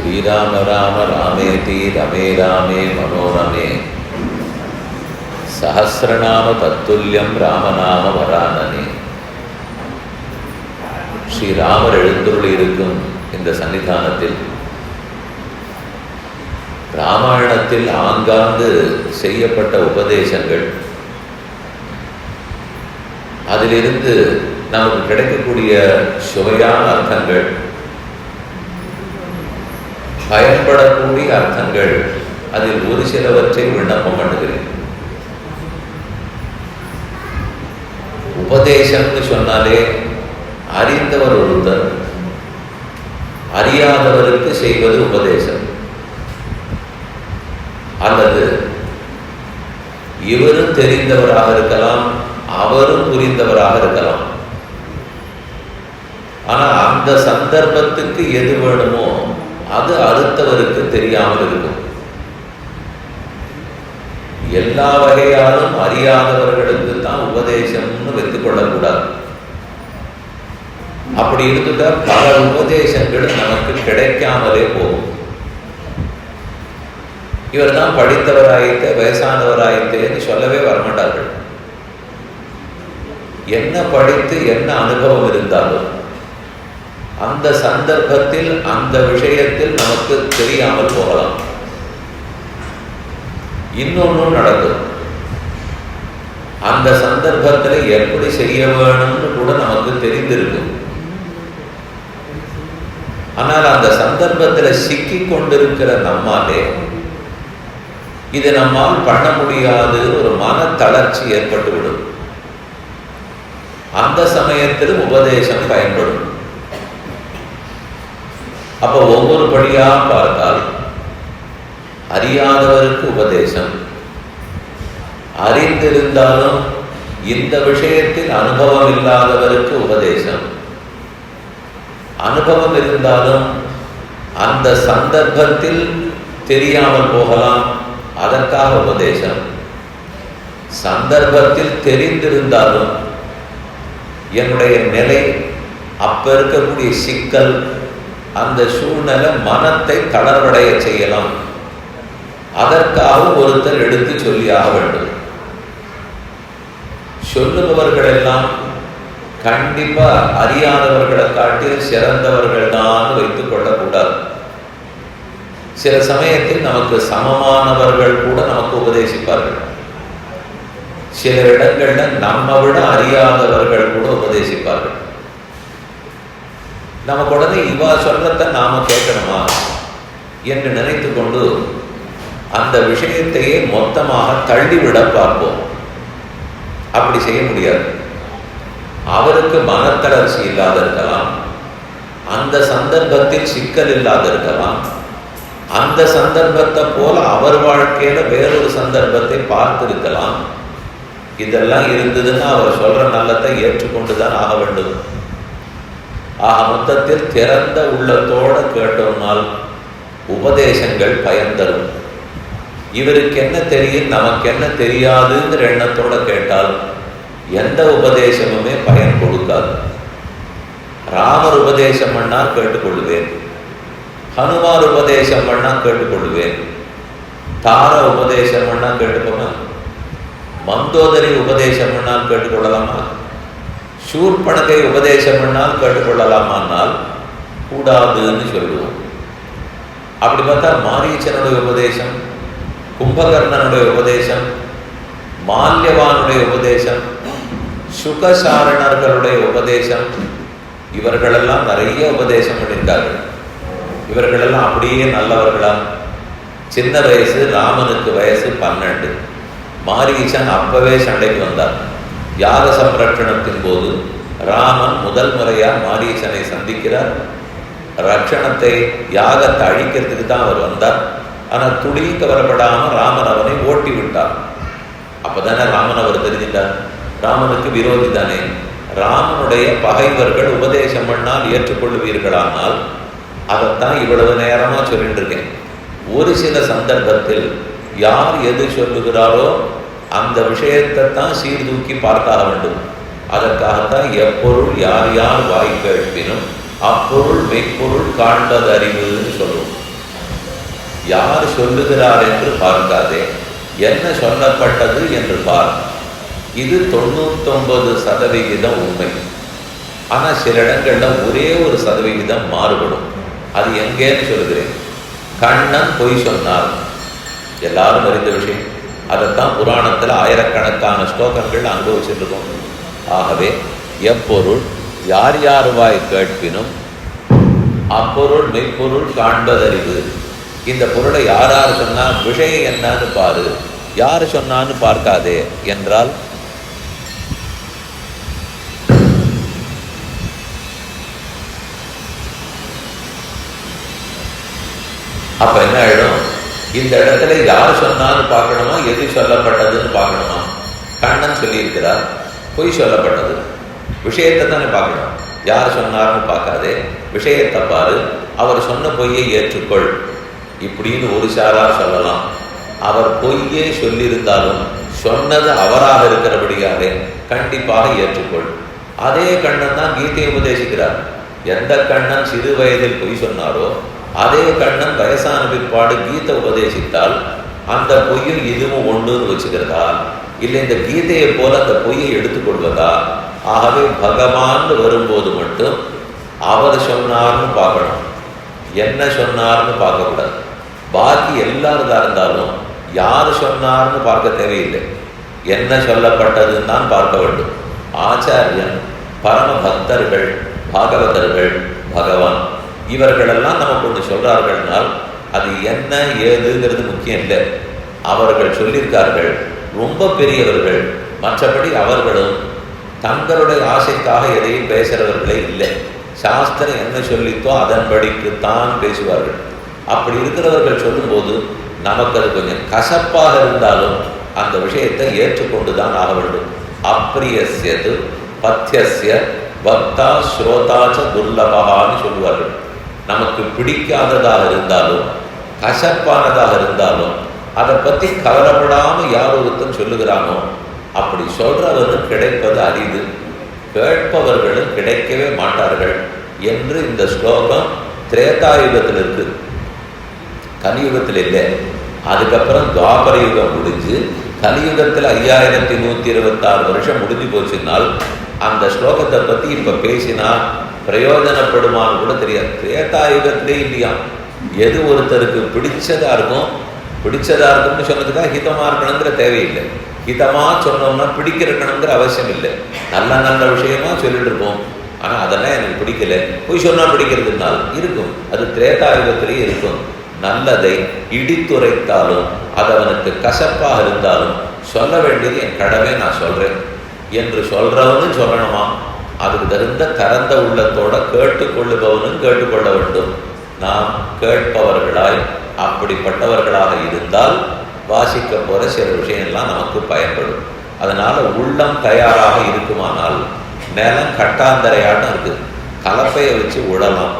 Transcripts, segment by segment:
ஸ்ரீராம ராம ராமேதி ரமே ராமே மனோரமே சஹஸ்ரநாம தத்துல்யம் ராமநாம வரானனே. ஸ்ரீராமர் எழுந்துருளி இருக்கும் இந்த சன்னிதானத்தில் ராமாயணத்தில் ஆங்காங்கு செய்யப்பட்ட உபதேசங்கள், அதிலிருந்து நமக்கு கிடைக்கக்கூடிய சுவையான அர்த்தங்கள், பயன்படக்கூடிய அர்த்தங்கள், அதில் ஒரு சிலவற்றை விண்ணப்பம் பண்ணுகிறேன். உபதேசம்னு சொன்னாலே அறிந்தவர் ஒருத்தர், அறியாதவருக்கு செய்வது உபதேசம். அல்லது இவரும் தெரிந்தவராக இருக்கலாம், அவரும் புரிந்தவராக இருக்கலாம். ஆனால் அந்த சந்தர்ப்பத்துக்கு எது வேணுமோ அது அடுத்தவருக்கு தெரியாமல் இருக்கும். எல்லா வகையாலும் அறியாதவர்களுக்கு தான் உபதேசம்னு வைத்துக் கொள்ளக்கூடாது. அப்படி இருந்துட்டா பல உபதேசங்கள் நமக்கு கிடைக்காமலே போகும். இவர் தான் படித்தவராயிட்ட வயசானவராயிட்டேன்னு சொல்லவே வரமாட்டார்கள். என்ன படித்து என்ன அனுபவம் இருந்தாலும் அந்த சந்தர்ப்பத்தில் அந்த விஷயத்தில் நமக்கு தெரியாமல் போகலாம். இன்னொன்னும் நடக்கும். அந்த சந்தர்ப்பத்தில் எப்படி செய்ய வேணும்னு கூட நமக்கு தெரிந்திருக்கும். ஆனால் அந்த சந்தர்ப்பத்தில் சிக்கி கொண்டிருக்கிற நம்மாலே இதை நம்மால் பண்ண முடியாது ஒரு மன தளர்ச்சி ஏற்பட்டுவிடும். அந்த சமயத்திலும் உபதேசம் பயன்படும். அப்ப ஒவ்வொரு படியா பார்த்தால் அறியாதவருக்கு உபதேசம், அறிந்திருந்தாலும் இந்த விஷயத்தில் அனுபவம் இல்லாதவருக்கு உபதேசம், அனுபவம் இருந்தாலும் அந்த சந்தர்ப்பத்தில் தெரியாமல் போகலாம், அதற்காக உபதேசம், சந்தர்ப்பத்தில் தெரிந்திருந்தாலும் என்னுடைய நிலை, அப்ப இருக்கக்கூடிய சிக்கல், அந்த சூழ்நிலை மனத்தை தளர்வடைய செய்யலாம், அதற்காக ஒருத்தர் எடுத்து சொல்லியாக வேண்டும். சொல்லுபவர்கள் எல்லாம் கண்டிப்பா அறியாதவர்களை காட்டி சிறந்தவர்கள் தான் வைத்துக் கொள்ளக்கூடாது. சில சமயத்தில் நமக்கு சமமானவர்கள் கூட நமக்கு உபதேசிப்பார்கள். சில இடங்கள்ல நம்ம விட அறியாதவர்கள் கூட உபதேசிப்பார்கள். நமக்கு உடனே இவா சொல்றத நாம கேட்கணுமா என்று நினைத்து கொண்டு அந்த விஷயத்தையே மொத்தமாக தள்ளிவிட பார்ப்போம். அப்படி செய்ய முடியாது. அவருக்கு மனத்தளர்ச்சி இல்லாத இருக்கலாம், அந்த சந்தர்ப்பத்தில் சிக்கல் இல்லாத இருக்கலாம், அந்த சந்தர்ப்பத்தை போல அவர் வாழ்க்கையில வேறொரு சந்தர்ப்பத்தை பார்த்திருக்கலாம். இதெல்லாம் இருந்ததுன்னா அவர் சொல்ற நல்லதை ஏற்றுக்கொண்டுதான் ஆக வேண்டும். ஆக மொத்தத்தில் திறந்த உள்ளத்தோடு கேட்டோம்னால் உபதேசங்கள் பயன் தரும். இவருக்கு என்ன தெரியும், நமக்கு என்ன தெரியாதுங்கிற எண்ணத்தோட கேட்டால் எந்த உபதேசமுமே பயன் கொடுக்காது. ராமர் உபதேசம் பண்ணால் கேட்டுக்கொள்வேன், ஹனுமார் உபதேசம் பண்ணா கேட்டுக்கொள்வேன், தார உபதேசம் பண்ணா கேட்டுக்கோமா, மந்தோதரி உபதேசம் பண்ணால் கேட்டுக்கொள்ளலாமா, சூர்பனகை உபதேசம் பண்ணால் கேட்டுக்கொள்ளலாமானால் கூடாதுன்னு சொல்லுவோம். அப்படி பார்த்தா மாரீச்சனுடைய உபதேசம், கும்பகர்ணனுடைய உபதேசம், மால்யவானுடைய உபதேசம், சுகசாரணர்களுடைய உபதேசம், இவர்களெல்லாம் நிறைய உபதேசம் பண்ணியிருக்கார்கள். இவர்களெல்லாம் அப்படியே நல்லவர்களா? சின்ன வயசு, ராமனுக்கு வயசு 12. மாரீச்சன் அப்பவே சண்டைக்கு வந்தார். யாக சம்ரட்சணத்தின் போது ராமன் முதல் முறையா மாரீச்சனை சந்திக்கிறார். ரட்சணத்தை, யாகத்தை அழிக்கிறதுக்கு தான் அவர் வந்தார். ஆனால் துளிக்க வரப்படாம ராமன் அவனை ஓட்டி விட்டார். அப்பதானே ராமன் அவர் தெரிஞ்சிட்டார், ராமனுக்கு விரோதி தானே. ராமனுடைய பகைவர்கள் உபதேசம் பண்ணால் ஏற்றுக்கொள்வீர்களானால் அதைத்தான் இவ்வளவு நேரமா சொல்லிட்டு இருக்கேன். ஒரு சில சந்தர்ப்பத்தில் யார் எது சொல்லுகிறாரோ அந்த விஷயத்தை தான் சீர்தூக்கி பார்க்க வேண்டும். அதற்காகத்தான் எப்பொருள் யார் யார் வாய் கேட்பினும் அப்பொருள் மெய்ப்பொருள் காண்பது அறிவுன்னு சொல்லுவோம். யார் சொல்லுகிறார் என்று பார்க்காதே, என்ன சொல்லப்பட்டது என்று பார். இது 99% உண்மை. ஆனால் சில இடங்களில் ஒரே ஒரு சதவிகிதம் மாறுபடும். அது எங்கேன்னு சொல்லுகிறேன். கண்ணன் பொய் சொன்னார், எல்லாரும் அறிந்த விஷயம். அதைத்தான் புராணத்தில் ஆயிரக்கணக்கான ஸ்லோகங்கள் அனுபவிச்சுருக்கோம். ஆகவே எப்பொருள் யார் யாருவாய் கேட்பினும் அப்பொருள் மெய்ப்பொருள் காண்பதறிவு. இந்த பொருளை யார் யார் சொன்னால் விஷயம் என்னன்னு பாரு, யார் சொன்னான்னு பார்க்காதே என்றால் அப்ப என்ன ஆயிடும்? இந்த இடத்துல யார் சொன்னான்னு பார்க்கணுமா, எது சொல்லப்பட்டதுன்னு பார்க்கணுமா? கண்ணன் சொல்லியிருக்கிறார், பொய் சொல்லப்பட்டது, விஷயத்தை தானே பார்க்கணும். யார் சொன்னார்னு பார்க்காதே, விஷயத்தை பாரு, அவர் சொன்ன பொய்யை ஏற்றுக்கொள் இப்படின்னு ஒரு சாரார் சொல்லலாம். அவர் பொய்யே சொல்லியிருந்தாலும் சொன்னது அவராக இருக்கிறபடியாலே கண்டிப்பாக ஏற்றுக்கொள். அதே கண்ணன் தான் கீதையை உபதேசிக்கிறார். எந்த கண்ணன் சிறு வயதில் பொய் சொன்னாரோ அதே கண்ணன் வயசான பிற்பாடு கீதை உபதேசித்தால் அந்த பொய்யும் இதுவும் ஒன்றுன்னு வச்சுக்கிறதா, இல்லை இந்த கீதையை போல அந்த பொய்யை எடுத்துக்கொள்வதா? ஆகவே பகவான் வரும்போது மட்டும் அவர் சொன்னார்னு பார்க்கணும், என்ன சொன்னார்னு பார்க்கக்கூடாது. பாக்கி எல்லாருதா இருந்தாலும் யார் சொன்னார்னு பார்க்க தேவையில்லை, என்ன சொல்லப்பட்டதுன்னு தான் பார்க்க வேண்டும். ஆச்சாரியன், பரம பக்தர்கள், பாகவதர்கள், பகவான் இவர்களெல்லாம் நமக்கு ஒன்று சொல்றார்கள்னால் அது என்ன ஏதுங்கிறது முக்கியம் இல்லை. அவர்கள் சொல்லியிருக்கார்கள், ரொம்ப பெரியவர்கள். மற்றபடி அவர்களும் தங்களுடைய ஆசைக்காக எதையும் பேசுகிறவர்களே இல்லை. சாஸ்திரம் என்ன சொல்லித்தோ அதன்படிக்குத்தான் பேசுவார்கள். அப்படி இருக்கிறவர்கள் சொல்லும்போது நமக்கு அது கொஞ்சம் கசப்பாக இருந்தாலும் அந்த விஷயத்தை ஏற்றுக்கொண்டு தான் ஆக வேண்டும். அப்பிரியஸ்யது பத்தியஸ்ய பக்தா ஸ்ரோதாச்ச துர்லபகான்னு சொல்லுவார்கள். நமக்கு பிடிக்காததாக இருந்தாலும் கசப்பானதாக இருந்தாலும் அதை பற்றி கவலைப்படாமல் யார் ஒருத்தன் சொல்லுகிறானோ அப்படி சொல்றவரும் கிடைப்பது அரிது, கேட்பவர்களும் கிடைக்கவே மாட்டார்கள் என்று இந்த ஸ்லோகம் திரேதாயுகத்தில் இருக்கு, கலியுகத்தில் இல்லை. அதுக்கப்புறம் துவாபர யுகம் முடிஞ்சு கலியுகத்தில் 5126 வருஷம் முடிஞ்சு போச்சுனால் அந்த ஸ்லோகத்தை பற்றி இப்போ பேசினா பிரயோஜனப்படுமான்னு கூட தெரியாது. திரேதாயுகத்திலே இல்லையா, எது ஒருத்தருக்கு பிடிச்சதா இருக்கும்னு சொன்னதுக்காக ஹிதமாக இருக்கணுங்கிற தேவையில்லை. ஹிதமாக சொன்னோம்னா பிடிக்கிறக்கணுங்கிற அவசியம் இல்லை. நல்ல நல்ல விஷயமா சொல்லிட்டு இருப்போம். ஆனால் அதெல்லாம் எனக்கு பிடிக்கல, போய் சொன்னால் பிடிக்கிறதுனால இருக்கும். அது திரேதாயுகத்திலேயே இருக்கும். நல்லதை இடித்துரைத்தாலும் அது அவனுக்கு கசப்பாக இருந்தாலும் சொல்ல வேண்டியது என் கடமை, நான் சொல்கிறேன் என்று சொல்கிறவனும் சொல்லணுமா? அதுக்கு தகுந்த திறந்த உள்ளத்தோட கேட்டுக்கொள்ளுபவனும் கேட்டுக்கொள்ள வேண்டும். நாம் கேட்பவர்களாய் அப்படிப்பட்டவர்களாக இருந்தால் வாசிக்க போகிற சில விஷயம்லாம் நமக்கு பயன்படும். அதனால் உள்ளம் தயாராக இருக்குமானால் நிலம் கட்டாந்தரையாட்டம் இருக்குது, கலப்பையை வச்சு உழலாம்.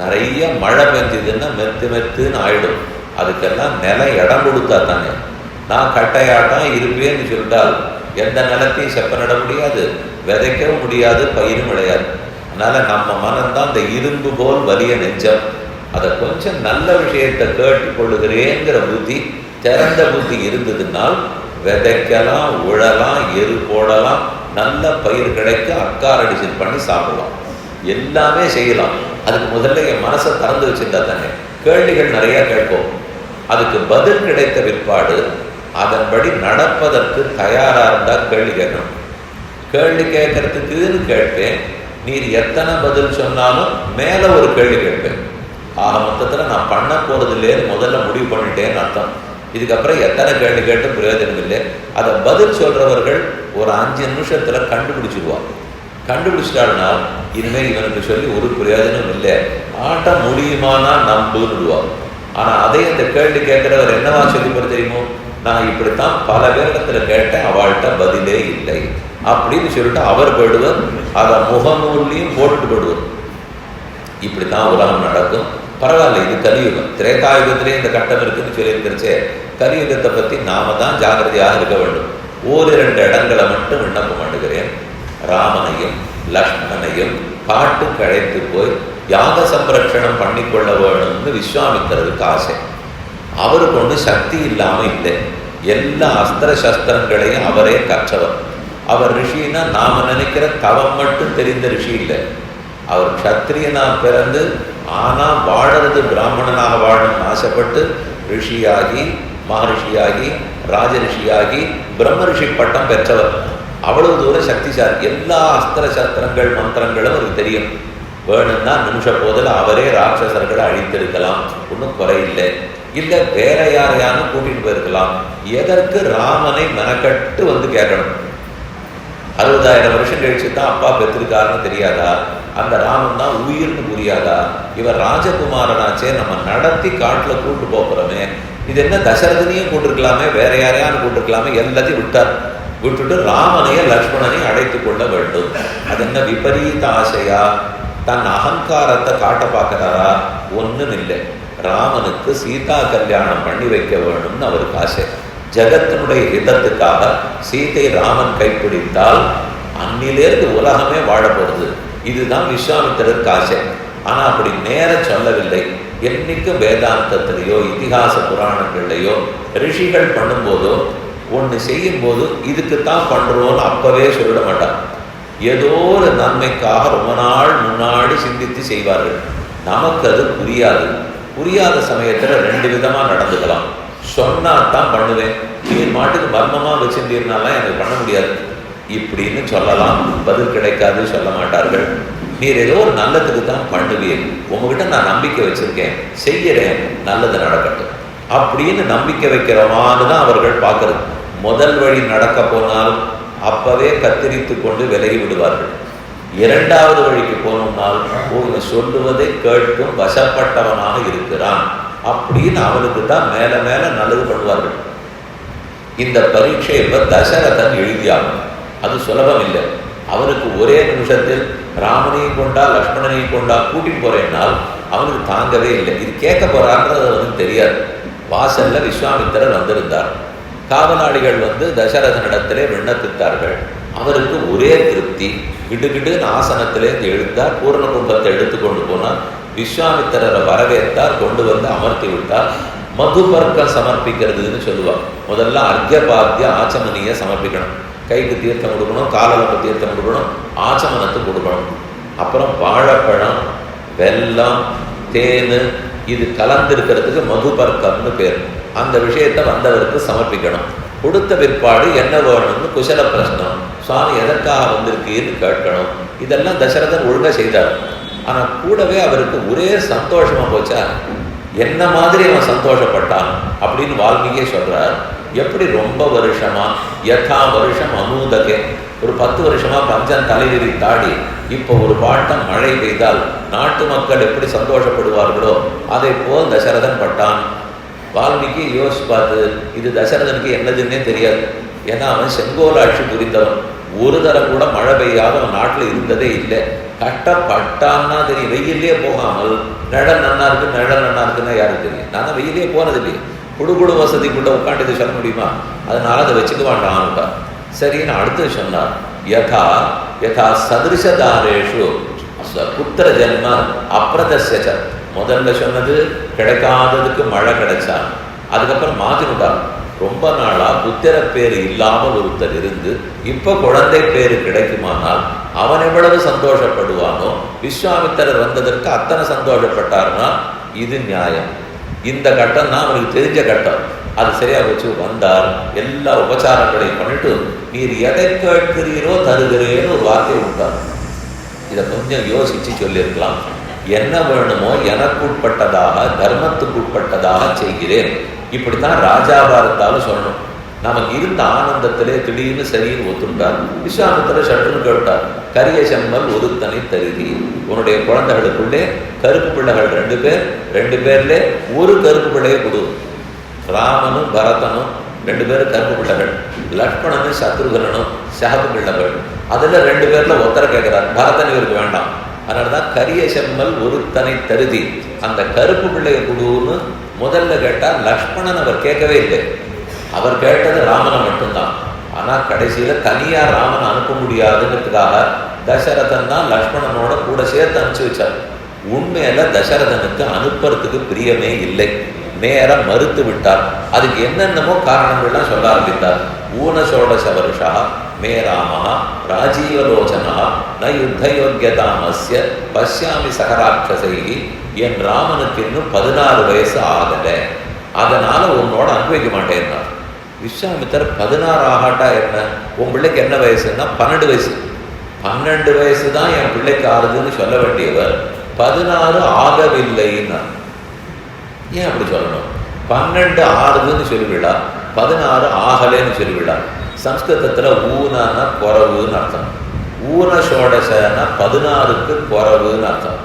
நிறைய மழை பெஞ்சதுன்னா மெத்துன்னு ஆயிடும். அதுக்கெல்லாம் நிலம் இடம் கொடுத்தா தானே. நான் கட்டையாட்டம் இருப்பேன்னு சொல்லிட்டால் எந்த நிலத்தையும் செப்ப நட முடியாது, விதைக்கவும் முடியாது, பயிரும் விளையாது. அதனால் நம்ம மனம்தான் இந்த இரும்பு போல் வலிய நெஞ்சம். அதை கொஞ்சம் நல்ல விஷயத்தை கேட்டுக்கொள்ளுகிறேங்கிற புத்தி, திறந்த புத்தி இருந்ததுனால் விதைக்கலாம், உழலாம், எரு போடலாம், நல்ல பயிர் கிடைக்க அக்காரடிச்சல் பண்ணி சாப்பிடலாம், எல்லாமே செய்யலாம். அதுக்கு முதல்ல என் மனசை திறந்து வச்சுருந்தா தானே. கேள்விகள் நிறையா கேட்போம், அதுக்கு பதில் கிடைத்த பிற்பாடு அதன்படி நடப்பதற்கு தயாராக இருந்தால் கேள்வி கேட்கணும். கேள்வி கேட்கறதுக்குன்னு கேட்பேன், நீர் எத்தனை பதில் சொன்னாலும் மேலே ஒரு கேள்வி கேட்பேன். ஆக மொத்தத்தில் நான் பண்ண போகிறது இல்லைன்னு முதல்ல முடிவு பண்ணிட்டேன்னு அர்த்தம். இதுக்கப்புறம் எத்தனை கேள்வி கேட்டும் பிரயோஜனம் இல்லை. அதை பதில் சொல்கிறவர்கள் ஒரு 5 நிமிஷத்தில் கண்டுபிடிச்சிடுவாங்க. கண்டுபிடிச்சிட்டாருன்னா இனிமேல் இவனுக்கு சொல்லி ஒரு பிரயோஜனம் இல்லை, ஆட்ட முடியுமானா நம்புடுவாங்க. ஆனால் அதே இந்த கேள்வி கேட்குறவர் என்னவா சொல்லி போகிற தெரியுமோ, நான் இப்படித்தான் பல பேரிடத்தில் கேட்டேன், அவள்கிட்ட பதிலே இல்லை அப்படின்னு சொல்லிட்டு அவர் போயிடுவார். அதை முகநூல்லையும் போட்டுட்டு போடுவார். இப்படித்தான் உலகம் நடக்கும். பரவாயில்ல, இது கலியுகம். திரேதாயுகத்திலே இந்த கட்டம் இருக்குன்னு சொல்லியிருக்கிறச்சே, கலியுகத்தை பற்றி நாம தான் ஜாகிரதையாக இருக்க வேண்டும். 1-2 இடங்களை மட்டும் விண்ணப்பம் பண்ணுகிறேன். ராமனையும் லக்ஷ்மணனையும் காட்டுக்கு அழைத்து போய் யாக சம்ரட்சணம் பண்ணிக்கொள்ள வேணும்னு விஸ்வாமித்திரருக்கு ஆசை. அவருக்கு ஒன்றும் சக்தி இல்லாமல் இல்லை. எல்லா அஸ்திர சஸ்திரங்களையும் அவரே கற்றவர். அவர் ரிஷின்னா நாம நினைக்கிற தவம் மட்டும் தெரிந்த ரிஷி இல்லை. அவர் க்ஷத்திரியனா பிறந்து ஆனா வாழறது பிராமணனாக வாழணும்னு ஆசைப்பட்டு ரிஷியாகி மகரிஷியாகி ராஜரிஷியாகி பிரம்ம ரிஷி பட்டம் பெற்றவர். அவ்வளவு தூரம் சக்திசாலி. எல்லா அஸ்திர சஸ்திரங்கள் மந்திரங்களும் அவருக்கு தெரியும். வேணும்னா நிமிஷ போதில் அவரே ராட்சசர்களை அழித்திருக்கலாம், ஒன்றும் குறையில்லை. இல்லை வேற யாரையானு கூட்டிட்டு போயிருக்கலாம். எதற்கு ராமனை மெனக்கட்டு வந்து கேட்கணும்? 60,000 வருஷம் கழிச்சு தான் அப்பா பெற்றிருக்காருன்னு தெரியாதா? அந்த ராமன் தான் உயிர்னு புரியாதா? இவர் ராஜகுமாரனாச்சே, நம்ம நடத்தி காட்டில் கூட்டு போகிறோமே, இது என்ன தசரதனையும் கூட்டிருக்கலாமே, வேற யாரையானு கூட்டிருக்கலாமே, எல்லாத்தையும் விட்டார். விட்டுட்டு ராமனையும் லக்ஷ்மணனையும் அழைத்து கொள்ள வேண்டும். அது என்ன விபரீத ஆசையா? தன் அகங்காரத்தை காட்ட பார்க்கிறாரா? ஒன்றும் இல்லை. ராமனுக்கு சீதா கல்யாணம் பண்ணி வைக்க வேணும்னு அவருக்கு ஆசை. ஜகத்தினுடைய ஹிதத்துக்காக சீதை ராமன் கைப்பிடித்தால் அன்னிலேருந்து உலகமே வாழப்போகுது. இதுதான் விஸ்வாமித்திரருக்கு ஆசை. ஆனால் அப்படி நேர சொல்லவில்லை. என்னைக்கும் வேதாந்தத்திலேயோ இதிகாச புராணங்கள்லையோ ரிஷிகள் பண்ணும்போதோ ஒன்று செய்யும் போது இதுக்குத்தான் பண்ணுறோன்னு அப்பவே சொல்லிட மாட்டார். ஏதோ ஒரு நன்மைக்காக ரொம்ப நாள் முன்னாடி சிந்தித்து செய்வார்கள். நமக்கு அது புரியாது. புரியாத சமயத்தில் 2 விதமாக நடந்துக்கலாம். சொன்னா தான் பண்ணுவேன், நீர் மாட்டுக்கு மர்மமாக வச்சிருந்தீர்னாலாம் எனக்கு பண்ண முடியாது இப்படின்னு சொல்லலாம். பதில் கிடைக்காது, சொல்ல மாட்டார்கள். நீர் ஏதோ ஒரு நல்லதுக்கு தான் பண்ணுவீர், உங்ககிட்ட நான் நம்பிக்கை வச்சிருக்கேன், செய்யறேன், நல்லது நடக்கட்டும் அப்படின்னு நம்பிக்கை வைக்கிறவான்னு தான் அவர்கள் பார்க்கறது. முதல் வழி நடக்க போனால் அப்பவே கத்தரித்து கொண்டு விலகி விடுவார்கள். 2வது வழிக்கு போனோம்னால் இவன் சொல்லுவதை கேட்கும் வசப்பட்டவனாக இருக்கிறான் அப்படின்னு அவனுக்கு தான் மேல மேல நல்லது பண்ணுவார்கள். இந்த பரீட்சை இப்ப தசரதன் எழுதியாகும். அது சுலபம் இல்லை. அவனுக்கு ஒரே நிமிஷத்தில் ராமனையும் கொண்டா லக்ஷ்மணனையும் கொண்டா கூட்டிட்டு போறேன்னால் அவனுக்கு தாங்கவே இல்லை. இது கேட்க போறான்றது அவனுக்கு தெரியாது. வாசல்ல விஸ்வாமித்திரர் வந்திருந்தார். காவலாளிகள் வந்து தசரதனிடத்திலே விண்ணப்பித்தார்கள். அவருக்கு ஒரே திருப்தி. கிடுகிடுன்னு ஆசனத்திலேருந்து எழுந்தார். பூர்ண கும்பத்தை எடுத்து கொண்டு போனார். விஸ்வாமித்திரரை வரவேற்றார். கொண்டு வந்து அமர்த்தி விட்டார். மதுபர்க்கம் சமர்ப்பிக்கிறதுன்னு சொல்லுவார். முதல்ல அர்க்யபாத்திய ஆச்சமனியை சமர்ப்பிக்கணும். கைக்கு தீர்த்தம் கொடுக்கணும், காலலுக்கு தீர்த்தம் கொடுக்கணும், ஆச்சமனத்துக்கு கொடுக்கணும். அப்புறம் வாழைப்பழம், வெல்லம், தேன் இது கலந்திருக்கிறதுக்கு மதுபர்க்கம்னு பேர். அந்த விஷயத்தை வந்தவருக்கு சமர்ப்பிக்கணும். கொடுத்த பிற்பாடு என்ன வேணும்னு குசல பிரச்சனம், சுவாமி எதற்காக வந்திருக்கீன்னு கேட்கணும். இதெல்லாம் தசரதன் ஒழுங்கா செய்தார். ஆனால் கூடவே அவருக்கு ஒரே சந்தோஷமா போச்சா, என்ன மாதிரி அவன் சந்தோஷப்பட்டான் அப்படின்னு வால்மீகியே சொல்றார். எப்படி ரொம்ப வருஷமா யதா வருஷம் அமூதகே, ஒரு 10 வருஷமா பஞ்சம் தலைவிரி தாடி இப்போ ஒரு பாட்டம் மழை பெய்தால் நாட்டு மக்கள் எப்படி சந்தோஷப்படுவார்களோ அதை போல் தசரதன் பட்டான். வால்மீகி யோசிச்சு பார்த்து இது தசரதனுக்கு என்னதுன்னே தெரியாது. ஏன்னா அவன் செங்கோலாட்சி புரிந்தவன். ஒரு தரம் கூட மழை பெய்யாத அவன் நாட்டில் இருந்ததே இல்லை. கட்டப்பட்டான்னா தெரியும். வெயிலே போகாமல் நிழல் நன்னா இருக்கு, நிழல் நன்னா இருக்குன்னா யாருக்கு தெரியும்? நான் தான் வெயிலே போனது இல்லையே. குடுகுடு வசதிக்குள்ள உட்காந்து இதை சொல்ல முடியுமா? அதனால அதை வச்சுக்க வேண்டாம்னுட்டா. சரின்னு அடுத்து சொன்னார். யதா யதா சதிருஷதாரேஷு புத்திர ஜென்ம அப்ரதஸ்ய. முதல்ல சொன்னது கிடைக்காததுக்கு மழை கிடைச்சான். அதுக்கப்புறம் மாத்தினுட்டான். ரொம்ப நாளா புத்திர பேரு இல்லாமல் ஒருத்தர் இருந்து இப்ப குழந்தை பேரு கிடைக்குமானால் அவன் எவ்வளவு சந்தோஷப்படுவானோ, விஸ்வாமித்திரர் வந்ததற்கு அத்தனை சந்தோஷப்பட்டார்னா இது நியாயம். இந்த கட்டம் தான் அவனுக்கு தெரிஞ்ச கட்டம். அது சரியா வச்சு வந்தார். எல்லா உபச்சாரங்களையும் பண்ணிட்டு நீர் எதை கேட்கிறீரோ தருகிறேன்னு ஒரு வார்த்தையை விட்டார். இதை கொஞ்சம் யோசிச்சு சொல்லியிருக்கலாம். என்ன வேணுமோ எனக்குட்பட்டதாக தர்மத்துக்குட்பட்டதாக செய்கிறேன். இப்படித்தான் ராஜாவா இருந்தாலும் சொல்லணும். நமக்கு இருந்த ஆனந்தத்திலே திடீர்னு சரின்னு ஒத்துட்டார். விஸ்வாமித்திரர் சட்டுன்னு கேட்டார். கரிய செம்மல் ஒருத்தனை தருகி, உன்னுடைய குழந்தைகளுக்குள்ளே கருப்பு பிள்ளைகள் 2 பேர், 2 பேர்ல ஒரு கருப்பு பிள்ளையை கொடு. ராமனும் பரதனும் 2 பேரும் கருப்பு பிள்ளைகள், லக்ஷ்மணனும் சத்ருகனும் சகப்பு பிள்ளைகள். அதுல 2 பேர்ல ஒருத்தரை கேட்கிறார். பரதன் இவருக்கு வேண்டாம். அதனாலதான் கரிய செம்மல் ஒருத்தனை தருதி, அந்த கருப்பு பிள்ளையை கொடுன்னு முதல்ல கேட்டார். லக்ஷ்மணன் அவர் கேட்கவே இல்லை. அவர் கேட்டது ராமனை மட்டும்தான். ஆனா கடைசியில தனியா ராமனை அனுப்ப முடியாதுங்கிறதுக்காக தசரதன் தான் லக்ஷ்மணனோட கூட சேர்த்து அனுப்பிச்சு வச்சார். உண்மையில தசரதனுக்கு அனுப்புறதுக்கு பிரியமே இல்லை. நேரம் மறுத்து விட்டார். அதுக்கு என்னென்னமோ காரணங்கள்லாம் சொல்ல ஆரம்பித்தார். ஊனஷோடச வருஷா மே ராம ராஜீவலோச்சனா ந யுத்த யோக்கியதாமஸ்ய பஷ்யாமி சகராட்சசை. என் ராமனுக்கு இன்னும் 16 வயசு ஆகலை, அதனால உன்னோட அனுபவிக்க மாட்டேன்னா. விஸ்வாமித்தர் 16 ஆகாட்டா என்ன, உன் பிள்ளைக்கு என்ன வயசுன்னா 12 வயசு. 12 வயசு தான் என் பிள்ளைக்கு ஆறுதுன்னு சொல்ல வேண்டியவர் 16 ஆகவில்லைன்னா ஏன் அப்படி சொல்லணும்? 12 ஆறுதுன்னு சொல்லிவிடா, 16 ஆகலைன்னு சொல்லிவிடா. சம்ஸ்கிருதத்தில் ஊனான குறவுன்னு அர்த்தம், ஊனஷோடசனா 16க்கு குறவுன்னு அர்த்தம்.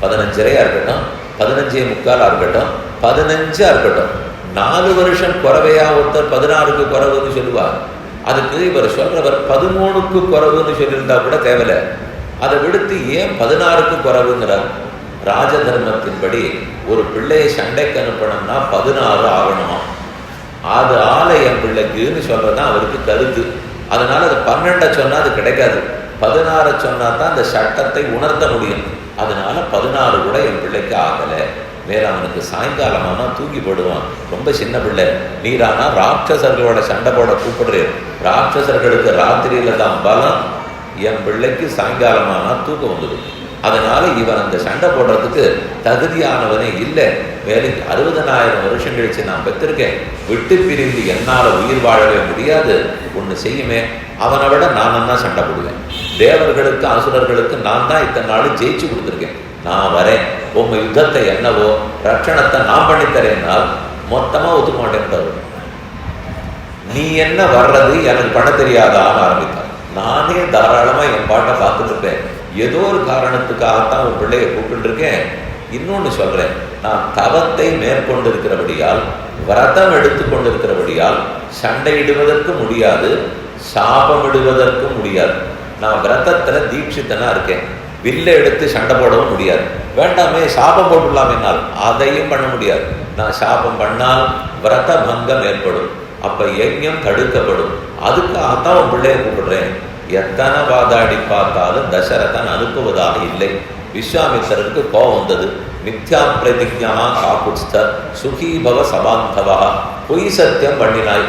15 இருக்கட்டும், 15.75 இருக்கட்டும், 15 இருக்கட்டும். 4 வருஷம் குறவையா ஒருத்தர் 16க்கு குறவுன்னு சொல்லுவார். அதுக்கு இவர் சொல்றவர் 13க்கு குறவுன்னு சொல்லியிருந்தா கூட தேவையில்லை. அதை விடுத்து ஏன் 16க்கு குறவுங்கிறார்? ராஜதர்மத்தின்படி ஒரு பிள்ளையை சண்டைக்கு அனுப்பணும்னா 16 ஆகணுமா. அது ஆலயம் பிள்ளைக்குன்னு சொல்றதுதான் அவருக்கு கருத்து. அதனால அது 12 சொன்னா அது கிடைக்காது, 16 சொன்னா தான் அந்த சட்டத்தை உணர்த்த முடியும். அதனால 16 கூட என் பிள்ளைக்கு ஆகலை. வேற அவனுக்கு சாயங்காலமானா தூங்கி போடுவான், ரொம்ப சின்ன பிள்ளை. நீரானா ராட்சசர்களோட சண்டை போட கூப்பிடுறேன், ராட்சசர்களுக்கு ராத்திரியில தான் பலம், என் பிள்ளைக்கு சாயங்காலமானா தூக்கம் வந்துடும். அதனால இவன் அந்த சண்டை போடுறதுக்கு தகுதியானவனே இல்லை. வேலைக்கு 60,000 வருஷம் கழிச்சு நான் பெற்றிருக்கேன், விட்டு பிரிந்து என்னால் உயிர் வாழவே முடியாது. ஒன்று செய்யுமே, அவனை விட நான் தான் சண்டை போடுவேன். தேவர்களுக்கு அசுரர்களுக்கு நான் தான் இத்தனை நாள் ஜெயிச்சு கொடுத்துருக்கேன். நான் வரேன், உங்க யுத்தத்தை என்னவோ ரட்சணத்தை நான் பண்ணித்தரேன்னால் மொத்தமாக ஒத்துக்க மாட்டேன்றாரு. நீ என்ன வர்றது எனக்கு பண்ண தெரியாதான்னு ஆரம்பித்தான். நானே தாராளமாக என் பாட்டை பார்த்துட்டு இருப்பேன், ஏதோ ஒரு காரணத்துக்காகத்தான் ஒரு பிள்ளையை கூப்பிட்டுருக்கேன். இன்னொன்று சொல்கிறேன், நான் தவத்தை மேற்கொண்டு இருக்கிறபடியால், விரதம் எடுத்து கொண்டிருக்கிறபடியால் சண்டையிடுவதற்கு முடியாது, சாபமிடுவதற்கும் முடியாது. நான் விரதத்தில் தீட்சித்தனா இருக்கேன், வில்லை எடுத்து சண்டை போடவும் முடியாது. வேண்டாமே சாபம் போட்டுடலாம் என்னால், அதையும் பண்ண முடியாது. நான் சாபம் பண்ணால் விரத பங்கம் ஏற்படும், அப்போ யஜ்ஞம் தடுக்கப்படும். அதுக்காகத்தான் உன் பிள்ளையை கூப்பிடுறேன். எத்தனை வாதாடி பார்த்தாலும் தசரதன் அனுப்புவதாக இல்லை. விஸ்வாமித்திரருக்கு கோபம் வந்தது. மித்யா பிரதிஜா காக்குஸ்த சுகீபவ சபாந்தவா, பொய் சத்தியம் பண்ணினாய்,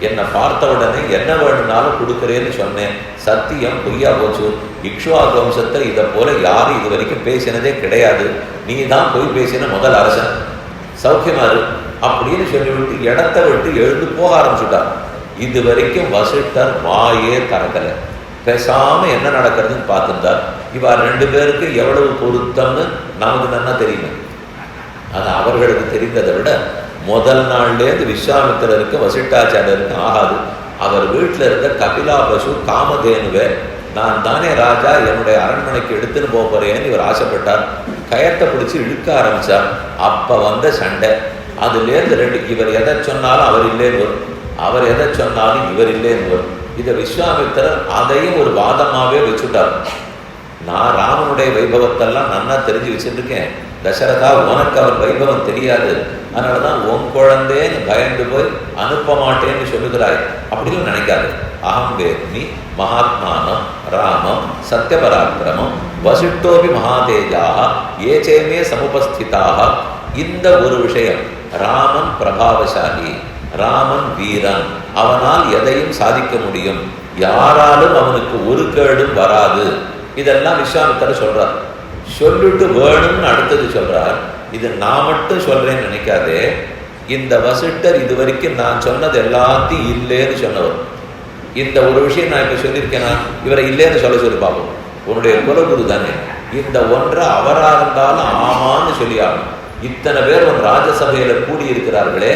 என்னை பார்த்த உடனே என்ன வேணும்னாலும் கொடுக்குறேன்னு சொன்னேன், சத்தியம் பொய்யா போச்சு. இக்ஷ்வாகு வம்சத்தை இதை போல யாரும் இது வரைக்கும் பேசினதே கிடையாது, நீ தான் பொய் பேசின முதல் அரசன், சௌக்கியமாரு அப்படின்னு சொல்லிவிட்டு இடத்தை விட்டு எழுந்து போக ஆரம்பிச்சுட்டார். இது வரைக்கும் வசிஷ்டர் வாயே திறக்கலை, பேசாம என்ன நடக்கிறதுன்னு பார்த்துட்டார். இவா 2 பேருக்கு எவ்வளவு பொருத்தம்னு நமக்கு நல்லா தெரியுமே. அது அவர்களுக்கு தெரிந்ததை விட முதல் நாள்லேருந்து விஸ்வாமித்திரருக்கு வசிஷ்டாச்சாரியருக்கு ஆகாது. அவர் வீட்டில் இருந்த கபிலா பசு காமதேனுவே நான் தானே ராஜா, என்னுடைய அரண்மனைக்கு எடுத்துன்னு போறேன்னு இவர் ஆசைப்பட்டார். கயத்தை பிடிச்சி இழுக்க ஆரம்பிச்சார். அப்போ வந்த சண்டை. அதுலேருந்து 2, இவர் எதை சொன்னாலும் அவர் இல்லைன்னு வரும், அவர் எதை சொன்னாலும் இவர் இல்லைன்னு வரும். இதை விஸ்வாமித்திரர் அதையும் ஒரு வாதமாகவே வச்சுட்டார். நான் ராமனுடைய வைபவத்தெல்லாம் நன்னா தெரிஞ்சு வச்சுருக்கேன், தசரதா உனக்கு அவர் வைபவம் தெரியாது, அதனால தான் உன் குழந்தைன்னு பயந்து போய் அனுப்ப மாட்டேன்னு சொல்லுகிறாய். அப்படிலாம் நினைக்காது. அகம் வேத்மி மகாத்மானம் ராமம் சத்யபராக்கிரமம் வசிஷ்டோபி மகாதேஜாக ஏச்சேமே சமுபஸ்திதாக. இந்த ஒரு விஷயம், ராமன் பிரபாவசாலி, ராமன் வீரன், அவனால் எதையும் சாதிக்க முடியும், யாராலும் அவனுக்கு ஒரு கேடும் வராது. இதெல்லாம் விஸ்வாமித்திரர் சொல்றார். சொல்லிட்டு வேணும்னு அடுத்தது சொல்றார். இது நான் மட்டும் சொல்றேன்னு நினைக்காதே, இந்த வசிஷ்டர் இது வரைக்கும் நான் சொன்னது எல்லாத்தையும் இல்லைன்னு சொன்னவர். இந்த ஒரு விஷயம் நான் இப்ப சொல்லியிருக்கேன்னா இவரை இல்லைன்னு சொல்லி பார்ப்போம். உன்னுடைய குலகுரு தானே, இந்த ஒன்றை அவரா இருந்தாலும் ஆமான்னு சொல்லி ஆகணும். இத்தனை பேர் ஒரு ராஜசபையில கூடியிருக்கிறார்களே,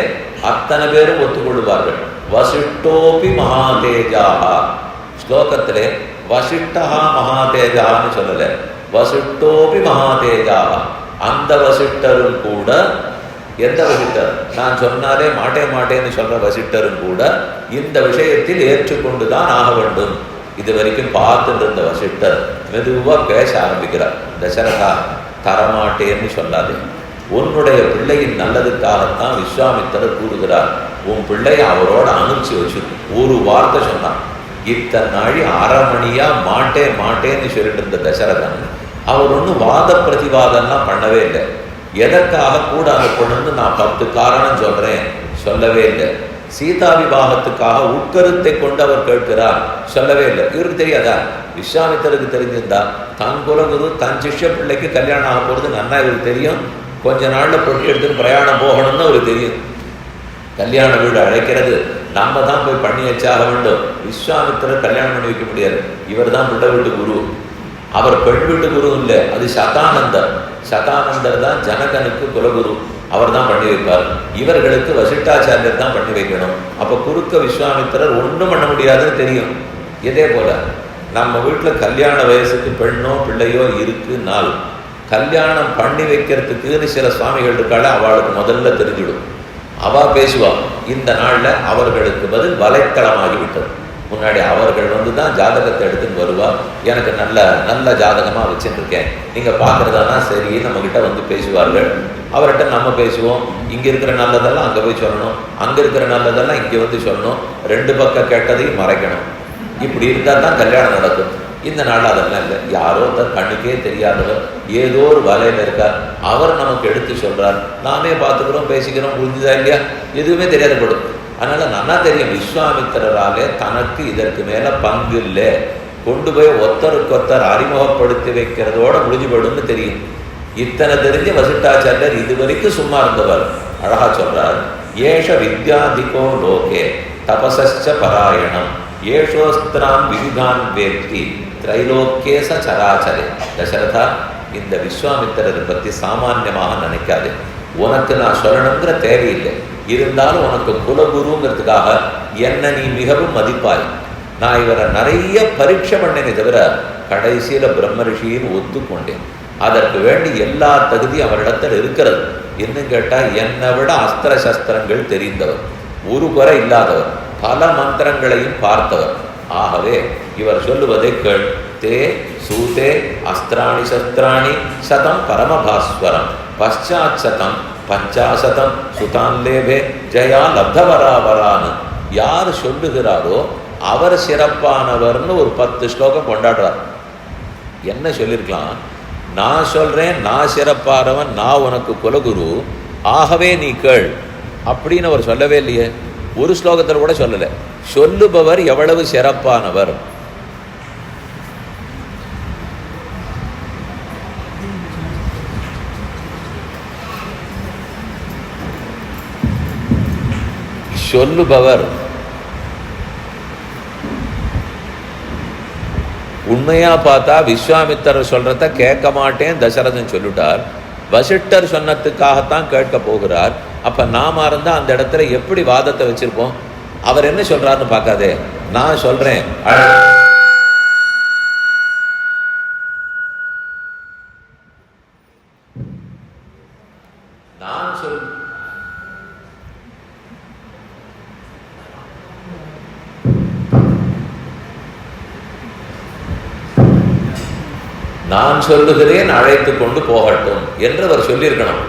அத்தனை பேரும் ஒத்துக்கொள்வார்கள். வசிஷ்டோபி மகாதேஜாஹா, ஸ்லோகத்திலே வசிஷ்டா மகாதேஜான்னு சொல்லல, வசிஷ்டோபி மகாதேஜாஹா. அந்த வசிஷ்டரும் கூட, எந்த வசிஷ்டர், நான் சொன்னாலே மாட்டேன்னு சொல்ற வசிஷ்டரும் கூட இந்த விஷயத்தில் ஏற்றுக்கொண்டுதான் ஆக வேண்டும். இது வரைக்கும் பார்த்துட்டு இருந்த வசிஷ்டர் மெதுவா பேச ஆரம்பிக்கிறார். தசரதா, தரமாட்டேன்னு சொல்லாதே, உன்னுடைய பிள்ளையின் நல்லதுக்காகத்தான் விஸ்வாமித்திரர் கூறுகிறார். உன் பிள்ளைய அவரோட அனுப்பிச்சு வச்சு ஒரு வார்த்தை சொன்னான். இத்தனை நாளி அரை மணியா மாட்டேன்னு சொல்லிட்டு இருந்த தசரதன் அவர் ஒன்றும் வாத பிரதிவாதம்லாம் பண்ணவே இல்லை. எதற்காக கூடாது கொண்டு நான் 10 காரணம் சொல்றேன், சொல்லவே இல்லை. சீதா விவாகத்துக்காக உட்கருத்தை கொண்டு அவர் கேட்கிறார், சொல்லவே இல்லை. இவருக்கு தெரியாதா? விஸ்வாமித்தருக்கு தெரிஞ்சிருந்தா தன் குலகுரு தன் சிஷ்ய பிள்ளைக்கு கல்யாணம் ஆக போகிறது நன்னா இவருக்கு தெரியும். கொஞ்ச நாளில் பொட்டி எடுத்துட்டு பிரயாணம் போகணும்னு அவருக்கு தெரியும். கல்யாண வீடு அழைக்கிறது, நம்ம தான் போய் பண்ணி வச்சாக வேண்டும். விஸ்வாமித்திரர் கல்யாணம் பண்ணி வைக்க முடியாது. இவர் தான் பிள்ளை வீட்டு குரு. அவர் பெண் வீட்டு குரு இல்லை, அது சதானந்தர். சதானந்தர் தான் ஜனகனுக்கு குலகுரு, அவர் தான் பண்ணி வைப்பார். இவர்களுக்கு வசிஷ்டாச்சாரியர் தான் பண்ணி வைக்கணும். அப்போ குறுக்க விஸ்வாமித்திரர் ஒன்றும் பண்ண முடியாதுன்னு தெரியும். இதே போல நம்ம வீட்டில் கல்யாண வயசுக்கு பெண்ணோ பிள்ளையோ இருக்குனால் கல்யாணம் பண்ணி வைக்கிறதுக்குன்னு சில சுவாமிகள் இருக்காள், அவளுக்கு முதல்ல தெரிஞ்சிடும். அவள் பேசுவாள். இந்த நாளில் அவர்களுக்கு பதில் வலைத்தளமாகிவிட்டது. முன்னாடி அவர்கள் தான் ஜாதகத்தை எடுத்துன்னு வருவாள். எனக்கு நல்ல நல்ல ஜாதகமாக வச்சுருக்கேன், நீங்கள் பார்க்குறதானா சரி, நம்மக்கிட்ட பேசுவார்கள். அவர்கிட்ட நம்ம பேசுவோம். இங்கே இருக்கிற நல்லதெல்லாம் அங்கே போய் சொல்லணும், அங்கே இருக்கிற நல்லதெல்லாம் இங்கே சொல்லணும். 2 பக்கம் கேட்டதையும் மறைக்கணும். இப்படி இருந்தால் தான் கல்யாணம் நடக்கும். இந்த நாள் அதெல்லாம் இல்லை. யாரோ கண்ணுக்கே தெரியாதவர் ஏதோ ஒரு வலையில் இருக்கார், அவர் நமக்கு எடுத்து சொல்கிறார். நாமே பார்த்துக்கிறோம், பேசிக்கிறோம், புரிஞ்சுதா இல்லையா? எதுவுமே தெரியாதப்படும். அதனால் நன்னா தெரியும், விஸ்வாமித்திரராலே தனக்கு இதற்கு மேலே பங்கு இல்லை, கொண்டு போய் ஒருத்தருக்கொத்தர் அறிமுகப்படுத்தி வைக்கிறதோட முடிஞ்சு போயிடும்னு தெரியும். இத்தனை தெரிஞ்ச வசிஷ்டாச்சாரியர் இதுவரைக்கும் சும்மா இருந்தவர் அழகா சொல்றார். ஏஷ வித்யாதிகோ லோகே தபசச்ச பராயணம் ஏஷோஸ்திரான் விவிகான் வேத்தி திரைலோக்கே ச சராச்சரே. தசரதா, இந்த விஸ்வாமித்திரரை பற்றி சாமான்யமாக நினைக்காது. உனக்கு நான் சொல்லணுங்கிற தேவையில்லை. இருந்தாலும் உனக்கு குலகுருங்கிறதுக்காக என்ன நீ மிகவும் மதிப்பாய். நான் இவரை நிறைய பரீட்சை பண்ணேனே தவிர கடைசியில் பிரம்ம ரிஷின்னு ஒத்துக்கொண்டேன். அதற்கு வேண்டி எல்லா தகுதியும் அவரிடத்தில் இருக்கிறது. இன்னும் கேட்டால் என்னை விட அஸ்திர சஸ்திரங்கள் தெரிந்தவர், ஒரு குறை இல்லாதவர், பல மந்திரங்களையும் பார்த்தவர். ஆகவே இவர் சொல்லுவதை கேள். தே சூதே அஸ்திராணி சஸ்திராணி சதம் பரமபாஸ்வரம் பஷாத் சதம் 50 சுதான்லேபே ஜயா லப்தவராவரான்னு யார் சொல்லுகிறாரோ அவர் சிறப்பானவர்னு ஒரு 10 ஸ்லோகம் கொண்டாடுறார். என்ன சொல்லியிருக்கலாம்? நான் சொல்கிறேன், நான் சிறப்பானவன், நான் உனக்கு குலகுரு, ஆகவே நீ கேள் அப்படின்னு அவர் சொல்லவே இல்லையே. ஒரு ஸ்லோகத்தில் கூட சொல்லலை. சொல்லுபவர் எவ்வளவு சிறப்பானவர். சொல்லுபவர் உண்மையா பார்த்தா விஸ்வாமித்திரர் சொல்றத கேட்க மாட்டேன் தசரதன் சொல்லிட்டார். வசிஷ்டர் சொன்னதுக்காகத்தான் கேட்க போகிறார். அப்ப நாம இருந்தா அந்த இடத்துல எப்படி வாதத்தை வச்சிருப்போம்? அவர் என்ன சொல்றாருன்னு பார்க்காதே, நான் சொல்றேன். நான் சொல்லுகிறேன், அழைத்து கொண்டு போகட்டும் என்று அவர் சொல்லியிருக்கணும்.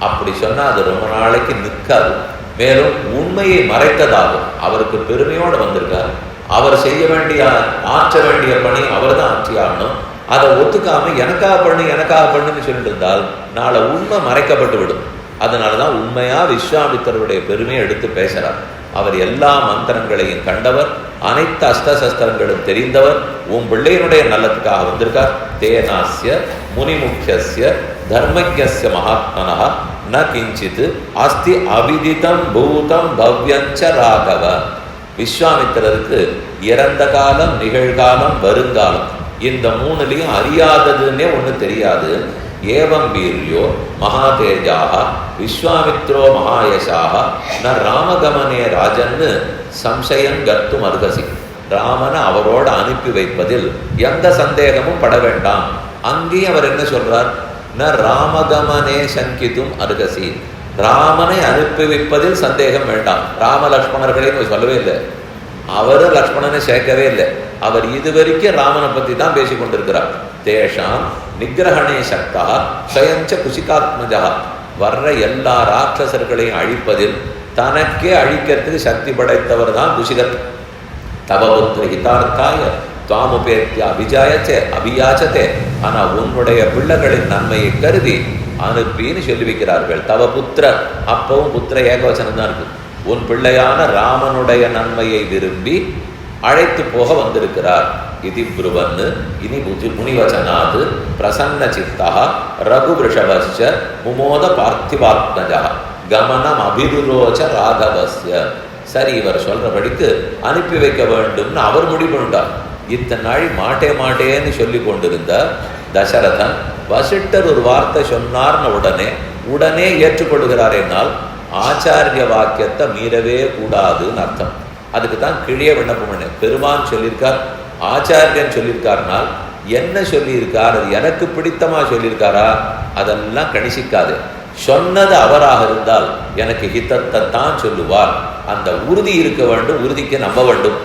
அப்படி சொன்னால் அது ரொம்ப நாளைக்கு நிற்காது. மேலும் உண்மையை மறைத்ததாகும். அவருக்கு பெருமையோடு வந்திருக்கார். அவர் செய்ய வேண்டிய ஆற்ற வேண்டிய பணி அவர் தான் ஆட்சியாகணும். அதை ஒத்துக்காம எனக்காக பண்ணுன்னு சொல்லிட்டு இருந்தால் நாளை உண்மை மறைக்கப்பட்டு விடும். அதனால தான் உண்மையாக விஸ்வாமித்திரருடைய பெருமையை எடுத்து பேசுகிறார். அவர் எல்லா மந்திரங்களையும் கண்டவர், அனைத்து அஸ்தசஸ்திரங்களும் தெரிந்தவர். உன் பிள்ளையினுடைய நல்லத்துக்காக வந்திருக்கார். தேனாஸ்ய முனிமுக்கிய தர்மஜ்ய மகாத்மனா ந கிஞ்சித் அஸ்தி அவிதிதம் பூதம் பவ்யஞ்ச ராகவ. விஸ்வாமித்திரருக்கு இறந்த காலம், நிகழ்காலம், வருங்காலம் இந்த 3லையும் அறியாததுன்னே ஒன்று தெரியாது. ஏவம் வீரியோ மகாதேஜாக விஸ்வாமித்ரோ மகாயசாக ந ராமகமனே ராஜன்னு சம்சயம் கர்த்தும் அருகசி. ராமனை அவரோடு அனுப்பி வைப்பதில் எந்த சந்தேகமும் பட வேண்டாம். அங்கேயும் அவர் என்ன சொல்றார்? ந ராமகமனே சங்கித்தும் அருகசி. ராமனை அனுப்பி வைப்பதில் சந்தேகம் வேண்டாம். ராம லக்ஷ்மணர்களையும் சொல்லவே இல்லை. அவரு லக்ஷ்மணனை சேர்க்கவே இல்லை. அவர் இதுவரைக்கும் ராமனை பற்றி தான் பேசி கொண்டிருக்கிறார். தேஷாம் நிகிரகணே சக்தா ஸ்வயஞ்ச குசிகாத்மஜா. வர்ற எல்லா ராட்சசர்களையும் அழிப்பதில் தனக்கே அழிக்கிறதுக்கு சக்தி படைத்தவர் தான் குசிகத். தவபுத்திர ஹிதார்த்தாய துவாமுபேத்திய அபிஜாயச்சே அபியாச்சத்தே. ஆனால் உன்னுடைய பிள்ளைகளின் நன்மையை கருதி அனுப்பின்னு சொல்லி வைக்கிறார்கள். தவ புத்திர, அப்பவும் புத்திர ஏகவச்சனம் தான் இருக்கு. உன் பிள்ளையான ராமனுடைய நன்மையை விரும்பி அழைத்து போக வந்திருக்கிறார். இது புருவன்னு இனி முனிவச்சனாது பிரசன்ன சித்தா ரகுவிருஷவச்ச முமோத பார்த்திவாத்மஜா கமனம் அபிருரோச்ச ராகவஸ்ய. சரி, இவர் சொல்றபடிக்கு அனுப்பி வைக்க வேண்டும்னு அவர் முடிவு பண்ணிட்டார். இத்தனை நாள் மாட்டேன்னு சொல்லி கொண்டிருந்த தசரதன் வசிட்டர் ஒரு வார்த்தை சொன்னார்னு உடனே ஏற்றுக்கொள்கிறார். என்னால் ஆச்சாரிய வாக்கியத்தை மீறவே கூடாதுன்னு அர்த்தம். அதுக்கு தான் கிழிய விண்ணப்பம் பண்ண. பெருமான் சொல்லியிருக்கார், ஆச்சாரியன் சொல்லியிருக்காருனால் என்ன சொல்லியிருக்கார், அது எனக்கு பிடித்தமா சொல்லியிருக்காரா, அதெல்லாம் கணிசிக்காது. சொன்னது அவராக இருந்தால் எனக்கு ஹிதத்தை தான் சொல்லுவார். அந்த உறுதி இருக்க வேண்டும், உறுதிக்கு நம்ப வேண்டும்.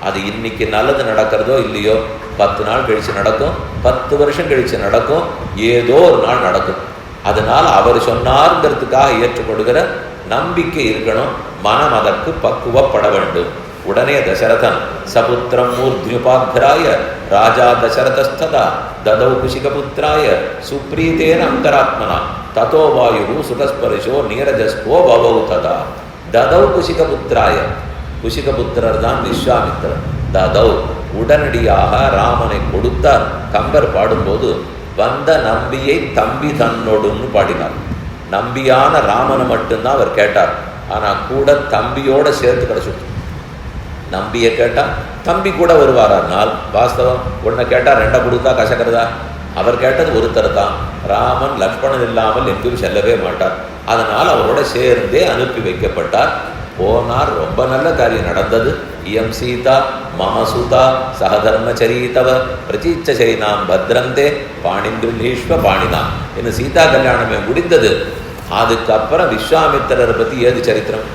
அது இன்னைக்கு நல்லது நடக்கிறதோ இல்லையோ, 10 நாள் கழிச்சு நடக்கும், 10 வருஷம் கழிச்சு நடக்கும், ஏதோ ஒரு நாள் நடக்கும். அதனால் அவர் சொன்னார்ங்கிறதுக்காக ஏற்றுக்கொள்கிற நம்பிக்கை இருக்கணும். மனம் அதற்கு பக்குவப்பட வேண்டும். உடனே தசரதன் சபுத்திரம் மூர்த்யுபாத்ராய ராஜா தசரதஸ்ததா ததௌ குஷிகபுத்திராய சுப்ரீதேன அந்தராத்மனா ததோ வாயு சுகஸ்பரிசோ நீரஜஸ்கோ பவௌ ததா. ததௌ குஷிகபுத்திராய, குஷிகபுத்திரர் தான் விஸ்வாமித்திரர். ததௌ உடனடியாக ராமனை கொடுத்தார். கம்பர் பாடும்போது வந்த நம்பியை தம்பி தன்னோடுன்னு பாடினார். நம்பியான ராமனை மட்டும்தான் அவர் கேட்டார். ஆனால் கூட தம்பியோட சேர்த்து கிடைச்சிட்டு நம்பியை கேட்டால் தம்பி கூட வருவாரானால் வாஸ்தவம். ஒன்றை கேட்டால் 2 கொடுத்தா கசக்கிறதா? அவர் கேட்டது ஒருத்தர் தான். ராமன் லக்ஷ்மணன் இல்லாமல் எங்கும் செல்லவே மாட்டார். அதனால் அவரோட சேர்ந்தே அனுப்பி வைக்கப்பட்டார். போனார். ரொம்ப நல்ல காரியம் நடந்தது. இயம் சீதா மமசுதா சகதர்மச்சரீதவ பிரதீச்சைனாம் பத்ரந்தே பாணிந்திருஷ்வ பாணினா என்று சீதா கல்யாணமே முடிந்தது. அதுக்கப்புறம் விஸ்வாமித்திரரை பற்றி ஏது சரித்திரம்?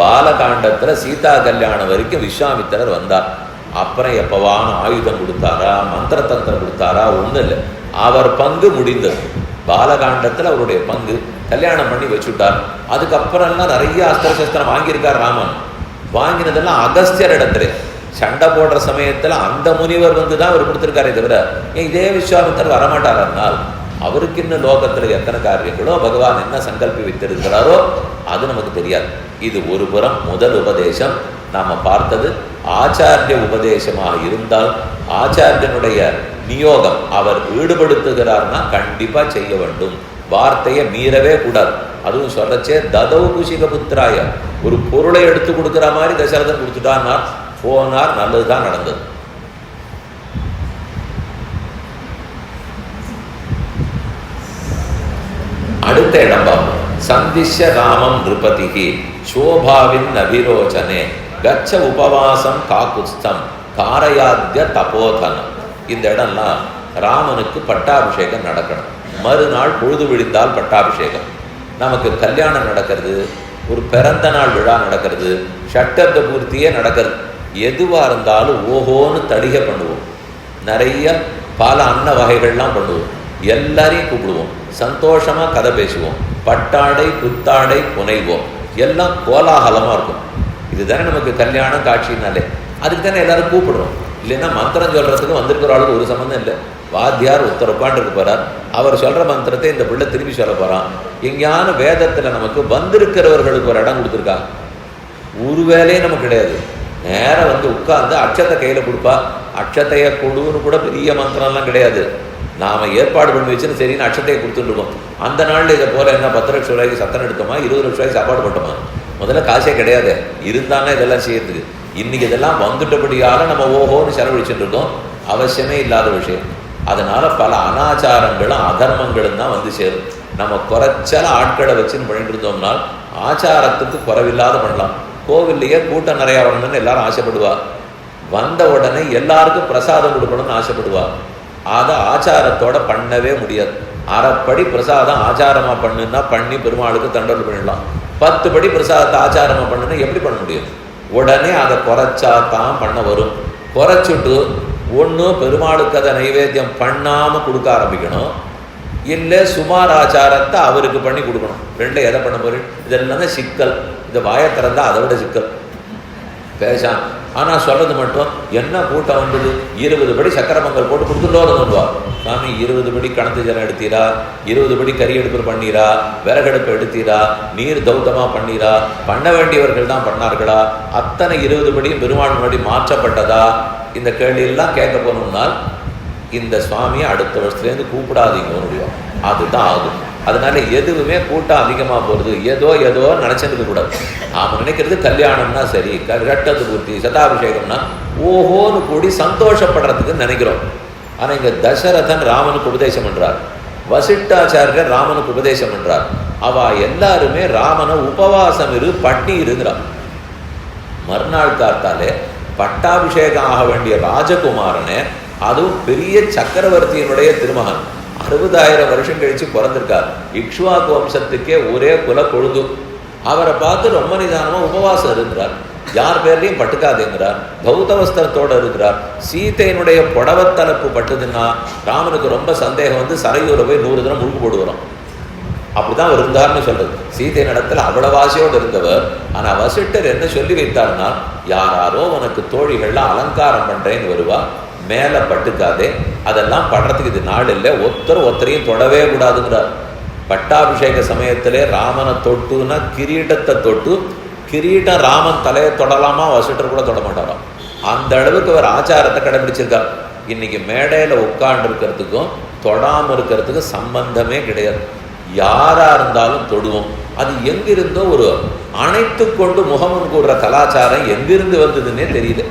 பாலகாண்டத்தில் சீதா கல்யாணம் வரைக்கும் விஸ்வாமித்திரர் வந்தார். அப்புறம் எப்பவான ஆயுதம் கொடுத்தாரா, மந்திர தந்திரம் கொடுத்தாரா, ஒன்றும் இல்லை. அவர் பங்கு முடிந்தது. பாலகாண்டத்தில் அவருடைய பங்கு கல்யாணம் பண்ணி வச்சுட்டார். அதுக்கப்புறம்லாம் நிறைய அஸ்திர சஸ்திரம் வாங்கியிருக்கார் ராமன். வாங்கினதெல்லாம் அகஸ்தியர் இடத்துல சண்டை போடுற சமயத்தில் அந்த முனிவர் வந்து தான் அவர் கொடுத்துருக்காரே தவிர இதே விஸ்வாமித்திரர் வரமாட்டார்னால் அவருக்கு இன்னும் லோகத்தில் எத்தனை காரியங்களோ பகவான் என்ன சங்கல்பி வைத்திருக்கிறாரோ அது நமக்கு தெரியாது. இது ஒரு புறம் முதல் உபதேசம். நாம் பார்த்தது ஆச்சாரிய உபதேசமாக இருந்தால் ஆச்சாரியனுடைய நியோகம் அவர் ஈடுபடுத்துகிறார்னா கண்டிப்பாக செய்ய வேண்டும். வார்த்தையை மீறவே கூடாது. அதுவும் சொல்லச்சே ததௌ குஷிகபுத்திராய, ஒரு பொருளை எடுத்து கொடுக்குற மாதிரி தசரதன் கொடுத்துட்டார்னார். போனார், நல்லதுதான் நடந்தது. அடுத்த இடம் பார்ப்போம். சந்திஷ்ய ராமம் நிருபதிகி சோபாவின் அபிரோச்சனே கச்ச உபவாசம் காக்குஸ்தம் காரயாத்ய தபோதனம். இந்த இடம்லாம் ராமனுக்கு பட்டாபிஷேகம் நடக்கணும். மறுநாள் பொழுது விழிந்தால் பட்டாபிஷேகம். நமக்கு கல்யாணம் நடக்கிறது, ஒரு பிறந்த நாள் விழா நடக்கிறது, ஷட்டப்த பூர்த்தியே நடக்கிறது. எதுவாக இருந்தாலும் ஓஹோன்னு தடிகை பண்ணுவோம். நிறைய பல அன்ன வகைகள்லாம் பண்ணுவோம். எல்லாரையும் கூப்பிடுவோம். சந்தோஷமாக கதை பேசுவோம். பட்டாடை புத்தாடை புனைவோம். எல்லாம் கோலாகலமாக இருக்கும். இதுதானே நமக்கு கல்யாணம் காட்சினாலே. அதுக்கு தானே எல்லாரும் கூப்பிடுறோம். இல்லைன்னா மந்திரம் சொல்கிறதுக்கு வந்திருக்கிற ஆளுக்கு ஒரு சம்மந்தம் இல்லை. வாத்தியார் ஒருத்தர் உட்காண்டிருக்கு போகிறார். அவர் சொல்கிற மந்திரத்தை இந்த பிள்ளை திரும்பி சொல்ல போகிறான். எங்கேயான வேதத்தில் நமக்கு வந்திருக்கிறவர்களுக்கு ஒரு இடம் கொடுத்துருக்காங்க. ஒரு வேலையே நமக்கு கிடையாது. நேரம் வந்து உட்கார்ந்து அட்சத்தை கையில் கொடுப்பா. அட்சத்தையை கொடுன்னு கூட பெரிய மந்திரம்லாம் கிடையாது. நாம் ஏற்பாடு பண்ணி வச்சுன்னு சரின்னு அட்சத்தையை கொடுத்துட்டுருக்கோம். அந்த நாளில் இதை போல் என்ன 10 லட்சம் ரூபாய்க்கு சத்தம் எடுத்தோமா, 20 லட்சம் ரூபாய்க்கு சாப்பாடு போட்டோமா? முதல்ல காசே கிடையாது. இருந்தானே இதெல்லாம் செய்யறதுக்கு. இன்றைக்கி இதெல்லாம் வந்துட்டபடியால் நம்ம ஓஹோன்னு செலவழிச்சுட்டு இருக்கோம். அவசியமே இல்லாத விஷயம். அதனால் பல அனாச்சாரங்களும் அதர்மங்களும் தான் வந்து சேரும். நம்ம குறைச்சல ஆட்களை வச்சுன்னு பண்ணிட்டு இருந்தோம்னால் ஆச்சாரத்துக்கு குறைவில்லாத பண்ணலாம். கோவில்லையே கூட்டம் நிறையா வரணும்னு எல்லாரும் ஆசைப்படுவா. வந்த உடனே எல்லாருக்கும் பிரசாதம் கொடுக்கணும்னு ஆசைப்படுவா. அதை ஆச்சாரத்தோட பண்ணவே முடியாது. அரைப்படி பிரசாதம் ஆச்சாரமாக பண்ணுன்னா பண்ணி பெருமாளுக்கு தண்டல் பண்ணிடலாம். 10 படி பிரசாதத்தை ஆச்சாரமாக பண்ணுன்னா எப்படி பண்ண முடியும்? உடனே அதை குறைச்சா தான் பண்ண வரும். குறைச்சிட்டு ஒன்று பெருமாளுக்கு அதை நைவேத்தியம் பண்ணாமல் கொடுக்க ஆரம்பிக்கணும், இல்லை சுமார் ஆச்சாரத்தை அவருக்கு பண்ணி கொடுக்கணும். ரெண்டு எதை பண்ண போகிறேன்? இதெல்லாம் தான் சிக்கல். இதை வாயை திறந்தா அதை விட சிக்கல். ஆனால் சொல்றது மட்டும் என்ன கூட்டம் வந்தது, 20 படி சக்கர பொங்கல் போட்டு கொடுத்துட்டோன்னு சாமி 20 படி கணத்து ஜலம் எடுத்தீரா, 20 படி கறி எடுப்பு பண்ணீரா, விறகடுப்பு எடுத்தீரா, நீர் தௌத்தமா பண்ணீரா, பண்ண வேண்டியவர்கள் தான் பண்ணார்களா, அத்தனை 20 படியும் பெருமாள் முன்னாடி மாற்றப்பட்டதா? இந்த கேள்வியெல்லாம் கேட்க போனோம்னால் இந்த சுவாமியை அடுத்த வருஷத்துலேருந்து கூப்பிடாதீங்க முடியும், அதுதான் ஆகும். அதனால எதுவுமே கூட்டம் அதிகமாக போகிறது ஏதோ நினச்சிருக்க கூடாது. நாம் நினைக்கிறது கல்யாணம்னா சரி, கட்டத்து பூர்த்தி, சதாபிஷேகம்னா ஓஹோன்னு கூடி சந்தோஷப்படுறதுக்கு நினைக்கிறோம். ஆனால் இங்கே தசரதன் ராமனுக்கு உபதேசம் பண்ணுறார், வசிஷ்டாச்சாரியர் ராமனுக்கு உபதேசம் பண்ணுறார். அவள் எல்லாருமே ராமனை உபவாசம் பட்னி இருங்கிறான். மறுநாள் காத்தாலே பட்டாபிஷேகம் ஆக வேண்டிய ராஜகுமாரனே, அதுவும் பெரிய சக்கரவர்த்தியினுடைய திருமகன், 60,000 வருஷம் கழிச்சு பிறந்திருக்கார். இக்ஷ்வாகு வம்சத்துக்கே ஒரே குல கொழுது. அவரை பார்த்து ரொம்ப நிதானமா உபவாசம் இருக்கிறார், யார் பேர்லையும் பட்டுக்காதுங்கிறார், பௌத்த வஸ்திரத்தோடு இருக்கிறார். சீதையினுடைய புடவத்தலப்பு பட்டுதுன்னா ராமனுக்கு ரொம்ப சந்தேகம் வந்து சரையூரை போய் 100 தினம் முழுக்கு போடுவோம். அப்படிதான் அவர் இருந்தார்னு சொல்றது. சீதை நடத்துல அவ்வளவு ஆசையோடு இருந்தவர். ஆனா வசிஷ்டர் என்ன சொல்லி வைத்தார்னா, யாரோ உனக்கு தோழிகள்லாம் அலங்காரம் பண்றேன்னு வருவா, மேலே பட்டுக்காதே, அதெல்லாம் படுறதுக்கு இது நாள் இல்லை, ஒருத்தரையும் தொடவே கூடாதுங்கிறார். பட்டாபிஷேக சமயத்திலே ராமனை தொட்டுன்னா கிரீடத்தை தொட்டு, கிரீடம் ராமன் தலையை தொடலாமா, வசிஷ்டர் கூட தொட மாட்டாராம். அந்த அளவுக்கு அவர் ஆச்சாரத்தை கடைபிடிச்சிருக்கார். இன்னைக்கு மேடையில் உட்கார்ந்து இருக்கிறதுக்கும் தொடாமல் இருக்கிறதுக்கும் சம்பந்தமே கிடையாது. யாரா இருந்தாலும் தொடுவோம். அது எங்கிருந்தோ ஒரு அணைத்து கொண்டு முகமுன் கூடுற கலாச்சாரம் எங்கிருந்து வந்ததுன்னே தெரியல.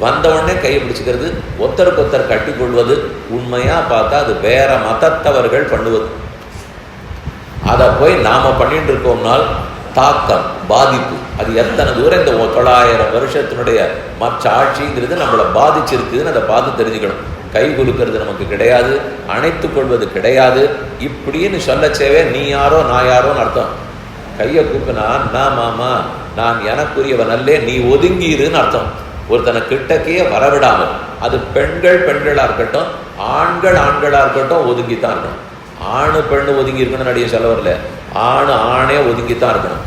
வந்தவுடனே கையை பிடிச்சிக்கிறது, ஒருத்தருக்கு கட்டி கொள்வது, உண்மையா பார்த்தா அது வேற மதத்தவர்கள் பண்ணுவது. அதை போய் நாம பண்ணிட்டு இருக்கோம்னால் தாக்கம், பாதிப்பு, அது எத்தனை தூரம் இந்த 900 வருஷத்தினுடைய மற்ற ஆட்சிங்கிறது நம்மளை பாதிச்சிருக்குதுன்னு அதை பார்த்து தெரிஞ்சுக்கணும். கை குலுக்கிறது நமக்கு கிடையாது, அணைத்து கொள்வது கிடையாது. இப்படின்னு சொல்லச்சேவே நீ யாரோ நான் யாரோன்னு அர்த்தம். கையை கூப்பினா நான் மாமா, நான் எனக்குரியவன் அல்லே, நீ ஒதுங்கிருன்னு அர்த்தம். ஒருத்தனை கிட்டக்கையே வரவிடாமல், அது பெண்களாக இருக்கட்டும், ஆண்களாக இருக்கட்டும், ஒதுங்கித்தான் இருக்கணும். ஆணு பெண்ணு ஒதுங்கி இருக்கணும்னு நடிகை சொல்ல வரல, ஆணே ஒதுங்கித்தான் இருக்கணும்,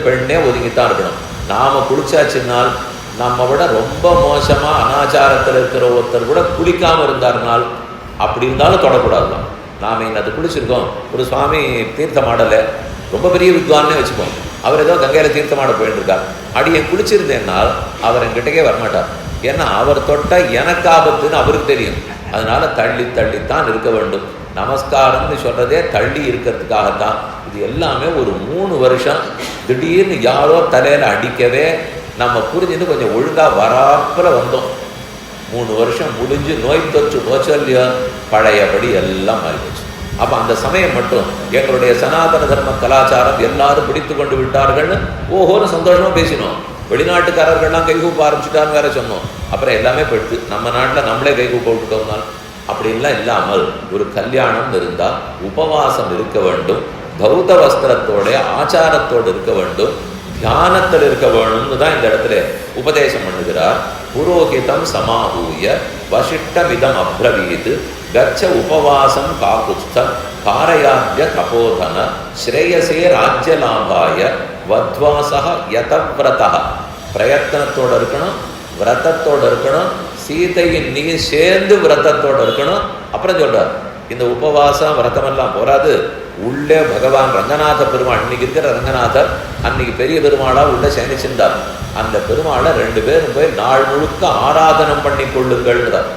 பெண்ணே ஒதுங்கித்தான் இருக்கணும். நாம குளிச்சாச்சுனால் நம்ம விட ரொம்ப மோசமா அனாச்சாரத்தில் இருக்கிற ஒருத்தர் கூட குளிக்காம இருந்தாருனால் அப்படி இருந்தாலும் தொடக்கூடாதுதான். நாம இன்னது குளிச்சிருக்கோம், ஒரு சுவாமி தீர்த்தம் ஆடலை, ரொம்ப பெரிய வித்வான்னே வச்சுக்கோம், அவர் ஏதோ கங்கையில தீர்த்தமாட போயிட்டு இருக்கார், அடியை குளிச்சிருந்தேன்னால் அவர் என்கிட்டக்கே வரமாட்டார். ஏன்னா அவர் தொட்ட எனக்கு ஆபத்துன்னு அவருக்கு தெரியும். அதனால தள்ளித்தான் இருக்க வேண்டும். நமஸ்காரம்னு சொல்றதே தள்ளி இருக்கிறதுக்காகத்தான். இது எல்லாமே ஒரு 3 வருஷம் திடீர்னு யாரோ தலையில அடிக்கவே நம்ம புரிஞ்சுன்னு கொஞ்சம் ஒழுங்கா வராப்புல வந்தோம். 3 வருஷம் முடிஞ்சு நோய் தொற்று போச்சல்லையோ, பழையபடி எல்லாம் மாறி போச்சு. அப்போ அந்த சமயம் மட்டும் எங்களுடைய சனாதன தர்ம கலாச்சாரம் எல்லாரும் பிடித்து கொண்டு விட்டார்கள்னு ஓஹோன்னு சந்தோஷமா பேசினோம். வெளிநாட்டுக்காரர்கள்லாம் கைகூப்ப ஆரம்பிச்சுட்டான்னு வேற சொன்னோம். அப்புறம் எல்லாமே போயிடுது. நம்ம நாட்டில் நம்மளே கைகூப்ப விட்டுட்டோம்னால் அப்படின்லாம் இல்லாமல் ஒரு கல்யாணம் இருந்தால் உபவாசம் இருக்க வேண்டும், பௌத்த வஸ்திரத்தோட ஆச்சாரத்தோடு இருக்க வேண்டும், தியானத்தில் இருக்க வேணும்னு தான் இந்த இடத்துல உபதேசம் பண்ணுகிறார். புரோகிதம் சமாஹூய வசிஷ்டமிதம் அப்ரவீத் கச்ச உபவாசம் காகுஸ்தம் காரயாத்ய தபோதன ஸ்ரேயசே ராஜ்யலாபாய வத்வாசக யதவ்ரதா. பிரயத்தனத்தோடு இருக்கணும், விரதத்தோடு இருக்கணும், சீதையின் நீ சேர்ந்து விரதத்தோடு இருக்கணும். அப்புறம் சொல்றார், இந்த உபவாசம் விரதமெல்லாம் போராது, உள்ளே பகவான் ரங்கநாத பெருமாள், இன்னைக்கு இருக்கிற ரங்கநாதர் அன்னைக்கு பெரிய பெருமாளா உள்ள சேனிச்சிருந்தார். அந்த பெருமாளை 2 பேரும் போய் நாள் முழுக்க ஆராதனம் பண்ணி கொள்ளுங்கள்ன்றார்.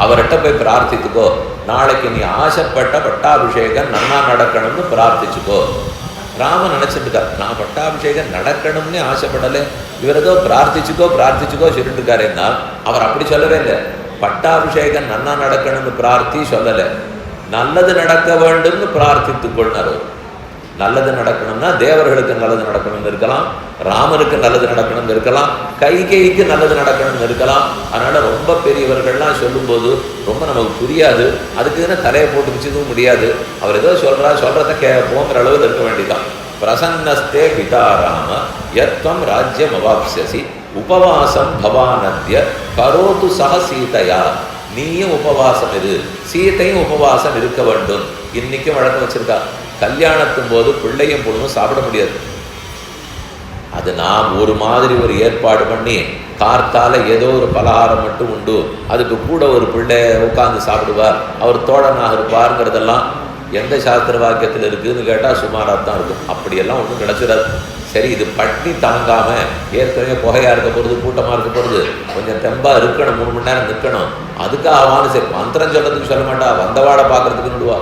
அவர்கிட்ட போய் பிரார்த்தித்துக்கோ, நாளைக்கு நீ ஆசைப்பட்ட பட்டாபிஷேகம் நன்னா நடக்கணும்னு பிரார்த்திச்சுக்கோ. ராமன் நினைச்சிருக்கார், நான் பட்டாபிஷேகம் நடக்கணும்னு ஆசைப்படலை, இவர் ஏதோ பிரார்த்திச்சுக்கோ சொல்லிட்டு இருக்காருன்னா அவர் அப்படி சொல்லவே இல்லை. பட்டாபிஷேகம் நன்னா நடக்கணும்னு பிரார்த்தி சொல்லலை, நல்லது நடக்க வேண்டும்னு பிரார்த்தித்துக் கொள்ளார். நல்லது நடக்கணும்னா தேவர்களுக்கு நல்லது நடக்கணும்னு இருக்கலாம், ராமனுக்கு நல்லது நடக்கணும்னு இருக்கலாம், கைகேயிக்கு நல்லது நடக்கணும்னு இருக்கலாம். அதனால ரொம்ப பெரியவர்கள்லாம் சொல்லும்போது ரொம்ப நமக்கு புரியாது, அதுக்குன்னு தலையை போட்டு வச்சுக்கவும் முடியாது. அவர் ஏதோ சொல்றத போங்கிற அளவில் இருக்க வேண்டியதான். பிரசன்னஸ்தே பிதா ராம யத்வம் ராஜ்யம் அவாப்ஸ்யசி உபவாசம் பவானத்ய கரோது சக சீதையா. நீயும் உபவாசம் இரு, சீதையும் உபவாசம் இருக்க வேண்டும். இன்னைக்கும் வழக்கம் வச்சிருக்கா. கல்யாணத்தின் போது பிள்ளையும் பொண்ணும் சாப்பிட முடியாது. அது நாம் ஒரு மாதிரி ஒரு ஏற்பாடு பண்ணி கார்த்தால ஏதோ ஒரு பலகாரம் மட்டும் உண்டு, அதுக்கு கூட ஒரு பிள்ளை உட்கார்ந்து சாப்பிடுவார், அவர் தோழனாக இருப்பாருங்கிறதெல்லாம் எந்த சாஸ்திர வாக்கியத்தில் இருக்குதுன்னு கேட்டால் சுமாராக தான் இருக்கும். அப்படியெல்லாம் ஒன்றும் கிடச்சிடாது. சரி, இது பட்னி தாங்காமல் ஏற்கனவே புகையாக இருக்க போகிறது, கூட்டமாக இருக்க போகிறது, கொஞ்சம் தெம்பாக இருக்கணும், 3 மணி நேரம் நிற்கணும், அதுக்காக ஆவான்னு சரி மந்திரம் சொல்கிறதுக்கு சொல்ல மாட்டா, வந்தவாடை பார்க்குறதுக்கு விடுவா.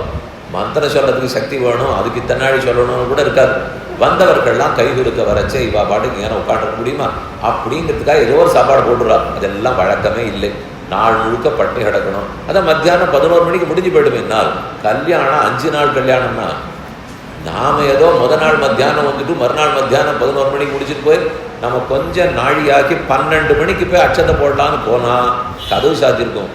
மந்திரம் சொல்கிறதுக்கு சக்தி வேணும், அதுக்கு இத்தனாடி சொல்லணும்னு கூட இருக்காது. வந்தவர்கள்லாம் கை கொடுக்க வரச்சே இவா பாட்டுக்கு ஏன்னா உட்காந்துக்க முடியுமா அப்படிங்கிறதுக்காக ஏதோ ஒரு சாப்பாடு போட்டுடுறாங்க. அதெல்லாம் வழக்கமே இல்லை. நாள் முழுக்க பட்டி கிடக்கணும். அதான் மத்தியானம் 11 மணிக்கு முடிஞ்சு போய்டுமே. நாள் கல்யாணம் 5 நாள் கல்யாணம்னா நாம் ஏதோ நாள் மத்தியானம் வந்துட்டு மறுநாள் மத்தியானம் 11 மணிக்கு முடிச்சுட்டு போய் நம்ம கொஞ்சம் நாழியாக்கி 12 மணிக்கு போய் அச்சத்தை போடலான்னு போனால் கதவு சாத்திருக்கோம்.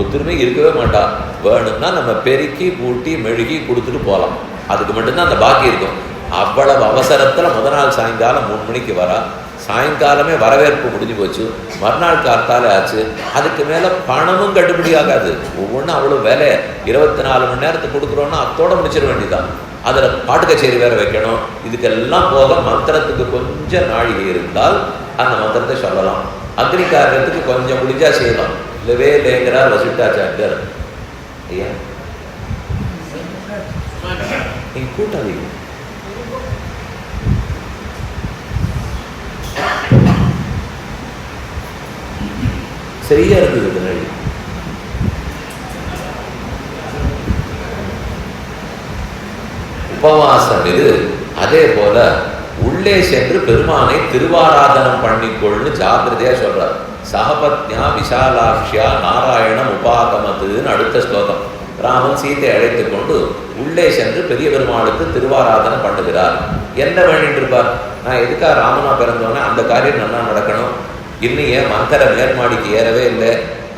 ஒத்துருமே இருக்கவே மாட்டா. வேணும்னா நம்ம பெருக்கி கூட்டி மெழுகி கொடுத்துட்டு போகலாம். அதுக்கு மட்டும்தான் அந்த பாக்கி இருக்கும். அவ்வளவு அவசரத்தில் நாள் சாயங்காலம் 3 மணிக்கு வரா. சாயங்காலமே வரவேற்பு முடிஞ்சு போச்சு. மறுநாள் கார்த்தாலே ஆச்சு. அதுக்கு மேலே பணமும் கட்டுப்படி ஆகாது. ஒவ்வொன்றும் அவ்வளோ வேலை. 24 மணி நேரத்துக்கு கொடுக்குறோன்னா அத்தோட முடிச்சிட வேண்டியதான். அதில் பாட்டு கச்சேரி வேறு வைக்கணும். இதுக்கெல்லாம் போக மந்திரத்துக்கு கொஞ்சம் நாழிகை இருந்தால் அந்த மந்திரத்தை சொல்லலாம். அக்னி காரியத்துக்கு கொஞ்சம் முடிஞ்சா செய்யலாம். இல்லவே இல்லைங்கிறார் வசிட்டாச்சாரியர். ஐயா நீங்க கூட்டாதீங்க. சரியா இருக்குது பின்னாடி. உபவாசம் இது. அதே போல உள்ளே சென்று பெருமானை திருவாராதனம் பண்ணிக்கொள்னு ஜாகிரதையா சொல்றார். சகபத்யா விஷாலாட்சியா நாராயணம் உபாகமத்துன்னு அடுத்த ஸ்லோகம். ராமன் சீத்தை அழைத்து கொண்டு உள்ளே சென்று பெரிய பெருமாளுக்கு திருவாராதனம் பண்ணுகிறார். என்ன வேண்டிட்டு இருப்பார்? நான் எதுக்காக ராமனா பிறந்தோன்னே அந்த காரியம் நல்லா நடக்கணும். இன்னும் ஏன் மந்திர மேல்மாடிக்கு ஏறவே இல்லை,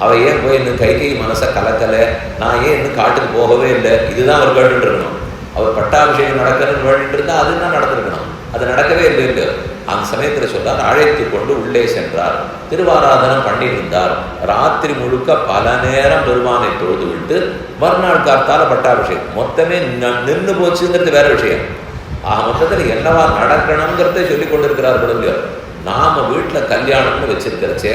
அவ ஏன் போய் இன்னும் கை மனசை கலக்கலை, நான் ஏன் இன்னும் காட்டுக்கு போகவே இல்லை, இதுதான் அவர் கேட்டுட்டு இருக்கணும். அவர் பட்டாபிஷேகம் நடக்கணும்னு வேண்டிட்டு இருந்தால் அது என்ன நடந்திருக்கணும். அது நடக்கவே இல்லை. இல்லை அந்த சமயத்தில் சொல்றார், அழைத்து கொண்டு உள்ளே சென்றார், திருவாராதனம் பண்ணியிருந்தார். ராத்திரி முழுக்க பல நேரம் பெருமானை தொழுது விட்டு மறுநாள் காத்தால பட்டாபிஷேகம். மொத்தமே நின்று போச்சுங்கிறது வேற விஷயம். ஆக மொத்தத்தில் என்னவா நடக்கணுங்கிறத சொல்லி கொண்டிருக்கிறார்கள். இல்லையோ நாம வீட்டில் கல்யாணம்னு வச்சிருக்கிறச்சே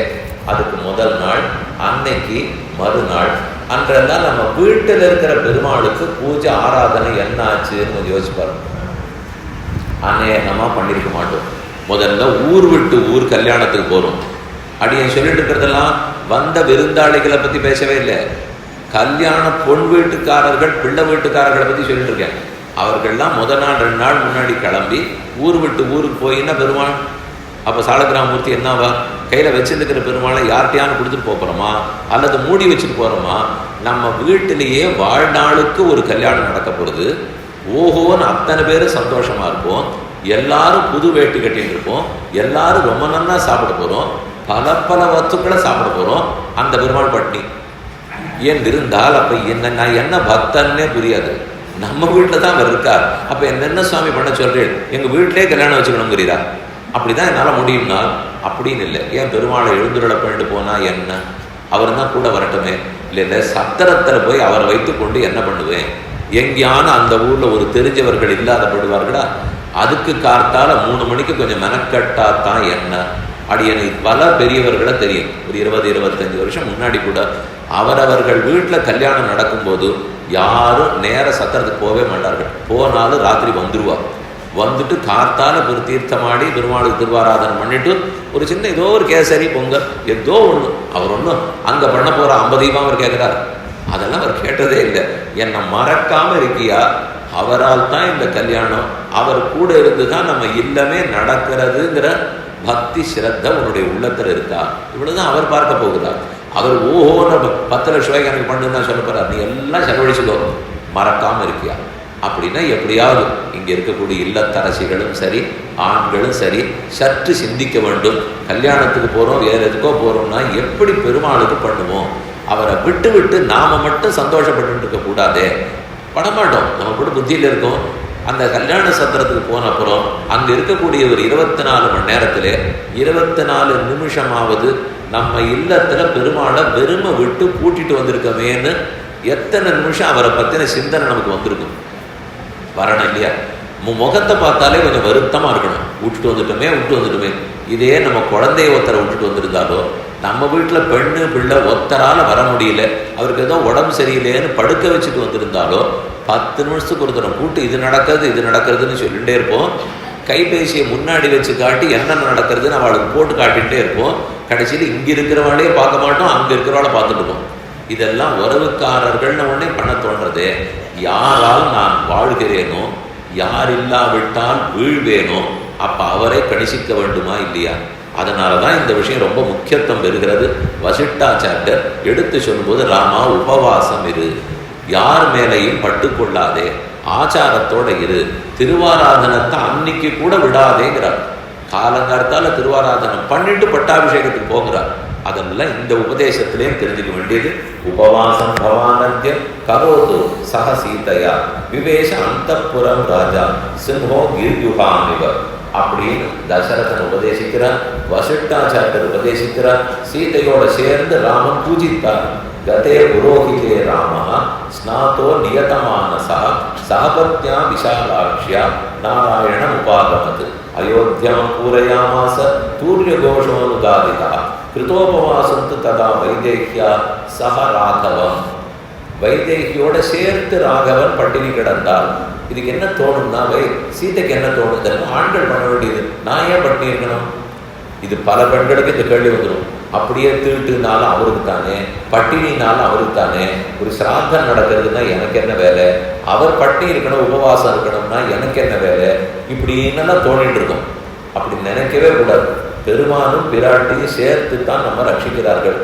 அதுக்கு முதல் நாள் அன்னைக்கு மறுநாள் அன்றெல்லாம் நம்ம வீட்டில் இருக்கிற பெருமாளுக்கு பூஜை ஆராதனை என்ன ஆச்சுன்னு கொஞ்சம் யோசிப்பாரு. அநேகமாக பண்ணியிருக்க மாட்டோம். முதல்ல ஊர் விட்டு ஊர் கல்யாணத்துக்கு போகிறோம். அப்படின்னு சொல்லிட்டு இருக்கிறதெல்லாம் வந்த விருந்தாளிகளை பற்றி பேசவே இல்லை. கல்யாண பொன் வீட்டுக்காரர்கள் பிள்ளை வீட்டுக்காரர்களை பற்றி சொல்லிட்டு இருக்கேன். அவர்கள்லாம் முதல் நாள் 2 நாள் முன்னாடி கிளம்பி ஊர் விட்டு ஊருக்கு போயின்னா பெருமாள். அப்போ சாலக்கிராமூர்த்தி என்னவா கையில் வச்சுருக்கிற பெருமாளை யார்கிட்டையானு கொடுத்துட்டு போகிறோமா அல்லது மூடி வச்சுட்டு போகிறோமா? நம்ம வீட்டிலேயே வாழ்நாளுக்கு ஒரு கல்யாணம் நடக்க போகிறது. ஓஹோன்னு அத்தனை பேரும் சந்தோஷமாக இருப்போம். எல்லாரும் புது வேட்டி கட்டின்னு இருப்போம். எல்லாரும் ரொம்ப நல்லா சாப்பிட போகிறோம். பல பல வத்துக்களை சாப்பிட போகிறோம். அந்த பெருமாள் பட்னி ஏன் இருந்தால் அப்போ நான் என்ன பக்தன்னே புரியாது. நம்ம வீட்டில் தான் அவர் இருக்கார். அப்போ என்னென்ன சுவாமி பண்ண சொல்கிறேன்? எங்கள் வீட்டிலே கல்யாணம் வச்சுக்கணுங்கிறீரா? அப்படிதான் என்னால் முடியும்னா அப்படின்னு இல்லை. ஏன் பெருமாளை எழுந்துருளை பண்ணிட்டு போனால் என்ன? அவர் தான் கூட வரட்டுமே. இல்லை சத்திரத்தில் போய் அவரை வைத்து கொண்டு என்ன பண்ணுவேன்? எங்கேயான அந்த ஊரில் ஒரு தெரிஞ்சவர்கள் இல்லாதப்படுவார்களா? அதுக்கு கார்த்தால 3 மணிக்கு கொஞ்சம் மெனக்கட்டாத்தான் என்ன? அப்படி எனக்கு பல பெரியவர்களை தெரியும். ஒரு 20-25 வருஷம் முன்னாடி கூட அவரவர்கள் வீட்டில் கல்யாணம் நடக்கும்போது யாரும் நேர சத்திரத்துக்கு போகவே மாட்டார்கள். போனாலும் ராத்திரி வந்துடுவார். வந்துட்டு கார்த்தால ஒரு தீர்த்தமாடி பெருமாளுக்கு திருவாராதனம் பண்ணிட்டு ஒரு சின்ன ஏதோ ஒரு கேசரி பொங்கல் ஏதோ ஒன்று. அவர் ஒன்றும் அங்கே பண்ண போகிற 50 தீபம் அவர் கேட்குறாரு. அதெல்லாம் அவர் கேட்டதே இல்லை. என்னை மறக்காமல் இருக்கியா? அவரால் தான் இந்த கல்யாணம். அவர் கூட இருந்து தான் நம்ம இல்லமே நடக்கிறதுங்கிற பக்தி ஸ்ரத்த உன்னுடைய உள்ளத்தில் இருக்கா? இவ்வளவுதான் அவர் பார்க்க போகிறார். அவர் ஓஹோன்னு 10 லட்சம் ரூபாய்க்கு எனக்கு பண்ணுன்னு சொல்ல போறார். நீ எல்லாம் செலவழிச்சுக்கோ, மறக்காம இருக்கியா? அப்படின்னா எப்படியாவது இங்கே இருக்கக்கூடிய இல்லத்தரசிகளும் சரி ஆண்களும் சரி சற்று சிந்திக்க வேண்டும். கல்யாணத்துக்கு போகிறோம், வேறு எதுக்கோ போகிறோம்னா எப்படி பெருமாளுக்கு பண்ணுவோம்? அவரை விட்டு விட்டு நாம் மட்டும் சந்தோஷப்பட்டு இருக்கக்கூடாதே. படமாட்டோம், நம்ம கூட புத்தியில் இருக்கோம். அந்த கல்யாண சத்திரத்துக்கு போன அப்புறம் அங்கே இருக்கக்கூடிய ஒரு 24 மணி நேரத்தில் 24 நிமிஷமாவது நம்ம இல்லத்தில் பெருமாளை வெறுமை விட்டு பூட்டிட்டு வந்திருக்கமேன்னு எத்தனை நிமிஷம் அவரை பற்றின சிந்தனை நமக்கு வந்திருக்கும். வரணும் இல்லையா? முகத்தை பார்த்தாலே கொஞ்சம் வருத்தமாக இருக்கணும். விட்டுட்டு வந்துட்டுமே. இதே நம்ம குழந்தைய ஒருத்தரை விட்டுட்டு வந்திருந்தாலோ, நம்ம வீட்டில் பெண்ணு பிள்ளை ஒத்தரால் வர முடியல, அவருக்கு ஏதோ உடம்பு சரியில்லைன்னு படுக்க வச்சுட்டு வந்திருந்தாலோ 10 நிமிஷத்துக்கு ஒருத்தரை கூட்டு இது நடக்கிறதுன்னு சொல்லிகிட்டே இருப்போம். கைபேசியை முன்னாடி வச்சு காட்டி என்னென்ன நடக்கிறதுன்னு அவளுக்கு போட்டு காட்டிகிட்டே இருப்போம். கடைசியில் இங்கே இருக்கிறவாளே பார்க்க மாட்டோம், அங்கே இருக்கிறவாளை பார்த்துட்டு இருப்போம். இதெல்லாம் உறவுக்காரர்கள்னு ஒன்றே பண்ண தோன்றதே. யாரால் நான் வாழ்கிறேனோ, யார் இல்லாவிட்டால் வீழ்வேனோ, அப்போ அவரை கணிசிக்க வேண்டுமா இல்லையா? அதனால தான் இந்த விஷயம் ரொம்ப முக்கியத்துவம் பெறுகிறது. வசிஷ்டாச்சாரியர் எடுத்து சொல்லும்போது, ராமா உபவாசம் இரு, யார் மேலையும் பட்டுக்கொள்ளாதே, ஆச்சாரத்தோட இரு, திருவாராதனத்தை அன்னைக்கு கூட விடாதேங்கிறார். காலங்காலத்தால திருவாராதனம் பண்ணிட்டு பட்டாபிஷேகத்துக்கு போகிறார். அதெல்லாம் இந்த உபதேசத்திலேயும் தெரிஞ்சுக்க வேண்டியது. உபவாசம் பவானந்தியம் கரோது சக சீதையா விவேஷ அந்தப்புரம் ராஜா சிம்ஹோ கிர்யுகாமிவர் அப்படின்னு தசரதன் உபதேசிக்கிறார், வசிஷ்டாச்சாரியர் உபதேசிக்கிறார். சீதையோட சேர்ந்து ராமன் பூஜித்தார். கதே புரோஹிதே ராம ஸ்நாதோ நியதமானசா சகபத்யா விஷாலாட்சியா நாராயணம் உபாகமது அயோத்தியாம் பூரயாமாச தூர்யகோஷோனுதாதிதா கிருதோபவாசந்து ததா வைதேகியா சக ராகவம். வைதேகியோட சேர்த்து ராகவன் பட்டினி கிடந்தால் இதுக்கு என்ன தோணும்னா, சீதைக்கு என்ன தோணுது? ஆண்கள் பண்ண வேண்டியது, நான் ஏன் பட்டினி இருக்கணும்? இது பல பெண்களுக்கு இந்த கேள்வி வந்துடும். அப்படியே திருட்டுனாலும் அவருக்கு தானே, பட்டினினாலும் அவருக்கு தானே, ஒரு சிராத்தம் நடக்கிறதுனா எனக்கு என்ன வேலை, அவர் பட்டினி இருக்கணும் உபவாசம் இருக்கணும்னா எனக்கு என்ன வேலை, இப்படின்னெல்லாம் தோணிட்டு இருக்கும். அப்படி நினைக்கவே கூடாது. பெருமானும் பிராட்டியும் சேர்த்து தான் நம்ம ரட்சிக்கிறார்கள்.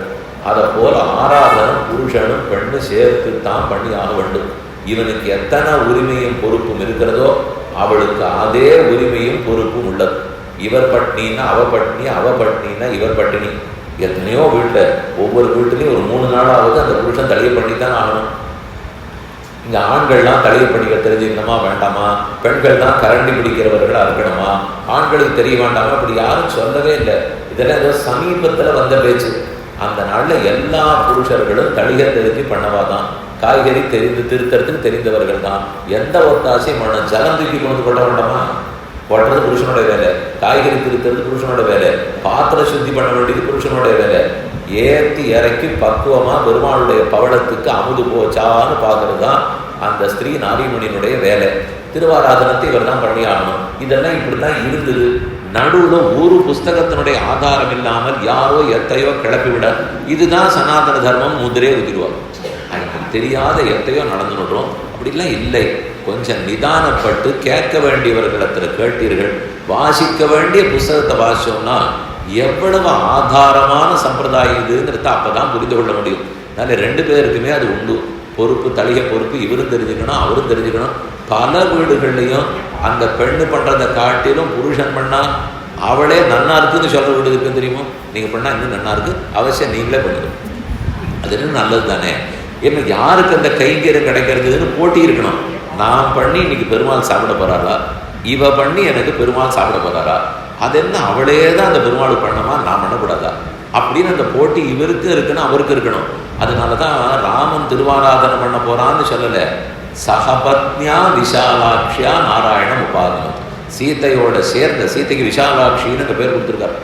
அதை போல் ஆராதனம் புருஷனும் பெண்ணும் சேர்த்து தான் பண்ணி ஆக வேண்டும். இவனுக்கு எத்தனை உரிமையும் பொறுப்பும் இருக்கிறதோ அவளுக்கு அதே உரிமையும் பொறுப்பும் உள்ளது. இவர் பட்னின்னா அவ பட்னி, அவ பட்னின்னா இவர் பட்டினி. எத்தனையோ வீட்டில் ஒவ்வொரு வீட்டிலையும் ஒரு 3 நாளாவது அந்த புருஷன் தலையை பண்ணி தான் ஆகணும். இங்கே ஆண்கள்லாம் தலையை பண்ணிக்க தெரிஞ்சுக்கணுமா வேண்டாமா? பெண்கள் தான் கரண்டி பிடிக்கிறவர்களாக இருக்கணுமா? ஆண்களுக்கு தெரிய வேண்டாமா? அப்படி யாரும் சொல்லவே இல்லை. இதெல்லாம் ஏதோ சமீபத்தில் வந்த பேச்சு. அந்த நாளில் எல்லா புருஷர்களும் தளிகை தெரிஞ்சு பண்ணவாதான். காய்கறி திருத்தறதுக்கு தெரிந்தவர்கள் தான். எந்த ஒத்தாசையும் பண்ண ஜலம் தூக்கி கொண்டு கொள்ள வேண்டாமா? கொட்டுறது புருஷனோட வேலை, காய்கறி திருத்துறது புருஷனோட வேலை, பாத்திர சுத்தி பண்ண வேண்டியது புருஷனோட வேலை. ஏற்றி இறக்கி பக்குவமாக பெருமாளுடைய பவளத்துக்கு அமுது போச்சான்னு பார்க்கறது தான் அந்த ஸ்திரீ நாரிமணியினுடைய வேலை. திருவாராதனத்தை இவர் தான் பண்ணி ஆகணும். இதெல்லாம் இப்படி தான் இருந்தது. நடுவில் ஒரு புஸ்தகத்தினுடைய ஆதாரம் இல்லாமல் யாரோ எத்தையோ கிளப்பி விட இதுதான் சனாதன தர்மம் முதிரே ஊதிடுவார். எனக்கு தெரியாத எத்தையோ நடந்துடுறோம். அப்படிலாம் இல்லை. கொஞ்சம் நிதானப்பட்டு கேட்க வேண்டியவர்களிடத்தில் கேட்டீர்கள், வாசிக்க வேண்டிய புஸ்தகத்தை வாசிச்சோம்னா எவ்வளவு ஆதாரமான சம்பிரதாயம் இதுங்கிறத அப்போதான் புரிந்து கொள்ள முடியும். அதனால 2 பேருக்குமே அது உண்டு. பொறுப்பு, தளிகை பொறுப்பு இவரும் தெரிஞ்சுக்கணும், அவரும் தெரிஞ்சுக்கணும். பல வீடுகள்லையும் அந்த பெண்ணு பண்ணுறதை காட்டிலும் புருஷன் பண்ணால் அவளே நன்னா இருக்குன்னு சொல்கிற வீடு இருக்குன்னு தெரியுமோ? நீங்கள் பண்ணால் இன்னும் நன்னா இருக்கு, அவசியம் நீங்களே பண்ணுங்க, அது இன்னும் நல்லது தானே. ஏன்னா யாருக்கு அந்த கைங்கரியம் கிடைக்கிறதுன்னு போட்டி இருக்கணும். நான் பண்ணி இன்னைக்கு பெருமாள் சாப்பிட போகிறாரா, இவ பண்ணி எனக்கு பெருமாள் சாப்பிட போகிறாரா, அது என்ன அவளே தான் அந்த பெருமாள் பண்ணமா, நான் பண்ணக்கூடாதா அப்படின்னு அந்த போட்டி இவருக்கு இருக்குன்னு அவருக்கு இருக்கணும். அதனால தான் ராமன் திருவாராதனம் பண்ண போகிறான்னு சொல்லலை, சகபத்னியா விஷாலாட்சியா நாராயணம் உபாகமம். சீதையோட சேர்ந்த, சீதைக்கு விஷாலாட்சின்னு அந்த பேர் கொடுத்துருக்காரு.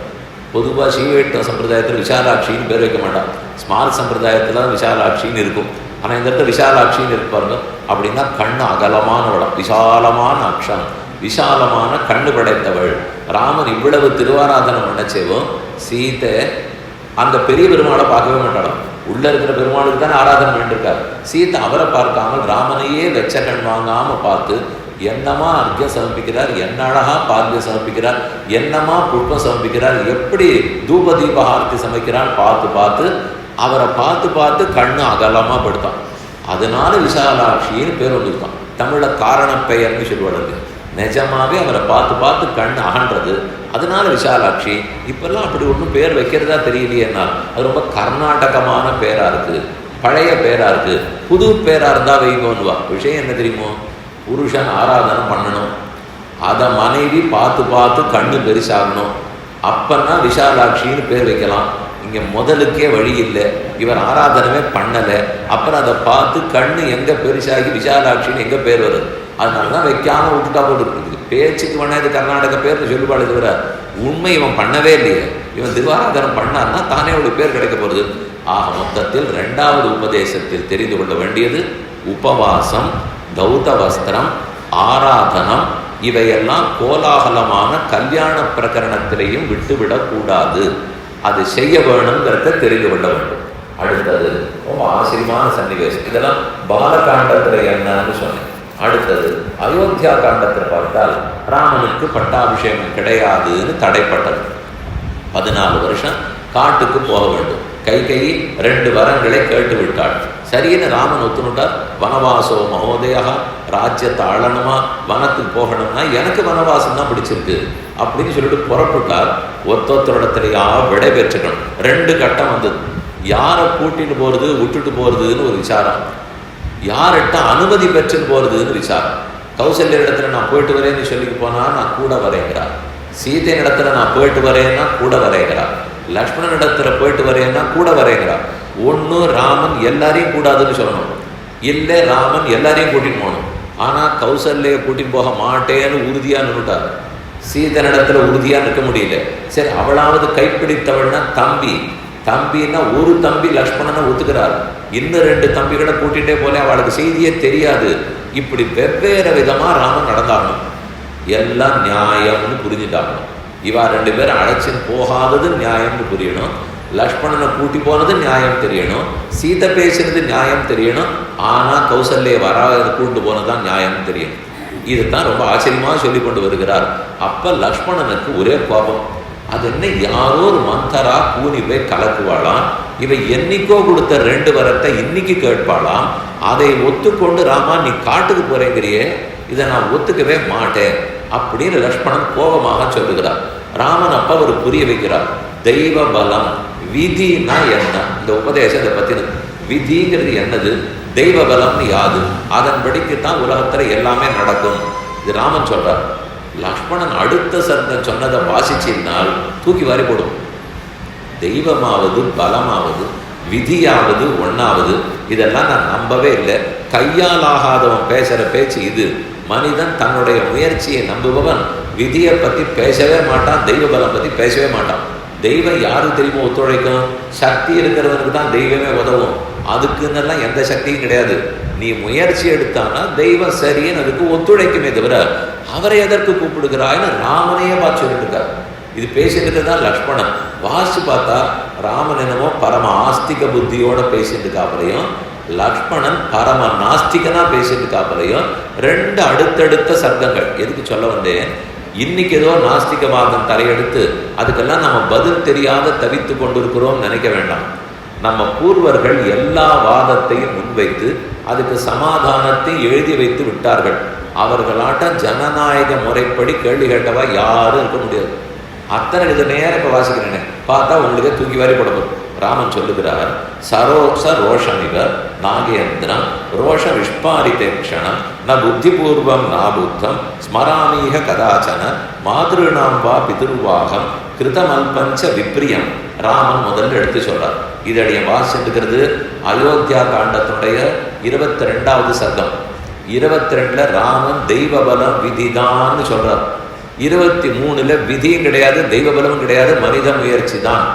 பொதுவாக சீவைட்ட சம்பிரதாயத்தில் விஷாலாட்சின்னு பேர் வைக்க மாட்டான். ஸ்மார்ட் சம்பிரதாயத்தில் தான் விஷாலாட்சின்னு இருக்கும். ஆனால் இந்த இடத்துல விஷாலாட்சின்னு இருப்பாருங்க. அப்படின்னா கண்ணு அகலமானவளம், விசாலமான அக்ஷம், விசாலமான கண்ணு படைத்தவள். ராமன் இவ்வளவு திருவாராதனம் பண்ணச்சேவும் சீதை அந்த பெரிய பெருமாளை பார்க்கவே மாட்டாளாம். உள்ள இருக்கிற பெருமாளுக்கு தானே ஆராதனை பண்ணிருக்காரு. சீதை அவரை பார்க்காமல் ராமனையே வெச்ச கண் வாங்காமல் பார்த்து என்னமா அர்க்கியம் சமர்ப்பிக்கிறார், என்ன அழகா பாத்தியம் சமர்ப்பிக்கிறார், என்னமா புஷ்பம் சமர்ப்பிக்கிறார், எப்படி தூப தீபஹாரத்தி சமைக்கிறான் பார்த்து பார்த்து அவரை பார்த்து பார்த்து கண்ணு அகலமாக படுத்தான். அதனால விஷாலாட்சின்னு பேர் வந்துருக்கான். தமிழில் காரண பெயர்னு சொல்லுவாங்க. நிஜமாவே அவரை பார்த்து பார்த்து கண் அகன்றது, அதனால விஷாலாட்சி. இப்பெல்லாம் அப்படி ஒன்றும் பேர் வைக்கிறதா தெரியலையேன்னா அது ரொம்ப கர்நாடகமான பேராக இருக்குது, பழைய பேராக இருக்குது. புது பேராக இருந்தால் வைங்கோன்னுவா. விஷயம் என்ன தெரியுமோ? புருஷன் ஆராதனை பண்ணணும், அதை மனைவி பார்த்து பார்த்து கண்ணு பெருசாகணும், அப்பன்னா விஷாலாட்சின்னு பேர் வைக்கலாம். இங்கே முதலுக்கே வழி இல்லை, இவர் ஆராதனமே பண்ணலை. அப்புறம் அதை பார்த்து கண்ணு எங்கே பெருசாகி விசாலாட்சின்னு எங்கே பேர் வருது? அதனால தான் வைக்காமல் விட்டுட்டா போட்டு இருக்குது. பேச்சுக்கு வேணா இது கர்நாடக பேர்னு சொல்லிப்பாடு தவிர உண்மை இவன் பண்ணவே இல்லையே. இவன் திருவாராதனம் பண்ணான்னா தானே அவளுடைய பேர் கிடைக்க போகிறது. ஆக மொத்தத்தில் 2வது உபதேசத்தில் தெரிந்து கொள்ள வேண்டியது உபவாசம், தௌத வஸ்திரம், ஆராதனம் இவையெல்லாம் கோலாகலமான கல்யாண பிரகரணத்திலையும் விட்டுவிடக்கூடாது. அது செய்ய வேணுங்கிறத தெரிந்து கொள்ள வேண்டும். அடுத்தது ரொம்ப ஆச்சரியமான சன்னிவேசம். இதெல்லாம் பாலகாண்டத்தில் என்னன்னு சொன்னேன். அடுத்தது அயோத்தியா காண்டத்தில் பார்த்தால் ராமனுக்கு பட்டாபிஷேகம் கிடையாதுன்னு தடைப்பட்டது. 14 வருஷம் காட்டுக்கு போக வேண்டும். கைகேயி 2 வரங்களை கேட்டு விட்டாள். சரின்னு ராமன் ஒத்துனுட்டார். வனவாசோ மகோதயா, ராஜ்யத்தை ஆளணுமா, வனத்துக்கு போகணும்னா எனக்கு வனவாசம் தான் பிடிச்சிருக்கு அப்படின்னு சொல்லிட்டு புறப்பட்டார். ஒத்தொத்தரிடத்துலையா விடை பெற்றுக்கணும். 2 கட்டம் வந்தது. யாரை கூட்டிட்டு போறது விட்டுட்டு போறதுன்னு ஒரு விசாரம், யார்கிட்ட அனுமதி பெற்றுன்னு போறதுன்னு விசாரம். கௌசல்ய இடத்துல நான் போயிட்டு வரேன்னு சொல்லிட்டு போனா நான் கூட வரேங்கிறார். சீதையின் இடத்துல நான் போயிட்டு வரேன்னா கூட வரேங்கிறார். லக்ஷ்மணன் இடத்துல போயிட்டு வரேன்னா கூட வரேங்கிறார். ஒன்று ராமன் எல்லாரையும் கூடாதுன்னு சொல்லணும், இல்லை ராமன் எல்லாரையும் கூட்டின்னு போகணும். ஆனால் கௌசல்யை கூட்டின்னு போக மாட்டேன்னு உறுதியாக நின்றுட்டார். சீதன் இடத்துல உறுதியாக நிற்க முடியல. சரி, அவளாவது கைப்பிடித்தவள்னா தம்பின்னா ஒரு தம்பி லக்ஷ்மணனை ஒத்துக்கிறார், இன்னும் 2 தம்பிகளை கூட்டிகிட்டே போல அவளுக்கு செய்தியே தெரியாது. இப்படி வெவ்வேறு விதமாக ராமன் நடந்தாகணும். எல்லாம் நியாயம்னு புரிஞ்சுட்டாகணும். இவா 2 பேரும் அழைச்சின்னு போகாதது நியாயம்னு புரியணும், லக்ஷ்மணனை கூட்டி போனது நியாயம் தெரியணும், சீதை பேசினது நியாயம் தெரியணும். ஆனால் கௌசல்யை வராத கூட்டு போனதுதான் நியாயம் தெரியணும். இதுதான் ரொம்ப ஆச்சரியமாக சொல்லி கொண்டு வருகிறார். அப்போ லக்ஷ்மணனுக்கு ஒரே கோபம். அது என்ன, யாரோ ஒரு மந்தரா கூனி போய் கலக்குவாளாம், இவை என்னைக்கோ கொடுத்த 2 வரத்தை இன்னைக்கு கேட்பாளாம். அதை ஒத்துக்கொண்டு ராமா நீ காட்டுக்கு போறேங்கிறியே, இதை நான் ஒத்துக்கவே மாட்டேன் அப்படின்னு லக்ஷ்மணன் கோபமாக சொல்லுகிறார். ராமன் அப்ப அவர் புரிய வைக்கிறார். தெய்வ பலம், விதினா என்ன? இந்த உபதேசத்தை பத்தினது. விதிங்கிறது என்னது, தெய்வ பலம்னு யாது, அதன்படிக்குத்தான் உலகத்துல எல்லாமே நடக்கும். இது ராமன் சொல்றார். லக்ஷ்மணன் அடுத்த சர்க்கம் சொன்னதை வாசிச்சினால் தூக்கி வாரி போடும். தெய்வமாவது பலமாவது விதியாவது ஒன்னாவது இதெல்லாம் நான் நம்பவே இல்லை. கையால் ஆகாதவன் பேசுற பேச்சு இது. மனிதன் தன்னுடைய முயற்சியை நம்புபவன் விதியை பற்றி பேசவே மாட்டான், தெய்வ பலம் பற்றி பேசவே மாட்டான். தெய்வம் யாருக்கு தெரியுமோ ஒத்துழைக்கும்? சக்தி இருக்கிறவனுக்கு தான் தெய்வமே உதவும். அதுக்குன்னெல்லாம் எந்த சக்தியும் கிடையாது. நீ முயற்சி எடுத்தானா தெய்வம் சரின்னு அதுக்கு ஒத்துழைக்குமே தவிர அவரை எதற்கு கூப்பிடுகிறாய்னு ராமனையே பார்த்து சொல்லிட்டு இருக்கார். இது பேசிட்டு தான் லக்ஷ்மணன். வாசிச்சு பார்த்தா ராமன் என்னமோ பரம ஆஸ்திக புத்தியோட பேசிட்டு காப்பலையும், லக்ஷ்மணன் பரம நாஸ்திகனா பேசிட்டு காப்பலையும் 2 அடுத்தடுத்த சர்க்கங்கள். எதுக்கு சொல்ல வந்தேன், இன்னைக்கு ஏதோ நாஸ்திகவாதம் தலையெடுத்து அதுக்கெல்லாம் நம்ம பதில் தெரியாத தவித்து கொண்டிருக்கிறோம் நினைக்க வேண்டாம். நம்ம பூர்வர்கள் எல்லா வாதத்தையும் முன்வைத்து அதுக்கு சமாதானத்தை எழுதி வைத்து விட்டார்கள். அவர்களாட்ட ஜனநாயக முறைப்படி கேள்வி கேட்டவா யாரும் இருக்க முடியாது. அத்தனை இது நேரம் இப்போ வாசிக்கிறேனே பார்த்தா உங்களுக்கு தூக்கி வாரி போடப்படும். ராமன் சொல்லுகிறார், சரோச ரோஷமிவ நாகேந்திரம் ரோஷ விஷ்பாரிதேக்ஷணம் ந புத்திபூர்வம் நா புத்தம் ஸ்மராமீக கதாச்சன மாதிருணாம் வா பிதுர்வாகம் கிருதமல்பஞ்ச விப்ரியம். ராமன் முதல்ல எடுத்து சொல்றார். இதடைய வாசிட்டுக்கிறது அயோத்தியா காண்டத்துடைய 22வது சர்க்கம். 22ல் ராமன் தெய்வ பலம் விதிதான்னு சொல்றார். 23ல் விதியும் கிடையாது, தெய்வ பலமும் கிடையாது, மனித முயற்சி தான்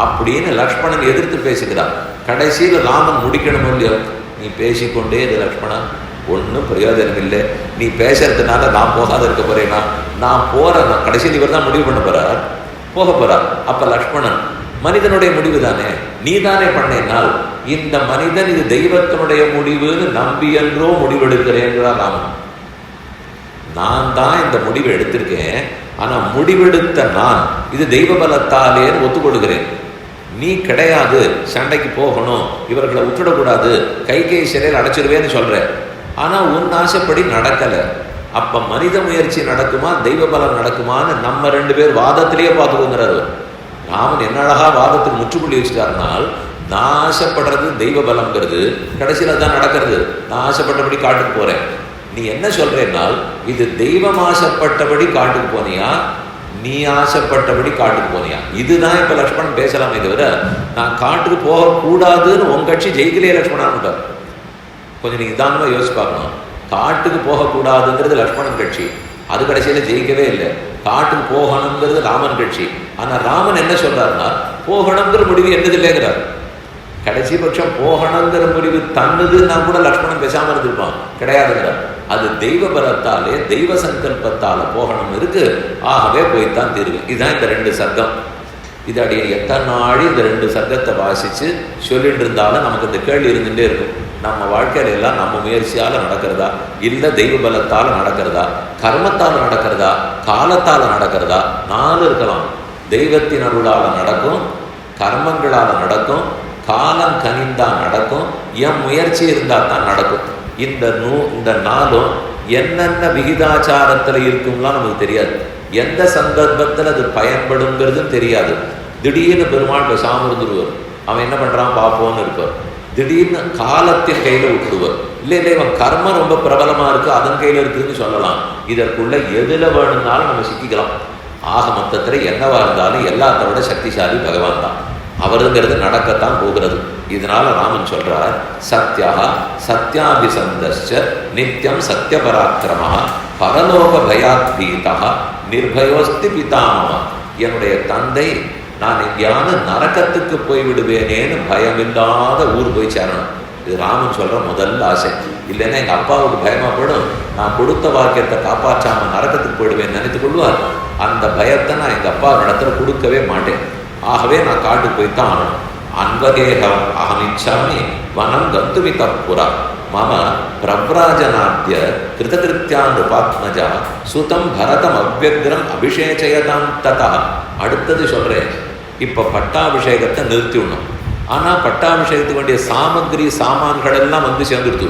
அப்படின்னு லக்ஷ்மணன் எதிர்த்து பேசுகிறார். கடைசியில் ராமன் முடிக்கணும் இல்லையோ, நீ பேசிக்கொண்டே இது லக்ஷ்மணன், ஒன்றும் பிரயோஜனம் இல்லை, நீ பேசுறதுனால நான் போகாத இருக்க போறேன்னா நான் போறேன். கடைசியில் இவர் தான் முடிவு பண்ண போறார், போக போறார். அப்ப லக்ஷ்மணன் மனிதனுடைய முடிவு தானே, நீ தானே பண்ணேனால் இந்த மனிதன் இது தெய்வத்தினுடைய முடிவுன்னு நம்பி என்றோ முடிவெடுக்கிறேன்கிறார் ராமன். நான் தான் இந்த முடிவை எடுத்திருக்கேன், ஆனா முடிவெடுத்த நான் இது தெய்வ பலத்தாலேன்னு ஒத்துக்கொடுக்கிறேன். நீ கிடையாது, சண்டைக்கு போகணும், இவர்களை விட்டுடக்கூடாது, கைகை சிறையில் அடைச்சிருவேன்னு சொல்ற. ஆனா உன் ஆசைப்படி நடக்கலை. அப்ப மனித முயற்சி நடக்குமா தெய்வ பலம் நடக்குமான்னு நம்ம 2 பேர் வாதத்திலேயே பார்த்துக்கோங்கிறாரு. ராமன் என்ன அழகா வாதத்துக்கு முற்றுப்புள்ளி வச்சுட்டாருனால், நான் ஆசைப்படுறது தெய்வ பலம்ங்கிறது கடைசியில் தான் நடக்கிறது. நான் ஆசைப்பட்டபடி காட்டுக்கு போறேன். நீ என்ன சொல்றேன்னால் இது தெய்வம் ஆசைப்பட்டபடி காட்டுக்கு போனியா, நீ ஆசைப்பட்டபடி காட்டுக்கு போனியா? இதுதான் இப்ப லக்ஷ்மணன் பேசலாமே தவிர நான் காட்டுக்கு போகக்கூடாதுன்னு உன் கட்சி ஜெயிக்கலையே லக்ஷ்மணான்னு. கொஞ்சம் நீங்க நிதானமா யோசிச்சு பார்க்கணும். காட்டுக்கு போகக்கூடாதுங்கிறது லக்ஷ்மணன் கட்சி, அது கடைசியில ஜெயிக்கவே இல்லை. காட்டுக்கு போகணுங்கிறது ராமன் கட்சி. ஆனா ராமன் என்ன சொல்றாருன்னா போகணுங்கிற முடிவு என்னது இல்லைங்கிறார். கடைசி பட்சம் போகணுங்கிற முடிவு தன்னுதுன்னா கூட லக்ஷ்மணன் பேசாம இருந்திருப்பான், கிடையாதுங்கிறார். அது தெய்வ பலத்தாலே தெய்வ சங்கல்பத்தால போகணும் இருக்கு, ஆகவே போய்த்தான் தீர்வு. இதுதான் இந்த 2 சர்க்கம். இது அடைய எத்தனை நாள் இந்த 2 சர்க்கத்தை வாசிச்சு சொல்லிட்டு இருந்தாலும் நமக்கு இந்த கேள்வி இருந்துட்டே இருக்கும். நம்ம வாழ்க்கையில எல்லாம் நம்ம முயற்சியால நடக்கிறதா, இல்ல தெய்வ பலத்தால நடக்கிறதா, கர்மத்தால நடக்கிறதா, காலத்தால நடக்கிறதா? 4 இருக்கலாம். தெய்வத்தின் அருளால நடக்கும், கர்மங்களால நடக்கும், காலம் கனிந்தா நடக்கும், என் முயற்சி இருந்தா தான் நடக்கும். இந்த 4ம் என்னென்ன விகிதாச்சாரத்தில் இருக்கும்லாம் நமக்கு தெரியாது. எந்த சந்தர்ப்பத்தில் அது பயன்படுங்கிறதும் தெரியாது. திடீர்னு பெருமாள் பேசாம இருந்துருவார், அவன் என்ன பண்றான் பார்ப்போன்னு இருப்பார். திடீர்னு காலத்தின் கையில விட்டுடுவார். இல்லை இவன் கர்மம் ரொம்ப பிரபலமா இருக்கு, அதன் கையில இருக்குன்னு சொல்லலாம். இதற்குள்ள எதுல வேணும்னாலும் நம்ம சிக்கிக்கலாம். ஆக மொத்தத்தில் என்னவா இருந்தாலும் எல்லாத்த விட சக்திசாலி பகவான் தான். அவருங்கிறது நடக்கத்தான் போகிறது. இதனால ராமன் சொல்றார், சத்யா சத்யாபிசந்தஸ்ச நித்யம் சத்யபராக்கிரமா பரலோக பயாத் பீதா நிர்பயோஸ்தி பிதாமமா. என்னுடைய தந்தை நான் எங்கேயாவது நரக்கத்துக்கு போய்விடுவேனேன்னு பயமில்லாத ஊர் போய் சேரணும். இது ராமன் சொல்ற முதல் ஆசை. இல்லைன்னா எங்க அப்பாவுக்கு பயமா போயிடும், நான் கொடுத்த வாக்கியத்தை காப்பாற்றாம நரக்கத்துக்கு போயிடுவேன் நினைத்து கொள்வார். அந்த பயத்தை நான் எங்க அப்பா இடத்துல கொடுக்கவே மாட்டேன். ஆகவே நான் காட்டுக்கு போய்த்தான் ஆகணும். அன்வகேகம் அகமிச்சாமி வனம் கந்துமி தப்புரா மம பிரவ்ராஜனாத்திய கிருதகிருத்தியான் பாத்மஜா சுதம் பரதம் அவ்வக்ரம் அபிஷேச்சயதாம் ததா. அடுத்தது சொல்றேன், இப்ப பட்டாபிஷேகத்தை நிறுத்திவிடணும். ஆனா பட்டாபிஷேகத்துக்கு வேண்டிய சாமகிரி சாமான்கள் எல்லாம் வந்து சேர்ந்துடுது.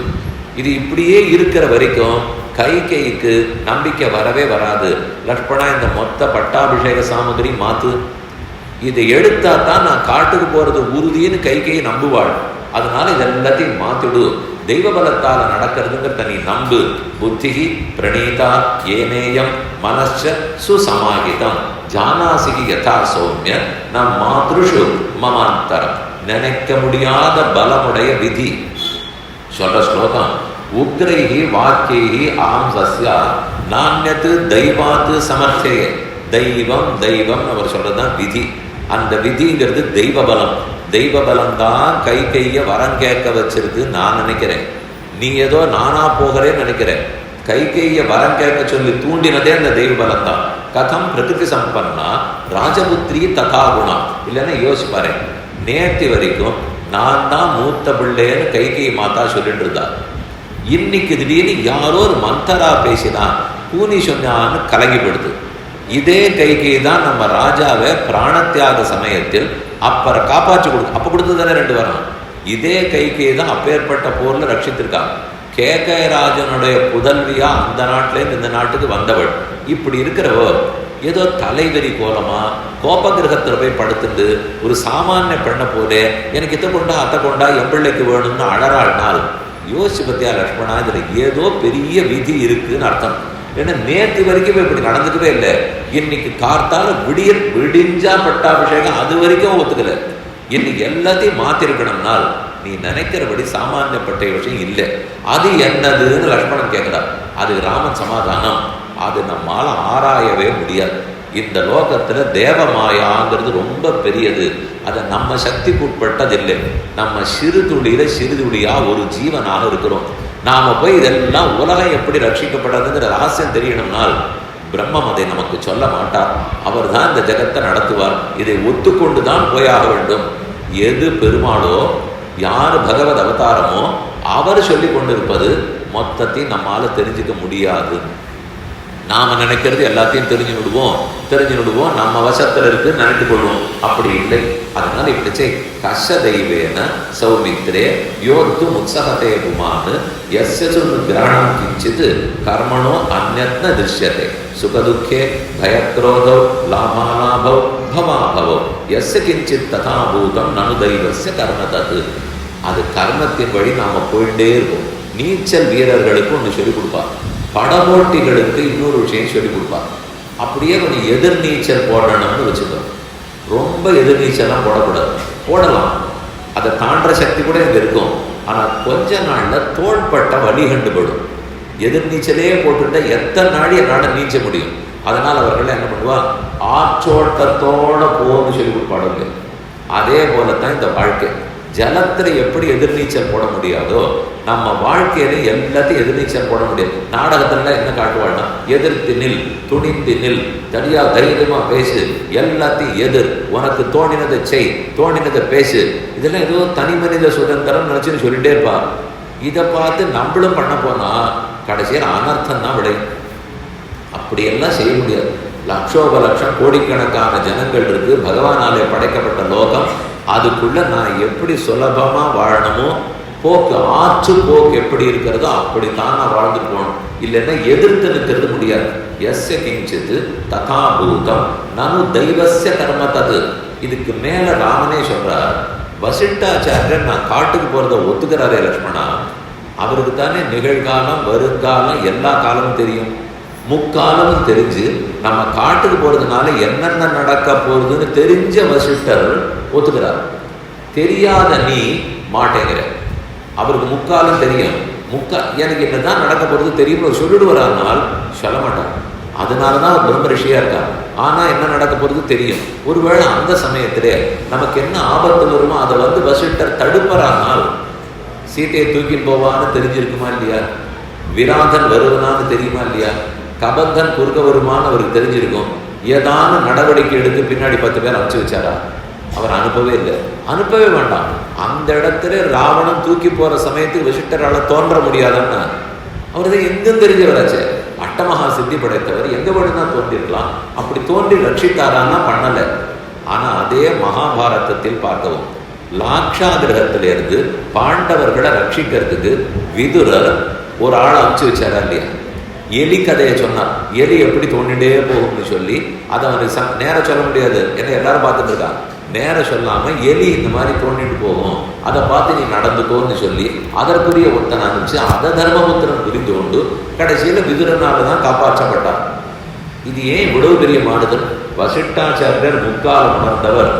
இது இப்படியே இருக்கிற வரைக்கும் கைகைக்கு நம்பிக்கை வரவே வராது. லக்ஷ்மணா இந்த மொத்த பட்டாபிஷேக சாமகிரி மாத்து, இதை எடுத்தா தான் நான் காட்டுக்கு போறது உறுதின்னு கைகையை நம்புவாள். அதனால இது எல்லாத்தையும் மாத்திடு. தெய்வ பலத்தால நடக்கிறதுங்கிறத நீ நம்பு. புத்திகி பிரணீதா ஏனேயம் மனச்ச சுசமாகிதம் ஜானாசிகி யதா சௌமிய நம் மாத்ருஷு மமாந்தரம். நினைக்க முடியாத பலமுடைய விதி சொல்ற ஸ்லோகம். உக்ரைஹி வாக்கியைஹி ஆம் சஸ்யா நான்யத்து தெய்வாத்து சமர்த்தேய. தெய்வம் தெய்வம் அவர் சொல்றதுதான் விதி. அந்த விதிங்கிறது தெய்வ பலம். தெய்வ பலம் தான் கைய வரம் கேட்க வச்சிருக்கு நான் நினைக்கிறேன். நீ ஏதோ நானா போகிறேன்னு நினைக்கிறேன். கைய வரம் கேட்க சொல்லி தூண்டினதே அந்த தெய்வ பலம் தான். கதம் பிரகிருதி சம்பன்னா ராஜபுத்திரி ததா குணா. இல்லைன்னா யோசிப்பாரு, நேற்று வரைக்கும் நான் தான் மூத்த பிள்ளைன்னு கைகை மாதா சொல்லிட்டு இருந்தார். இன்னைக்கு திடீர்னு யாரோ ஒரு மந்தரா பேசினா கூனி சொன்னான்னு கலங்கிப்படுது. இதே கைகை தான் நம்ம ராஜாவை பிராணத்தியாக சமயத்தில் அப்புறம் காப்பாற்றி அப்ப கொடுத்து தானே 2 வரம். இதே கைகை தான் அப்பேற்பட்ட போர்ல ரட்சித்திருக்காங்க. கேகயராஜனுடைய புதல்வியா அந்த நாட்டிலேருந்து இந்த நாட்டுக்கு வந்தவள். இப்படி இருக்கிறவர் ஏதோ தலைவரி கோலமா கோப கிரகத்தில் போய் படுத்துட்டு ஒரு சாமானிய பெண்ணை போல எனக்கு இத்த கொண்டா அத்தை கொண்டா எம்பிள்ளைக்கு வேணும்னு அழறாள்னால் யோசிச்சு பத்தியா லக்ஷ்மணா, இதுல ஏதோ பெரிய விதி இருக்குன்னு அர்த்தம். ஏன்னா நேற்று வரைக்கும் இப்படி நடந்துக்கவே இல்லை. இன்னைக்கு கார்த்தால விடிஞ்சா பட்டாபிஷேகம் அது வரைக்கும் ஒத்துக்கல. இன்னைக்கு எல்லாத்தையும் மாத்திருக்கணும்னால் நீ நினைக்கிறபடி சாமானியப்பட்ட விஷயம் இல்லை. அது என்னதுன்னு லக்ஷ்மணன் கேட்கிறார். அது ராமன் சமாதானம். அது நம்மால ஆராயவே முடியாது. இந்த லோகத்துல தேவமாயாங்கிறது ரொம்ப பெரியது. அதை நம்ம சக்திக்கு உட்பட்டதில்லை. நம்ம சிறு துளியா ஒரு ஜீவனாக இருக்கிறோம். நாம போய் இதெல்லாம் உலகம் எப்படி ரட்சிக்கப்படுறதுங்கிற ரகசியம் தெரியணும்னால் பிரம்மம் அதை நமக்கு சொல்ல மாட்டார். அவர் தான் இந்த ஜெகத்தை நடத்துவார். இதை ஒத்துக்கொண்டு தான் போயாக வேண்டும். எது பெருமாளோ யாரு பகவத் அவதாரமோ அவர் சொல்லி கொண்டிருப்பது மொத்தத்தையும் நம்மால தெரிஞ்சுக்க முடியாது. நாம நினைக்கிறது எல்லாத்தையும் தெரிஞ்சு விடுவோம், நம்ம வசத்துல இருக்கு நினைத்து கொள்வோம். அப்படி இல்லை. அதனால இப்படி செய். கஷ தெய்வேன சௌமித்ரே யோர்த்து உற்சகத்தே புமான் எஸ்ய கிரகணம் கிஞ்சித் கர்மணோ அந்யத்ன திருஷ்யத்தை சுகதுக்கே பயக்ரோதோ லாபாலாபோ பவாபவோ எஸ்ய கிஞ்சித் ததா பூதம் நனு தெய்வஸ்ய கர்மதது. அது கர்மத்தின் வழி நாம போயிட்டே இருப்போம். நீச்சல் வீரர்களுக்கு ஒன்று சொல்லிக் கொடுப்பார், படபோட்டிகளுக்கு இன்னொரு விஷயம் சொல்லிக் கொடுப்பார். அப்படியே கொஞ்சம் எதிர்நீச்சல் போடணும்னு வச்சுக்கோ. ரொம்ப எதிர்நீச்சல்லாம் போடக்கூடாது. போடலாம், அதை தாண்டுற சக்தி கூட இங்கே இருக்கும். ஆனால் கொஞ்ச நாளில் தோள்பட்ட வலி கண்டுபடும். எதிர்நீச்சலே போட்டுட்டா எத்தனை நாள் என்னால் நீச்ச முடியும். அதனால் அவர்கள் என்ன பண்ணுவா, ஆற்றோட்டத்தோட போன்னு சொல்லி கொடுப்பாடுங்க. அதே போல தான் இந்த வாழ்க்கை. ஜலத்தில் எப்படி எதிர்நீச்சல் போட முடியாதோ நம்ம வாழ்க்கையில எல்லாத்தையும் எதிர்நீச்சல் போட முடியாது. நாடகத்துல என்ன காட்டுவாள்னா, எதிர்த்து நில், துணிந்து நில், தனியா தைரியமா பேசு, எல்லாத்தையும் எதிர், உனக்கு தோணினதை செய், தோணினதை பேசு. இதெல்லாம் ஏதோ தனி மனித சுதந்திரம் நினைச்சுன்னு சொல்லிட்டே இருப்பார். இதை பார்த்து நம்மளும் பண்ண போனா கடைசியில் அனர்த்தம் தான் விளையும். அப்படியெல்லாம் செய்ய முடியாது. லட்சோப லட்சம் கோடிக்கணக்கான ஜனங்கள் இருக்கு, பகவானாலே படைக்கப்பட்ட லோகம். அதுக்குள்ள நான் எப்படி சுலபமா வாழணுமோ, போக்கு ஆற்று போக்கு எப்படி இருக்கிறதோ அப்படித்தான் நான் வாழ்ந்துட்டு போகணும். இல்லைன்னா எதிர்த்து நிற்கிறது முடியாது. எஸ்ய கிஞ்சித்து ததாபூதம் நனு தெய்வஸ்ய கர்ம தது. இதுக்கு மேல ராமனே சொல்றார், வசிஷ்டாச்சாரியர் நான் காட்டுக்கு போறதை ஒத்துக்கிறாரே லக்ஷ்மணா, அவருக்கு தானே நிகழ்காலம் வருங்காலம் எல்லா காலமும் தெரியும், முக்காலமும் தெரிஞ்சு நம்ம காட்டுக்கு போறதுனால என்னென்ன நடக்க போறதுன்னு தெரிஞ்ச வசிஷ்டர் ஒத்துக்கிறார். தெரியாத நீ மாட்டேங்கிற. அவருக்கு முக்காலம் தெரியும். எனக்கு என்னதான் நடக்க போறது தெரியும் சொல்லிடுவாரானால் சொல்ல மாட்டார். அதனாலதான் அவர் பிரம்ம ரிஷியா இருக்கார். ஆனா என்ன நடக்க போறது தெரியும். ஒருவேளை அந்த சமயத்திலே நமக்கு என்ன ஆபத்து வருமோ அதை வசிஷ்டர் தடுப்பறானால் சீத்தையை தூக்கிட்டு போவான்னு தெரிஞ்சிருக்குமா இல்லையா, விராதன் வருவனான்னு தெரியுமா இல்லையா, கபந்தன் குறுக்க வருமானு அவருக்கு தெரிஞ்சிருக்கும். ஏதான நடவடிக்கை எடுத்து பின்னாடி 10 பேர் அனுப்பிச்சு வச்சாரா? அவர் அனுப்பவே இல்லை, அனுப்பவே வேண்டாம். அந்த இடத்துல ராவணன் தூக்கி போற சமயத்துக்கு வசிஷ்டரால தோன்ற முடியாதுன்னா அவர் தான் எங்கும் தெரிஞ்சவராச்சு. அட்டமகா சித்தி படைத்தவர் எங்க வேணும்னா தோன்றிருக்கலாம். அப்படி தோன்றி ரட்சித்தாரான்னா பண்ணலை. ஆனா அதே மகாபாரதத்தில் பார்க்கவும், லாட்சாகிரகத்திலிருந்து பாண்டவர்களை ரட்சிக்கிறதுக்கு விதுரர் ஒரு ஆளை அனுப்பிச்சு வச்சாரா இல்லையா? எலி கதையை சொன்னார். எலி எப்படி தோண்டிட்டே போகும்னு சொல்லி அதை அவனுக்கு நேரம் சொல்ல முடியாது, ஏன்னா எல்லாரும் பார்த்துட்டு இருக்காங்க. நேரம் சொல்லாம எலி இந்த மாதிரி தோண்டிட்டு போகும், அதை பார்த்து நீ நடந்துக்கோன்னு சொல்லி அதற்குரிய ஒருத்தனை அனுப்பிச்சு அதை தர்மபுத்திரன் புரிந்து கொண்டு கடைசியில விதுரனால தான் காப்பாற்றப்பட்டார். இது ஏன் இவ்வளவு பெரிய மாறுதல்? வசிஷ்டாச்சாரியர் முக்காலம் உணர்ந்தவர்,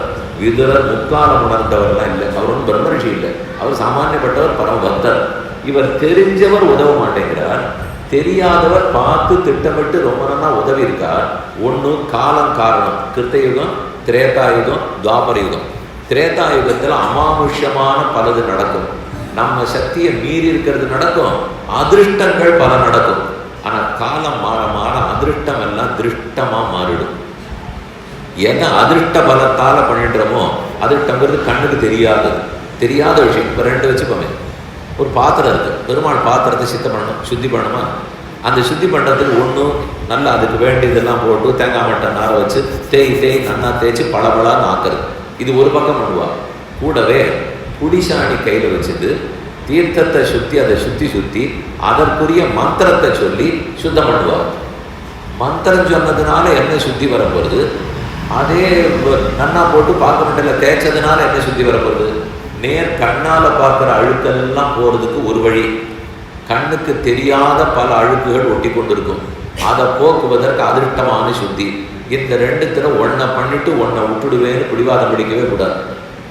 விதுரர் முக்காலம் உணர்ந்தவர்லாம் இல்லை. அவர் ஒன்றும் பிரம்மரிஷி இல்லை, அவர் சாமானியப்பட்டவர், பரமபக்தர். இவர் தெரிஞ்சவர் உதவ மாட்டேங்கிறார், தெரியாதவர் பார்த்து திட்டமிட்டு ரொம்ப நாளா உதவி இருக்கார். ஒன்று காலம் காரணம். கிருத்தயுகம், திரேதாயுகம், துவாபர யுகம். திரேதாயுகத்தில் அமானுஷ்யமான பலது நடக்கும், நம்ம சக்தியை மீறி இருக்கிறது நடக்கும், அதிருஷ்டங்கள் பல நடக்கும். ஆனால் காலம் மாற மாற அதிருஷ்டம் எல்லாம் திருஷ்டமா மாறிடும். எதை அதிருஷ்ட பலத்தால பண்ணிடுறோமோ, அதிருஷ்டங்கிறது கண்ணுக்கு தெரியாத விஷயம். இப்போ 2 வச்சுக்கோமே, ஒரு பாத்திரம் இருக்குது, பெருமாள் பாத்திரத்தை சுத்தி பண்ணணுமா? அந்த சுத்தி பண்ணுறதுக்கு ஒன்றும் நல்லா அதுக்கு வேண்டியதெல்லாம் போட்டு தேங்காய் மட்டை நார வச்சு தேய் நன்னா தேய்ச்சி பளபளான்னு ஆக்குறது. இது ஒரு பக்கம் பண்ணுவா. கூடவே புடிசாணி கையில் வச்சுட்டு தீர்த்தத்தை அதை சுற்றி அதற்குரிய மந்திரத்தை சொல்லி சுத்தம் பண்ணுவார். மந்திரம் சொன்னதுனால என்ன சுத்தி வரப்போகுது? அதே நன்னா போட்டு பார்க்க மட்டையில் தேய்ச்சதுனால என்ன சுத்தி வரப்போகுது? நேர் கண்ணால் பார்க்குற அழுக்கெல்லாம் போகிறதுக்கு ஒரு வழி. கண்ணுக்கு தெரியாத பல அழுக்குகள் ஒட்டி கொண்டிருக்கும், அதை போக்குவதற்கு அதிருஷ்டமான சுத்தி. இந்த 2த்துல ஒன்றை பண்ணிட்டு ஒன்றை விட்டுடுவேன்னு பிடிவாதம் பிடிக்கவே கூடாது.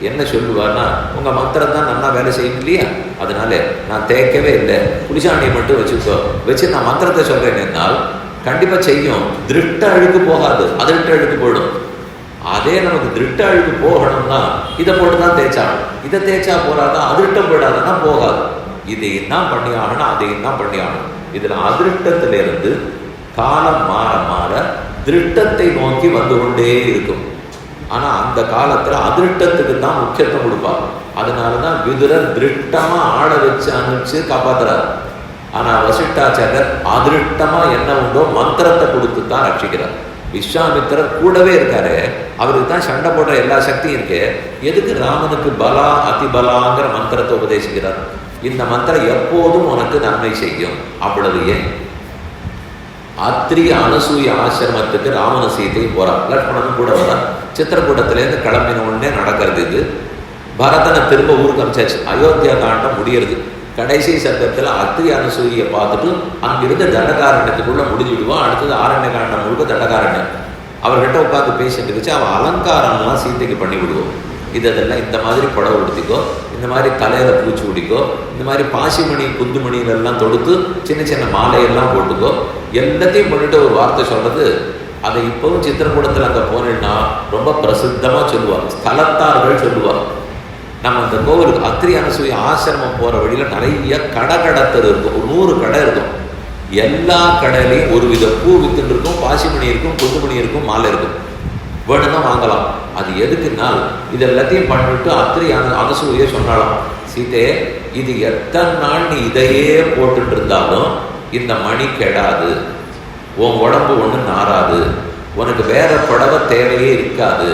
என்ன சொல்லுவார்னா, உங்கள் மந்திரம் தான் நல்லா வேலை செய்யும் இல்லையா, அதனால நான் தேய்க்கவே இல்லை, புளிசாண்டியை மட்டும் வச்சு நான் மந்திரத்தை சொல்கிறேன் என்னால் கண்டிப்பாக செய்யும். திருஷ்ட அழுக்கு போகாது, அதிருஷ்ட அழுக்கு போயிடும். அதே நமக்கு திருஷ்ட அழுக்கு போகணும்னா இதை போட்டு தான் தேய்ச்சாலும், இதை தேய்ச்சா போறாதான், அதிருஷ்டம் போயிடாதுன்னா போகாது. இதை என்ன பண்ணி ஆகணும், அதை என்ன பண்ணி ஆகணும். இதில் அதிருஷ்டத்திலிருந்து காலம் மாற மாற திருஷ்டத்தை நோக்கி வந்து கொண்டே இருக்கும். ஆனால் அந்த காலத்தில் அதிருஷ்டத்துக்கு தான் முக்கியத்துவம் கொடுப்பார். அதனால தான் விதுரர் திருஷ்டமாக ஆள வச்சு அனுப்பிச்சு காப்பாற்றுறார். ஆனால் வசிஷ்டாச்சாரியர் அதிருஷ்டமாக என்ன உண்டோ மந்திரத்தை கொடுத்து தான் ரட்சிக்கிறார். விஸ்வாமித்திரர் கூடவே இருக்காரு, அவருக்கு தான் சண்டை போடுற எல்லா சக்தியும் இருக்கு. எதுக்கு ராமனுக்கு பலா அதிபலாங்கிற மந்திரத்தை உபதேசிக்கிறார்? இந்த மந்திரம் எப்போதும் உனக்கு நன்மை செய்யும். அவ்வளவு ஏன் அத்ரி அனசூய ஆசிரமத்துக்கு ராமன சீதை போறார், லக்ஷ்மணனும் கூட வரார். சித்திரக்கூடத்திலேருந்து கிளம்பின உடனே நடக்கிறது இது. பரதனை திரும்ப ஊருக்கு அனுப்பிச்சாச்சு. அயோத்தியா காண்டம் முடியறது. கடைசி சர்க்கத்தில் அத்திரி அனுசூயை பார்த்துட்டு அங்கிருந்து தண்டகாரண்யத்துக்குள்ள முடிஞ்சுடுவான். அடுத்தது ஆரண்ய காண்டம் முழுக்க தண்டகாரண்யம். அவர்கிட்ட உட்காந்து பேசிட்டு இருந்துச்சு. அவன் அலங்காரம்லாம் சீத்தைக்கு பண்ணி விடுவோம். இதெல்லாம் இந்த மாதிரி புடவை உடுத்திக்கோ, இந்த மாதிரி தலையில பூச்சி பிடிக்கோ, இந்த மாதிரி பாசிமணி குந்துமணியிலெல்லாம் தொடுத்து சின்ன சின்ன மாலையெல்லாம் போட்டுக்கோ, எல்லாத்தையும் பண்ணிட்டு ஒரு வார்த்தை சொல்றது. அதை இப்பவும் சித்திரக்கூடத்தில் அங்கே போனேன்னா ரொம்ப பிரசித்தமாக சொல்லுவாங்க, ஸ்தலத்தார்கள் சொல்லுவாங்க. நம்ம அந்த கோவிலுக்கு அத்திரி அனுசூய ஆசிரமம் போகிற வழியில் நிறைய கடத்தல் இருக்கும். ஒரு 100 கடை இருக்கும். எல்லா கடையிலையும் ஒரு வித பூ வித்துன்னு இருக்கும், பாசிமணி இருக்கும், குந்துமணி இருக்கும், மாலை இருக்கும். வேணும்னா வாங்கலாம். அது எதுக்குன்னா இது எல்லாத்தையும் பண்ணிட்டு அத்திரி அனுசூய சொன்னாலாம், சீதே இது எத்தனை நாள் நீ இதையே போட்டுட்டு இருந்தாலும் இந்த மணி கெடாது, உன் உடம்பு ஒன்று நாராது, உனக்கு வேற புடவை தேவையே இருக்காது.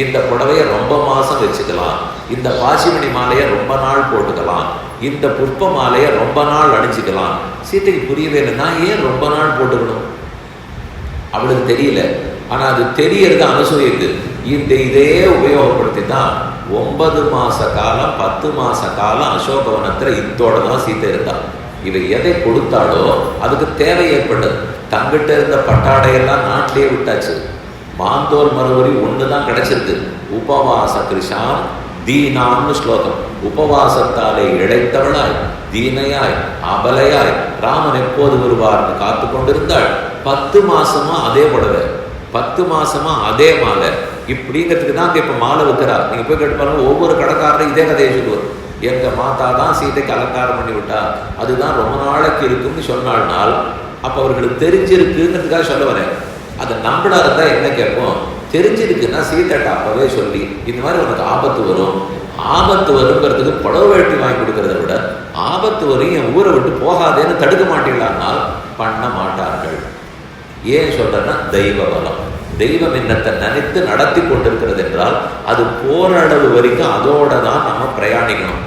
இந்த புடவையை ரொம்ப மாதம் வச்சுக்கலாம், இந்த பாசிமணி மாலையை ரொம்ப நாள் போட்டுக்கலாம், இந்த புஷ்ப மாலையை ரொம்ப நாள் அணிஞ்சிக்கலாம். சீத்தைக்கு புரியவே இல்லை, நான் ஏன் ரொம்ப நாள் போட்டுக்கணும்? அவளுக்கு தெரியல. ஆனால் அது தெரியறது அனுசூயக்கு. இதே உபயோகப்படுத்தி தான் 9 மாத காலம் 10 மாத காலம் அசோகவனத்தில் இதோட தான் சீத்தை இருந்தாள். இவை எதை கொடுத்தாலோ அதுக்கு தேவை ஏற்பட்டது. தங்கிட்ட இருந்த பட்டாடையெல்லாம் நாட்டிலே விட்டாச்சு. மாந்தோல் மறுபடி ஒன்று தான் கிடைச்சிருக்கு. உபவாச கிருஷாம் தீனான்னு ஸ்லோகம். உபவாசத்தாலே இழைத்தவளாய், தீனையாய், அபலையாய் ராமன் எப்போது வருவார்னு காத்து கொண்டிருந்தாள். 10 மாசமா அதே புடவை, 10 மாசமா அதே மாலை. இப்படிங்கிறதுக்கு தான் இப்போ மாலை வைக்கிறார். நீங்கள் போய் கேட்டு பாருங்க, ஒவ்வொரு கடைக்காரரும் இதே கதையை சொல்லுவார். எங்கள் மாதா தான் சீதைக்கு அலங்காரம் பண்ணி விட்டா, அதுதான் ரொம்ப நாளைக்கு இருக்குன்னு சொன்னாள்னால் அப்போ அவர்களுக்கு தெரிஞ்சிருக்குங்கிறதுக்காக சொல்ல வரேன். அதை நம்பினா இருந்தால் என்ன கேட்போம்? தெரிஞ்சிருக்குன்னா சீதைட்ட அப்பவே சொல்லி இந்த மாதிரி உனக்கு ஆபத்து வரும், ஆபத்து வருங்கிறதுக்கு புடவை வேட்டி வாங்கி கொடுக்கறத விட ஆபத்து வரும் என் ஊரை விட்டு போகாதேன்னு தடுக்க மாட்டீங்களானால் பண்ண மாட்டார்கள். ஏன் சொல்றேன்னா தெய்வ பலம். தெய்வம் என்னத்தை நினைத்து நடத்தி கொண்டிருக்கிறது என்றால் அது போராளவு வரைக்கும் அதோட தான் நம்ம பிரயாணிக்கணும்.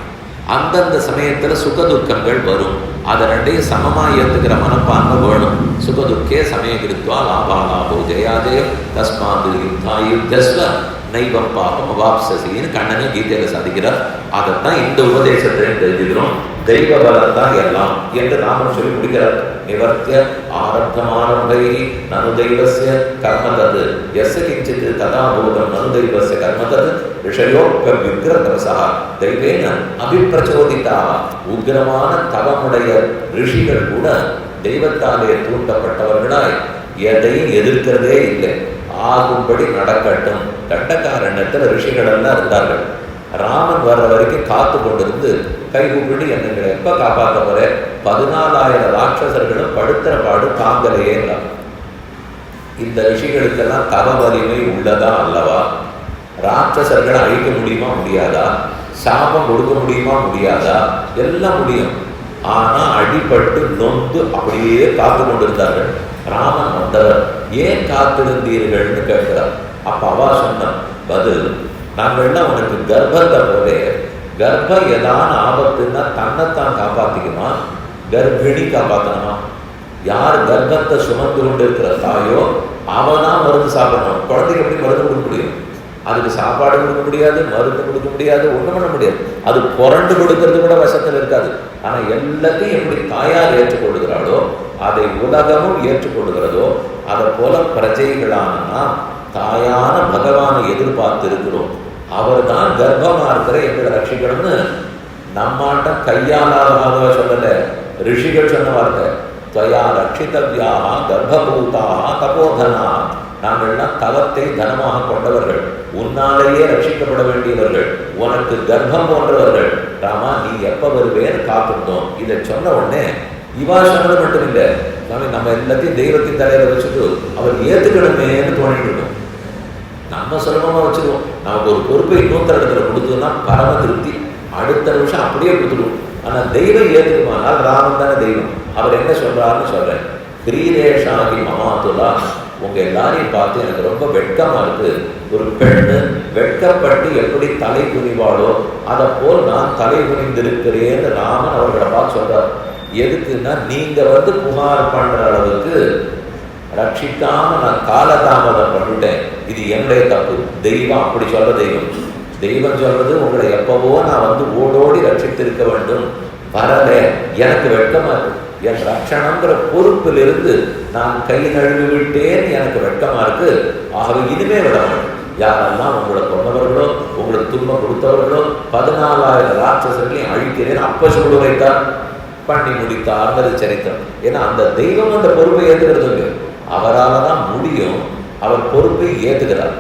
அந்தந்த சமயத்தில் சுகதுக்கங்கள் வரும். அதை ரெண்டையும் சமமாக ஏற்றுக்கிற மனப்பான்மை வேணும். சுகதுக்கே சமயகிருத்வா லாபாலாபோ ஜெயாஜயம் தஸ்மாது யுத்தாயுத்தஸ்வ நைவம் பாபம் அவாப்சசின்னு கண்ணனை கீதையில சாதிக்கிறார். அதைத்தான் இந்த உபதேசத்திலையும் தெரிஞ்சுக்கிறோம். தெய்வ பலம் தான் எல்லாம் என்று ராமன் சொல்லி முடிக்கிறார். நிவர்த்திய ஆரப்தமாரம்பை நனு தெய்வஸ்ய கர்மதது எஸ் கிஞ்சித் ததாபூதம் நனு தெய்வஸ்ய கர்மதது ரிஷயோக விக்ர தபசா தெய்வேன அபிப்பிரச்சோதிதா. உக்கிரமான தவமுடைய ரிஷிகள் கூட தெய்வத்தாலே தூண்டப்பட்டவர்களாய் எதையும் எதிர்க்கிறதே இல்லை. ஆகும்படி நடக்கட்டும். தண்டகாரண்யத்தில் ரிஷிகள் எல்லாம் இருந்தார்கள். ராமன் வர்ற வரைக்கும் காத்து கொண்டிருந்து கை கூப்பிட்டு என்னங்களை எப்ப காப்பாற்ற போற? 14,000 ராட்சசர்களும் படுத்துற பாடு தாங்கலையே. இந்த ரிஷிகளுக்கெல்லாம் தவ வலிமை உள்ளதா அல்லவா? ராட்சசர்களை அழிக்க முடியுமா முடியாதா? சாபம் கொடுக்க முடியுமா முடியாதா? எல்லாம் முடியும். ஆனா அடிபட்டு நொந்து அப்படியே காத்து கொண்டிருந்தார்கள். ராமன் வந்தவர், ஏன் காத்திருந்தீர்கள்னு கேட்கிறார். அப்ப அவா சொன்ன பதில், நாங்கள்லாம் உனக்கு கர்ப்பத்தை போலே, கர்ப்பம் ஏதான ஆபத்துன்னா தன்னைத்தான் காப்பாத்திக்குமா, கர்ப்பிணி காப்பாற்றணுமா? யார் கர்ப்பத்தை சுமந்து கொண்டு இருக்கிற தாயோ அவதான் மருந்து சாப்பிடணும். குழந்தைக்கு எப்படி மருந்து கொடுக்க முடியும்? அதுக்கு சாப்பாடு கொடுக்க முடியாது, மருந்து கொடுக்க முடியாது, ஒன்றும் பண்ண முடியாது. அது புரண்டு கொடுக்கறது கூட வசத்தில் இருக்காது. ஆனா எல்லாத்தையும் எப்படி தாயார் ஏற்றுக்கொள்கிறாளோ அதை உலகமும் ஏற்றுக்கொள்கிறதோ அதை போல பிரஜைகளானா தாயான பகவானை எதிர்பார்த்து இருக்கிறோம். அவர் தான் கர்ப்பமா இருக்கிற எங்களை ரட்சிக்கணும்னு நம்மாட்டம் கையாளாக சொல்லல, ரிஷிகள் சொன்ன வார்த்தை. துவயா ரட்சிதவ்யாக கர்ப்பபூதாக தபோதனா. நாங்கள்லாம் தவத்தை தனமாக கொண்டவர்கள், உன்னாலேயே ரட்சிக்கப்பட வேண்டியவர்கள், உனக்கு கர்ப்பம் போன்றவர்கள். ராமா நீ எப்ப வருவேன்னு காத்திருந்தோம். இதை சொன்ன உடனே இவா சொன்னது மட்டும் இல்லை, நம்ம எல்லாத்தையும் தெய்வத்தின் தலையில வச்சுட்டு அவர் ஏத்துக்கணுமேன்னு தோணிட்டு இருக்கோம். நம்ம சுலபமா வச்சுருவோம். நமக்கு ஒரு பொறுப்பை இன்னொருத்தர இடத்துல கொடுத்தோம்னா பரம திருப்தி, அடுத்த நிமிஷம் அப்படியே கொடுத்துடுவோம். ஆனா தெய்வம் ஏத்துக்குமானால் ராமன் தானே தெய்வம். அவர் என்ன சொல்றாருன்னு சொல்றேன். கிரீரேஷாகி மமாத்துலா, உங்க எல்லாரையும் பார்த்து எனக்கு ரொம்ப வெட்கமா இருக்கு. ஒரு பெண்ணு வெட்கப்பட்டு எப்படி தலை குனிவாளோ அதை போல் நான் தலை குனிந்திருக்கிறேன்னு ராமன் அவர்களை பார்த்து சொல்றார். எதுக்குன்னா நீங்க புகார் பண்ற அளவுக்கு ரட்சிக்காம நான் காலதாமதம் பண்ணிட்டேன், இது என்னுடைய தப்பு. தெய்வம் அப்படி சொல்ற தெய்வம். தெய்வம் சொல்றது உங்களை எப்பவோ நான் ஓடோடி ரட்சித்திருக்க வேண்டும், வரல, எனக்கு வெட்கமா இருக்கு, என் ரட்சணங்கிற பொறுப்பிலிருந்து நான் கை நழுவி விட்டேன், எனக்கு வெட்கமா இருக்கு. ஆகவே இனிமே விட மாட்டேன். யாரெல்லாம் உங்களை கொண்டவர்களோ உங்களுக்கு துன்பம் கொடுத்தவர்களோ 14,000 ராட்சசர்களையும் அழிக்கிறேன் அப்ப சொல்லுவைத்தான் பண்ணி முடித்தார்ங்கிறது சரித்திரம். ஏன்னா அந்த தெய்வம் அந்த பொறுப்பை ஏற்றுக்கிறது இல்லை. அவரால் தான் முடியும், அவர் பொறுப்பை ஏற்றுக்கிறார்.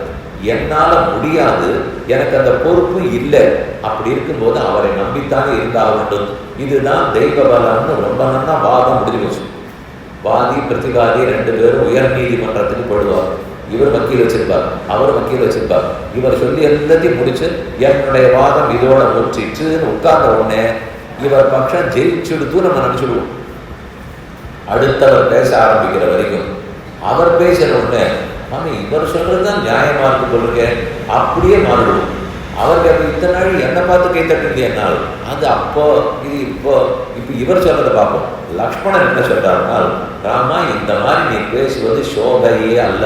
என்னால முடியாது, எனக்கு அந்த பொறுப்பு இல்லை. அப்படி இருக்கும்போது அவரை நம்பித்தானே இருந்தாக வேண்டும். இதுதான் தெய்வ பலம்னு ரொம்ப நல்லா வாதம் முடிஞ்சு போச்சு. வாதி பிரதிவாதி 2 பேரும் உயர் நீதிமன்றத்துக்கு போடுவார். இவர் வக்கீல் வச்சிருப்பார், அவர் வக்கீல் வச்சிருப்பார். இவர் சொல்லி எல்லாத்தையும் முடிச்சு என்னுடைய வாதம் இதோட முடிச்சிட்டுன்னு உட்கார்ந்த உடனே இவர் பட்சம் ஜெயிச்சுடுத்து நம்ம நினைச்சுடுவோம். அடுத்தவர் பேச ஆரம்பிக்கிற வரைக்கும் அவர் பேசுற உடனே நம்ம இவர் சொல்றதுதான் நியாயமா இருக்கு சொல்லுங்க, அப்படியே மாறிடுவோம். அவருக்கு அப்ப இத்தனை நாள் என்னை பார்த்து கை தட்டுறது என்னால் அது அப்போ இது இப்போ இவர் சொல்றதை பார்ப்போம். லக்ஷ்மணன் என்ன சொல்றாருன்னா, ராமா இந்த மாதிரி நீ பேசுவது சோபையே அல்ல,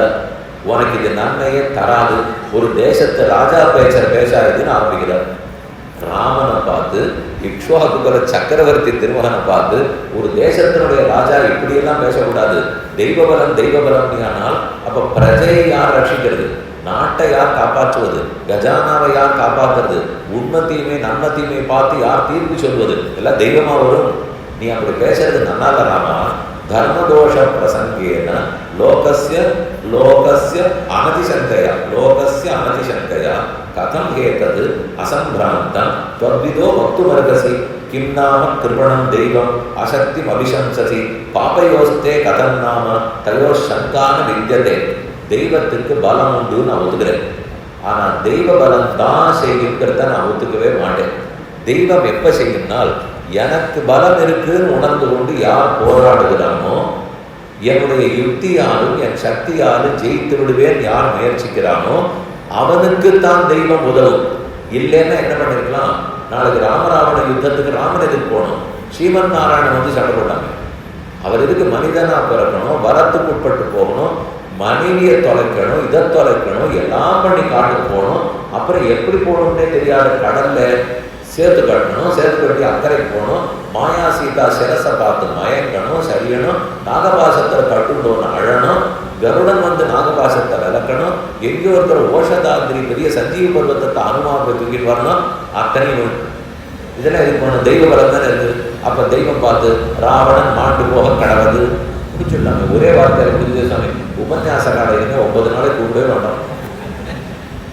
உனக்கு இது நன்மையே தராது, ஒரு தேசத்தை ராஜா பேசாதுன்னு ஆரம்பிக்கிறார். ராமனை பார்த்து இக்ஷ்வாகுகுல சக்கரவர்த்தி திருமகனை பார்த்து ஒரு தேசத்தினுடைய ராஜா இப்படியெல்லாம் பேசக்கூடாது, தெய்வபலம் ஆனால் அப்ப பிரஜையை யார் ரட்சிக்கிறது, நாட்டை யார் காப்பாற்றுவது, கஜானாவை யார் காப்பாற்றுறது, உண்மத்தையுமே நன்மத்தையுமே பார்த்து யார் தீர்ப்பு சொல்வது, எல்லாம் தெய்வமா வரும். நீ அப்படி பேசுறது நன்னால ராமா, தர்மதோஷ பிரசங்கேன லோகஸ்ய அனதிசங்கையா கதம் கேட்டது அசம்பிராந்தம் त्वद्विदो वक्तुमर्हसि किं नाम कृपणं தெய்வம் அசக்திம் அபிசம்சசி பாபயோஸ்தே கதம் நாம தயோர் சங்கான வித்யதே. தெய்வத்துக்கு பலம் உண்டு நான் ஒத்துக்கிறேன், ஆனா தெய்வ பலம் தான் செய்யுங்கிறத நான் ஒத்துக்கவே மாட்டேன். தெய்வம் எப்ப செய்யும்னால் எனக்கு பலம் இருக்குன்னு உணர்ந்து கொண்டு யார் போராடுகிறானோ, என்னுடைய யுக்தியாலும் என் சக்தியாலும் ஜெயித்து விடுவேன் யார் முயற்சிக்கிறானோ அவனுக்கு தான் தெய்வம் உதவும். இல்லைன்னா என்ன பண்ணிருக்கலாம், நாளைக்கு ராமராவண யுத்தத்துக்கு ராமன் எதுக்கு போகணும், ஸ்ரீமன் நாராயணன் வந்து சண்டை போட்டாங்க. அவர் எதுக்கு மனிதனா பிறக்கணும், வரத்துக்கு உட்பட்டு போகணும், மனைவியை தொலைக்கணும், இதை தொலைக்கணும், எல்லாம் பண்ணி காட்டுக்கு போகணும். அப்புறம் எப்படி போகணும்னே தெரியாத கடல்ல சேர்த்து கட்டணும், சேர்த்து கட்டி அக்கறைக்கு போகணும், மாயா சீதா சிரசை பார்த்து மயங்கணும், சரியணும், நாகபாசத்தில் கட்டுண்டோன்னு அழணும், கருடன் வந்து நாகபாசத்தை விளக்கணும், எங்கேயோ இருக்கிற ஓஷதாந்திரி பெரிய சஞ்சீவ பர்வத்தத்தை அனுமானத்தை தூக்கிட்டு வரணும். அத்தனையும் இதெல்லாம் இது போன தெய்வ பலம் தானே இருக்கு. அப்ப தெய்வம் பார்த்து ராவணன் மாண்டு போக கடவுது முடிச்சுடலாங்க, ஒரே வார்த்தையில முடிஞ்சது. சாமி உபன்யாச காலையிலுமே 9 நாளைக்கு கூடவே வேண்டாம்.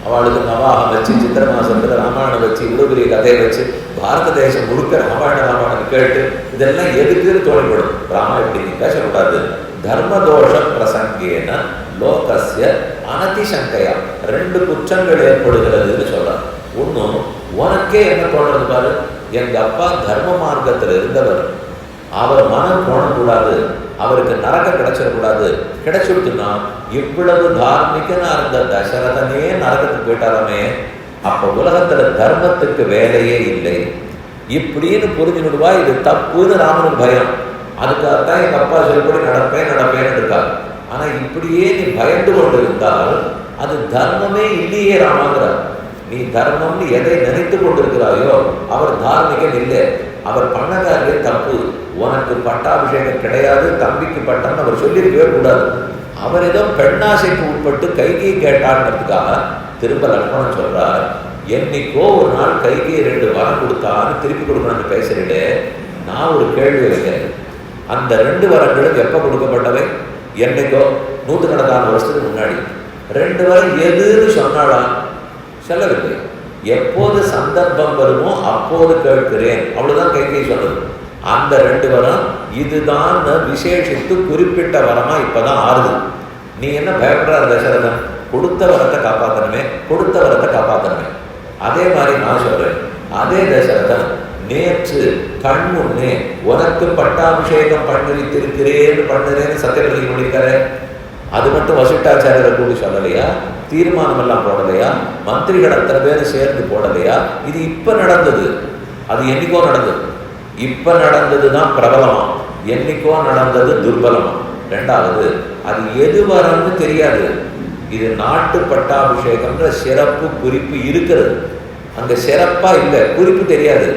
அவளுக்கு நவாகம் வச்சு சித்திர மாசத்துல ராமாயணம் வச்சு இவ்வளவு பெரிய கதையை வச்சு பாரத தேசம் முழுக்க ராமாயணம் கேட்டு இதெல்லாம் எதுக்குன்னு தோணிப்படும். ராமா இப்படி நீ பேசக்கூடாது. தர்மதோஷ பிரசங்கேன லோகஸ்ய அனதிசங்கையா 2 குற்றங்கள் ஏற்படுகிறதுன்னு சொல்றார். ஒன்னும் உனக்கே என்ன தோன்றது பாரு, எங்க அப்பா தர்ம மார்க்கத்தில் இருந்தவர், அவர் மனம் போனக்கூடாது, அவருக்கு நரகம் கிடைச்சிடக்கூடாது, கிடைச்சுட்டுனா இவ்வளவு தார்மிகனா இருந்த தசரதனே நரகத்துக்கு போயிட்டாரமே, அப்ப உலகத்துல தர்மத்துக்கு வேலையே இல்லை இப்படின்னு புரிஞ்சுடுவா. இது தப்புன்னு ராமனுக்கு பயம். அதுக்காகத்தான் எங்க அப்பா சொல்லப்படி நடப்பேன்னு இருக்காரு. ஆனா இப்படியே நீ பயந்து கொண்டு இருந்தால் அது தர்மமே இல்லையே ராமாங்கிறார். நீ தர்மம்னு எதை நினைத்து கொண்டிருக்கிறாயோ அவர் தார்மிகன் இல்லை, அவர் பண்ணதாலே தப்பு. உனக்கு பட்டாபிஷேகம் கிடையாது, தம்பிக்கு பட்டம்னு அவர் சொல்லியிருக்கவே கூடாது. அவர் ஏதோ பெண்ணாசைக்கு உட்பட்டு கைகை கேட்டான்றதுக்காக திரும்ப லக்ஷ்மணன் சொல்றார், என்னைக்கோ ஒரு நாள் கைகை 2 வரம் கொடுத்தான்னு திருப்பி கொடுக்கணும்னு பேசுறீங்களே, நான் ஒரு கேள்வி வைக்கிறேன். அந்த 2 வரங்களும் எப்ப கொடுக்கப்பட்டவை? என்னைக்கோ 100 வருஷத்துக்கு முன்னாடி 2 வரம் எதுன்னு சொன்னாளா? சொல்லவில்லை. எப்போது சந்தர்ப்பம் வருமோ அப்போது கேட்கிறேன், அவ்வளவுதான் கைகை சொன்னது. அந்த 2 வரம் இதுதான் விசேஷித்து குறிப்பிட்ட வரமா இப்பதான் ஆறுது. நீ என்ன பயப்படுற தசரதன்? கொடுத்த வரத்தை காப்பாத்தணுமே. அதே மாதிரி நான் சொல்றேன், அதே தசரதன் நேற்று கண் முன்னே உனக்கு பட்டாபிஷேகம் பண்ணுறேன்னு சத்தியப்பிரதிஜை பண்ணியிருக்காரு. அது மட்டும் வசிட்டாச்சாரியரை கூடி சொல்லலையா? தீர்மானம் எல்லாம் போடலையா? மந்திரிகள் அத்தனை பேர் சேர்ந்து போடலையா? இது இப்ப நடந்தது, அது என்னைக்கோ நடந்தது. இப்ப நடந்ததுதான் பிரபலமா, என்னைக்கோ நடந்தது துர்பலமா. 2வது, அது எது வரன்னு தெரியாது. இது நாட்டு பட்டாபிஷேகம்ன்ற சிறப்பு குறிப்பு இருக்கிறது, அங்க சிறப்பா இல்லை, குறிப்பு தெரியாது.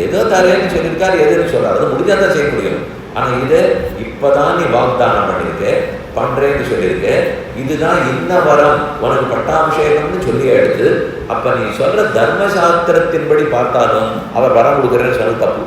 ஏதோ தரேன்னு சொல்லியிருக்காரு, எதுன்னு சொல்றாரு, அது முடிஞ்சாதான் செய்ய முடியும். ஆனா இது இப்பதான் நீ வாக்தானம் பண்ணிருக்க, பண்றேன்னு சொல்லியிருக்க, இதுதான் இன்ன வரம் உனக்கு பட்டாபிஷேகம்னு சொல்லி எடுத்து, அப்ப நீ சொல்ற தர்மசாஸ்திரத்தின்படி பார்த்தாலும் அவர் வரம் கொடுக்குறேன்னு சொல்ல தப்பு.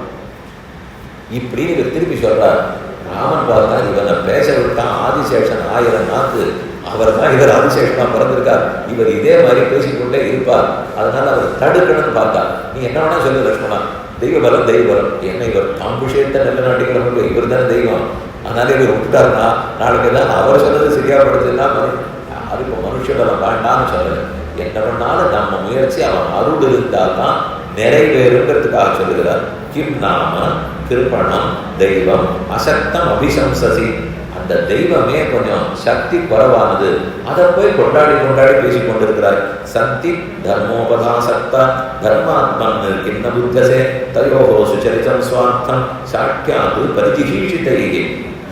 இப்படின்னு இவர் திருப்பி சொல்றார். ராமன் பார்த்தா இவனை பேச விட்டான், ஆதிசேஷன் 1000 நாக்கு, அவர் தான் இவர் ஆதிசேஷனா பிறந்திருக்கார், இவர் இதே மாதிரி பேசிக்கொண்டே இருப்பார், அதனால அவர் தடுக்கணும்னு பார்த்தார். நீ என்ன வேணா சொல்லு லட்சுமணா, தெய்வபலம் தெய்வபலம், என்ன இவர் தம் விஷயத்தை நல்ல நாட்டிக்கிறவங்க, இவர் தானே தெய்வம், அதனால இவர் விட்டுட்டாருன்னா நாளைக்கு தான் அவர் சொன்னது சரியா படுத்துன்னா அது இப்போ மனுஷ பலம் வேண்டாம்னு சொல்லலை. என்ன பண்ணாலும் நம்ம முயற்சி அவன் அருள் இருந்தால் தான் நிறைவேறுங்கிறதுக்காக சொல்லுகிறார். கிம் நாம கிருப்பணம் தெய்வம் அசக்தம் அபிசம்சசி, அந்த தெய்வமே கொஞ்சம் சக்தி குறைவானது, அதை போய் கொண்டாடி கொண்டாடி பேசிக் கொண்டிருக்கிறார். சக்தி தர்மோபதாசக்தா தர்மாத்மன் கிண்ண புத்தசே தயோகோ சுச்சரிதம் சுவார்த்தம் சாக்கியாது பரிஜிஷீஷிதைகி.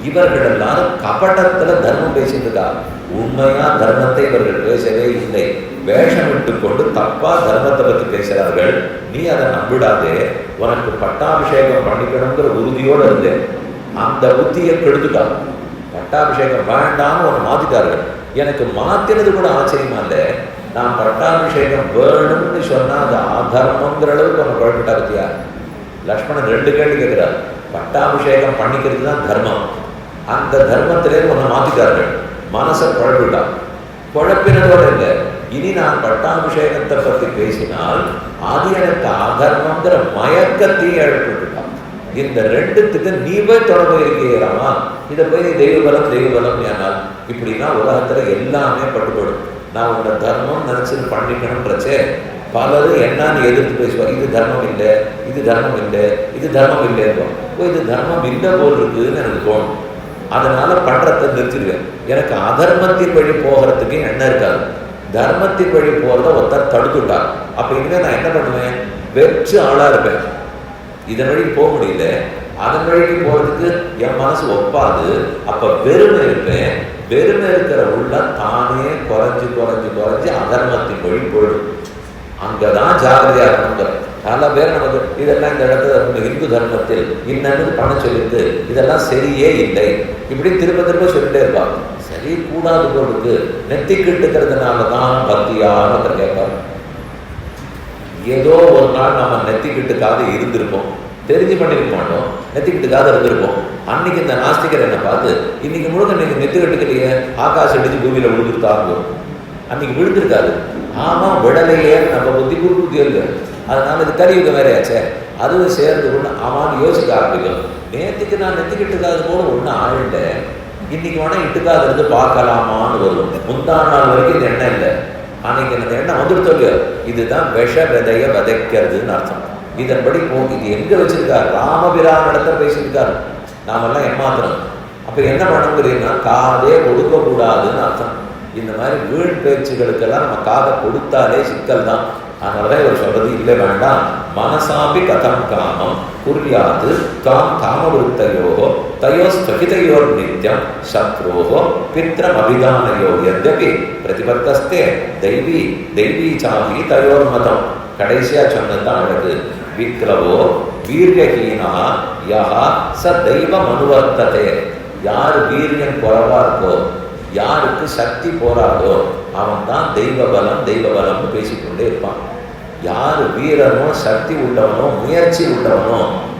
இவர்கள் எல்லாரும் கபடத்துல தர்மம் பேசியிருக்கா, உண்மையா தர்மத்தை இவர்கள் பேசவே இல்லை, வேஷம் விட்டு கொண்டு தப்பா தர்மத்தை பற்றி பேசுகிறார்கள். நீ அதை நம்பிடாதே, உனக்கு பட்டாபிஷேகம் பண்ணிக்கணுங்கிற உறுதியோடு இருந்தேன், அந்த புத்தியை கெடுத்துட்டாங்க, பட்டாபிஷேகம் வேண்டாம்னு ஒன்று மாத்திட்டார்கள். எனக்கு மாத்தினது கூட ஆச்சரியமா இல்லை, நான் பட்டாபிஷேகம் வேணும்னு சொன்னா அது அதர்மங்கிற அளவுக்கு ஒன்று குழப்பிட்டா பத்தியா. லக்ஷ்மணன் 2 கேள்வி கேட்கிறார். பட்டாபிஷேகம் பண்ணிக்கிறது தான் தர்மம், அந்த தர்மத்திலே ஒன்று மாத்திட்டார்கள், மனசை குழப்பிட்டான். குழப்பினதோடு இல்லை, இனி நான் பட்டாபிஷேகத்தை பற்றி பேசினால் அது எனக்கு அதர்மங்கிற மயக்கத்தையும் எழுப்பிட்டுட்டான். இந்த 2த்துக்கு நீ போய் தொடர்பு இருக்கிறாமா, இதை போய் நீ தெய்வபலம் தெய்வபலம் ஏனால் இப்படின்னா உலகத்துல எல்லாமே பட்டுப்படும். நான் உன்னை தர்மம் நினைச்சு பண்ணிக்கணும்ன்றச்சே பலரும் என்னன்னு எதிர்த்து பேசுவார், இது தர்மம் இல்லை, இது தர்மம் இல்லை, இது தர்மம் இல்லைன்னு. இது தர்மம் இல்லை போல் இருக்குதுன்னு எனக்கு தோணும், அதனால பண்றதை நிறுத்திடுவேன். எனக்கு அதர்மத்தின் வழி போகிறதுக்கு எண்ணம் இருக்காது, தர்மத்தின் வழி போறத ஒருத்தர் தடுத்துட்டார். அப்ப இனிமே நான் என்ன பண்ணுவேன், வெற்று ஆளா இருப்பேன். இதன் வழி போக முடியல, அதன் வழிக்கு போறதுக்கு என் மனசு ஒப்பாது, அப்ப வெறுமை இருப்பேன். வெறுமை இருக்கிற உள்ள தானே குறைஞ்சு குறைஞ்சு குறைஞ்சு அதர்மத்தின் வழி போயிடும். அங்கதான் ஜாகிரதையா இருக்கணுங்கிற பல பேர் நமக்கு இதெல்லாம் இந்த இடத்துல இந்து தர்மத்தில் இன்னது பணம் சொல்லிட்டு இதெல்லாம் சரியே இல்லை இப்படி திரும்ப திரும்ப சொல்லிட்டே இருப்பாங்க. சரி கூடாது போடுக்கு நெத்திக்கிட்டுக்கிறதுனாலதான் பக்தியான்னு கேட்பாங்க. ஏதோ ஒரு நாள் நம்ம நெத்திக்கிட்டுக்காக இருந்திருப்போம், தெரிஞ்சு பண்ணிருக்க மாட்டோம், நெத்திக்கிட்டுக்காக இருந்திருப்போம். அன்னைக்கு இந்த நாஸ்திகர் என்ன பார்த்து இன்னைக்கு முழுக்க நீங்க நெத்திக்கிட்டுக்கலையே, ஆகாசம் அடிச்சு பூமியில விழுந்துருத்தாங்க, அன்னைக்கு விழுந்திருக்காது. ஆமா விடலையே, நம்ம புத்தி புத்தி இல்லை, அதனால இது கலியுக வேறையாச்சே, அதுவும் சேர்ந்து ஒன்று ஆமான்னு யோசிக்க ஆரம்பிக்கணும். நேற்றுக்கு நான் நெத்திக்கிட்டுக்காது போல ஒன்றும் ஆழ்ந்த, இன்னைக்கு வேணா இட்டுக்காது இருந்து பார்க்கலாமான்னு வரும். முந்தான நாள் வரைக்கும் இந்த எண்ணம் இல்லை, அன்னைக்கு எனக்கு எண்ணம் வந்துடுத்தோங்க. இதுதான் விஷ விதைய விதைக்கிறதுன்னு அர்த்தம். இதன்படி போக்கு இது எங்க வச்சிருக்காரு, ராமபிரான் இடத்துல பேசியிருக்காரு, நாமெல்லாம் ஏமாத்துறோம். அப்ப என்ன பண்ணுங்கிறீங்கன்னா காதே கொடுக்க கூடாதுன்னு அர்த்தம். இந்த மாதிரி வீண் பேச்சுகளுக்கெல்லாம் நம்ம காதை கொடுத்தாலே சிக்கல் தான். அதனாலதான் இவர் சொல்றது இல்லை வேண்டாம். மனசாபி கதம் காமம் குறியாது தாம் காமவிருத்தையோகோ தயோ ஸ்தகிதையோர் நித்யம் சத்ரோகோ பித்ரம் அபிதானையோ எத்யபி பிரதிபத்தஸ்தே தெய்வீ தெய்வீ சாமி தயோர் மதம். கடைசியா சொன்னதுதான் அழகு. விக்ரவோ வீரியஹீனா யஹா ச தெய்வம் அனுவர்த்ததே. யார் வீரியம் குறைவா இருக்கோ, யாருக்கு சக்தி போராதோ அவன் தான் தெய்வ பலம் தெய்வ பலம்னு பேசிக்கொண்டே இருப்பான். யார் வீரனோ சக்தி உள்ளவனோ முயற்சி உள்ளவனோ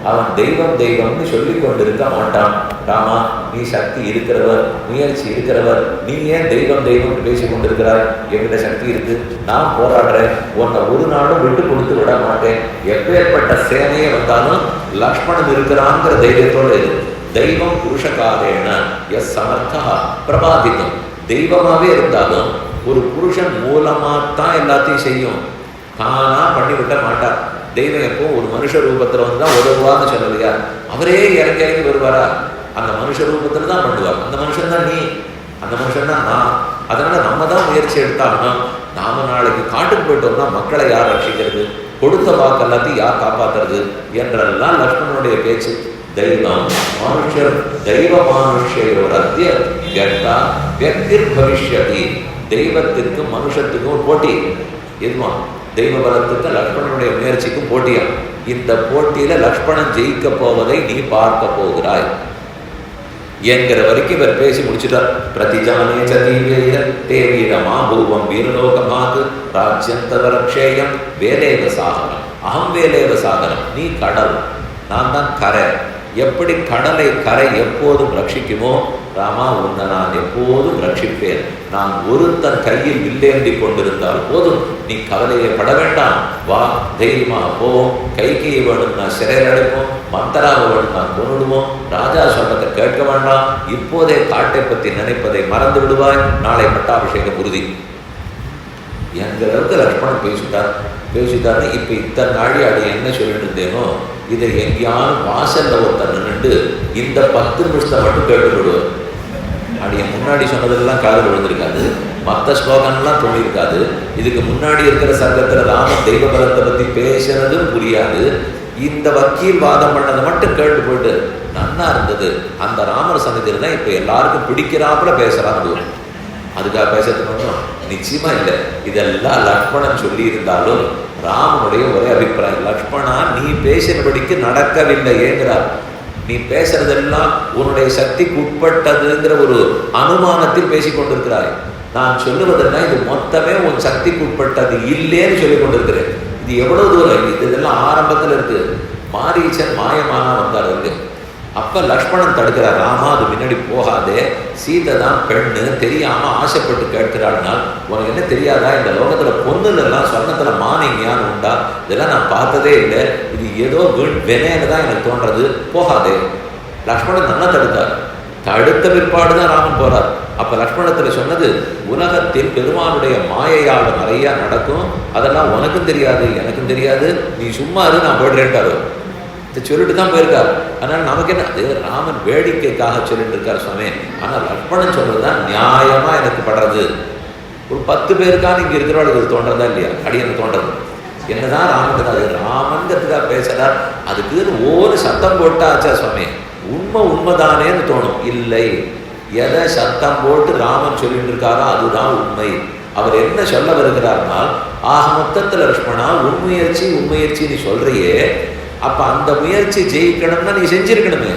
அவன் தெய்வம் தெய்வம்னு சொல்லி கொண்டிருக்க மாட்டான். ராமா நீ சக்தி இருக்கிறவர், முயற்சி இருக்கிறவர், நீ ஏன் தெய்வம் தெய்வம்னு பேசி கொண்டிருக்கிறாய்? என்கிட்ட சக்தி இருக்கு, நான் போராடுறேன், உன்னை ஒரு நாளும் விட்டு கொடுத்து விட மாட்டேன். எப்பேற்பட்ட சேனையே வந்தாலும் லக்ஷ்மணன் இருக்கிறாங்கிற தைரியத்தோடு இரு. தெய்வம் புருஷகாரேன எஸ் சமர்த்தா பிரபாதித்தம். தெய்வமாவே இருந்தாலும் ஒரு புருஷன் மூலமாத்தான் எல்லாத்தையும் செய்யும், தானா பண்ணிவிட்ட மாட்டார். தெய்வம் எப்போ ஒரு மனுஷ ரூபத்துல வந்துதான் உதவுவான்னு சொல்லலையா? அவரே இறங்கி இறங்கி வருவாரா? அந்த மனுஷ ரூபத்துல தான் பண்ணுவார். அந்த மனுஷன் தான் நீ, அந்த மனுஷன் தான் நான். அதனால நம்ம தான் முயற்சி எடுத்தாகணும். நாம நாளைக்கு காட்டுக்கு போயிட்டோம்னா மக்களை யார் ரட்சிக்கிறது, கொடுத்த வாக்கு எல்லாத்தையும் யார் காப்பாத்துறது என்றெல்லாம் லக்ஷ்மணனுடைய பேச்சு. தெய்வம் மனுஷர் தெய்வ மானுஷ்யோர் அத்திய கெட்டா வியக்திர் பவிஷ்யதி. தெய்வத்திற்கு மனுஷத்துக்கு ஒரு போட்டி. எதுமா தெய்வ பலத்துக்கு லக்ஷ்மணனுடைய முயற்சிக்கும் போட்டியா. இந்த போட்டியில லக்ஷ்மணன் ஜெயிக்க போவதை நீ பார்க்க போகிறாய் என்கிற வரைக்கும் இவர் பேசி முடிச்சுட்டார். பிரதிஜானே சதீவேய தேவீரமா பூவம் வீரலோகமாகு ராஜ்யந்தவரக்ஷேயம் வேலேவ சாகரம் அகம் வேலேவ சாகரம். நீ கடல், நான் தான் கரை. எப்படி கடலை கரை எப்போதும் ரட்சிக்குமோ, ராமா உன்னை நான் எப்போதும் ரட்சிப்பேன். நான் ஒருத்தன் கையில் வில்லேந்தி கொண்டிருந்தால் போதும், நீ கவலையை பட வேண்டாம். வா, தைரியமாக போவோம். கைகையை வேணும் நான் சிறையில் அடைப்போம், மந்தராவை வேணும் நான் கொண்டுடுவோம். ராஜா சொன்னதை கேட்க வேண்டாம். இப்போதே காட்டை பற்றி நினைப்பதை மறந்து விடுவாய். நாளை பட்டாபிஷேகம் உறுதி என்கிற அளவுக்கு லக்ஷ்மணன் பேசிட்டார்னு இப்போ இத்தனை நாடி அது என்ன சொல்லிட்டு இருந்தேனோ இதை எங்கேயாவது வாசல்ல ஒருத்தர் நின்றுட்டு இந்த 10 நிமிஷத்தை மட்டும் கேட்டுவிடுவார். அப்படியே முன்னாடி சொன்னதெல்லாம் காதல் விழுந்திருக்காது, மற்ற ஸ்லோகன்லாம் தோணியிருக்காது. இதுக்கு முன்னாடி இருக்கிற சங்கத்தில் ராமன் தெய்வ பலத்தை பற்றி பேசுறதும் புரியாது. இந்த வக்கீல் வாதம் பண்ணதை மட்டும் கேட்டு போயிட்டு நன்னா இருந்தது. அந்த ராமர் சங்கத்தில் தான் இப்போ எல்லாருக்கும் பிடிக்கிறாப்புல பேசுறாங்க. அதுக்காக பேசுறதுக்கு நிச்சயமா இல்லை. இதெல்லாம் லக்ஷ்மணன் சொல்லி இருந்தாலும் ராமனுடைய ஒரே அபிப்பிராயம், லக்ஷ்மணா நீ பேசினபடிக்கு நடக்கவில்லையேங்கிறார். நீ பேசுறதெல்லாம் உன்னுடைய சக்திக்கு உட்பட்டதுங்கிற ஒரு அனுமானத்தில் பேசிக் கொண்டிருக்கிறாய். நான் சொல்லுவதெல்லாம் இது மொத்தமே உன் சக்திக்கு உட்பட்டது இல்லைன்னு சொல்லிக் கொண்டிருக்கிறேன். இது எவ்வளவு தூரம், இதெல்லாம் ஆரம்பத்தில் இருக்கு. மாரீச்சன் மாயமானா வந்தார் இருக்கு. அப்ப லக்ஷ்மணன் தடுக்கிறார், ராமா அது முன்னாடி போகாதே, சீதை தான் பெண்ணு தெரியாம ஆசைப்பட்டு கேட்கிறாள்னால் உனக்கு என்ன தெரியாதா, இந்த லோகத்துல பொண்ணுலாம் சொன்னத்துல மானிங்யான்னு உண்டா, இதெல்லாம் நான் பார்த்ததே இல்லை, இது ஏதோ வெனேன்னு தான் எனக்கு தோன்றது, போகாதே. லக்ஷ்மணன் நல்லா தடுத்தார். தடுத்த பிற்பாடுதான் ராமன் போறார். அப்ப லக்ஷ்மணத்துல சொன்னது, உலகத்தில் பெருமானுடைய மாயையால் நிறைய நடக்கும், அதெல்லாம் உனக்கும் தெரியாது எனக்கும் தெரியாது, நீ சும்மா இரு நான் போடுறேன்ட்டாரு. இதை சொல்லிட்டு தான் போயிருக்கார். அதனால நமக்கு என்ன, அது ராமன் வேடிக்கைக்காக சொல்லிட்டு இருக்கார் சுவாமி. ஆனால் லக்ஷ்மணன் சொல்றதுதான் நியாயமா எனக்கு படுறது. ஒரு 10 பேருக்கான இங்க இருக்கிறவளுக்கு இது தோன்றதா இல்லையா, அடியனுக்கு தோன்றது. என்னதான் ராமன் அது ராமன்கிறதுக்காக பேசுறார், அதுக்கு ஒவ்வொரு சத்தம் போட்டாச்சா சுவாமி, உண்மைதானேன்னு தோணும். இல்லை, எதை சத்தம் போட்டு ராமன் சொல்லிட்டு இருக்காரோ அதுதான் உண்மை. அவர் என்ன சொல்ல வருகிறார்னா, ஆக மொத்தத்தில் லக்ஷ்மணா உண்முயற்சி நீ சொல்றியே, அப்ப அந்த முயற்சி ஜெயிக்கணும்னா நீ செஞ்சிருக்கணுமே.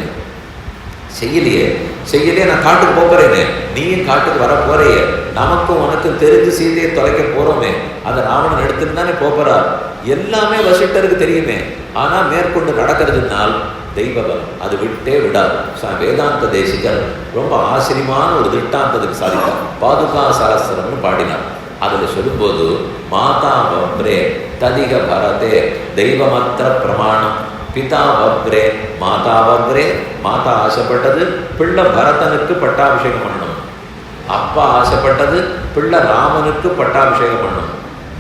செய்யலையே நான் காட்டுக்கு போறேனே, நீயும் காட்டுக்கு வர போறையே, நமக்கும் உனக்கும் தெரிஞ்சு சீதையை தொலைக்க போறோமே, அதை ராவணன் எடுத்துட்டு தானே போறார். எல்லாமே வசிஷ்டருக்கு தெரியுமே. ஆனா மேற்கொண்டு நடக்கிறதுனால் தெய்வபலம் அது விட்டே விடாது. வேதாந்த தேசிகர் ரொம்ப ஆச்சரியமான ஒரு திட்டாந்தத்துக்கு சாதித்தார். பாதுகா சகஸ்திரம்னு பாடினார். அதில் சொல்லும்போது, மாதா வப்ரே ததிக பரதே தெய்வமத்திர பிரமாணம், பிதா வப்ரே மாதா வப்ரே, மாதா ஆசைப்பட்டது பிள்ளை பரதனுக்கு பட்டாபிஷேகம் பண்ணணும், அப்பா ஆசைப்பட்டது பிள்ளை ராமனுக்கு பட்டாபிஷேகம் பண்ணணும்,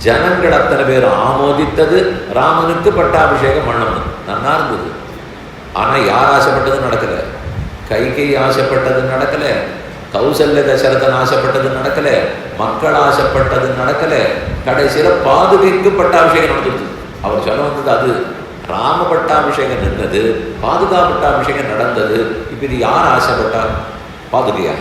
ஜனங்கள் அத்தனை பேர் ஆமோதித்தது ராமனுக்கு பட்டாபிஷேகம் பண்ணணும். நன்னா இருந்தது. ஆனா யார் ஆசைப்பட்டது நடக்கல, கைகை ஆசைப்பட்டது நடக்கல, கௌசல்ய தசரதன் ஆசைப்பட்டது நடக்கல, மக்கள் ஆசைப்பட்டது நடக்கல, கடைசியில பாதுகைக்கு பட்டாபிஷேகம் நடந்துச்சு. அவர் சொல்ல வந்தது அது ராம பட்டாபிஷேகம் நின்றது, பாதுகா பட்டாபிஷேகம் நடந்தது. இப்ப இது யார் ஆசைப்பட்டார்? பாதுகையா?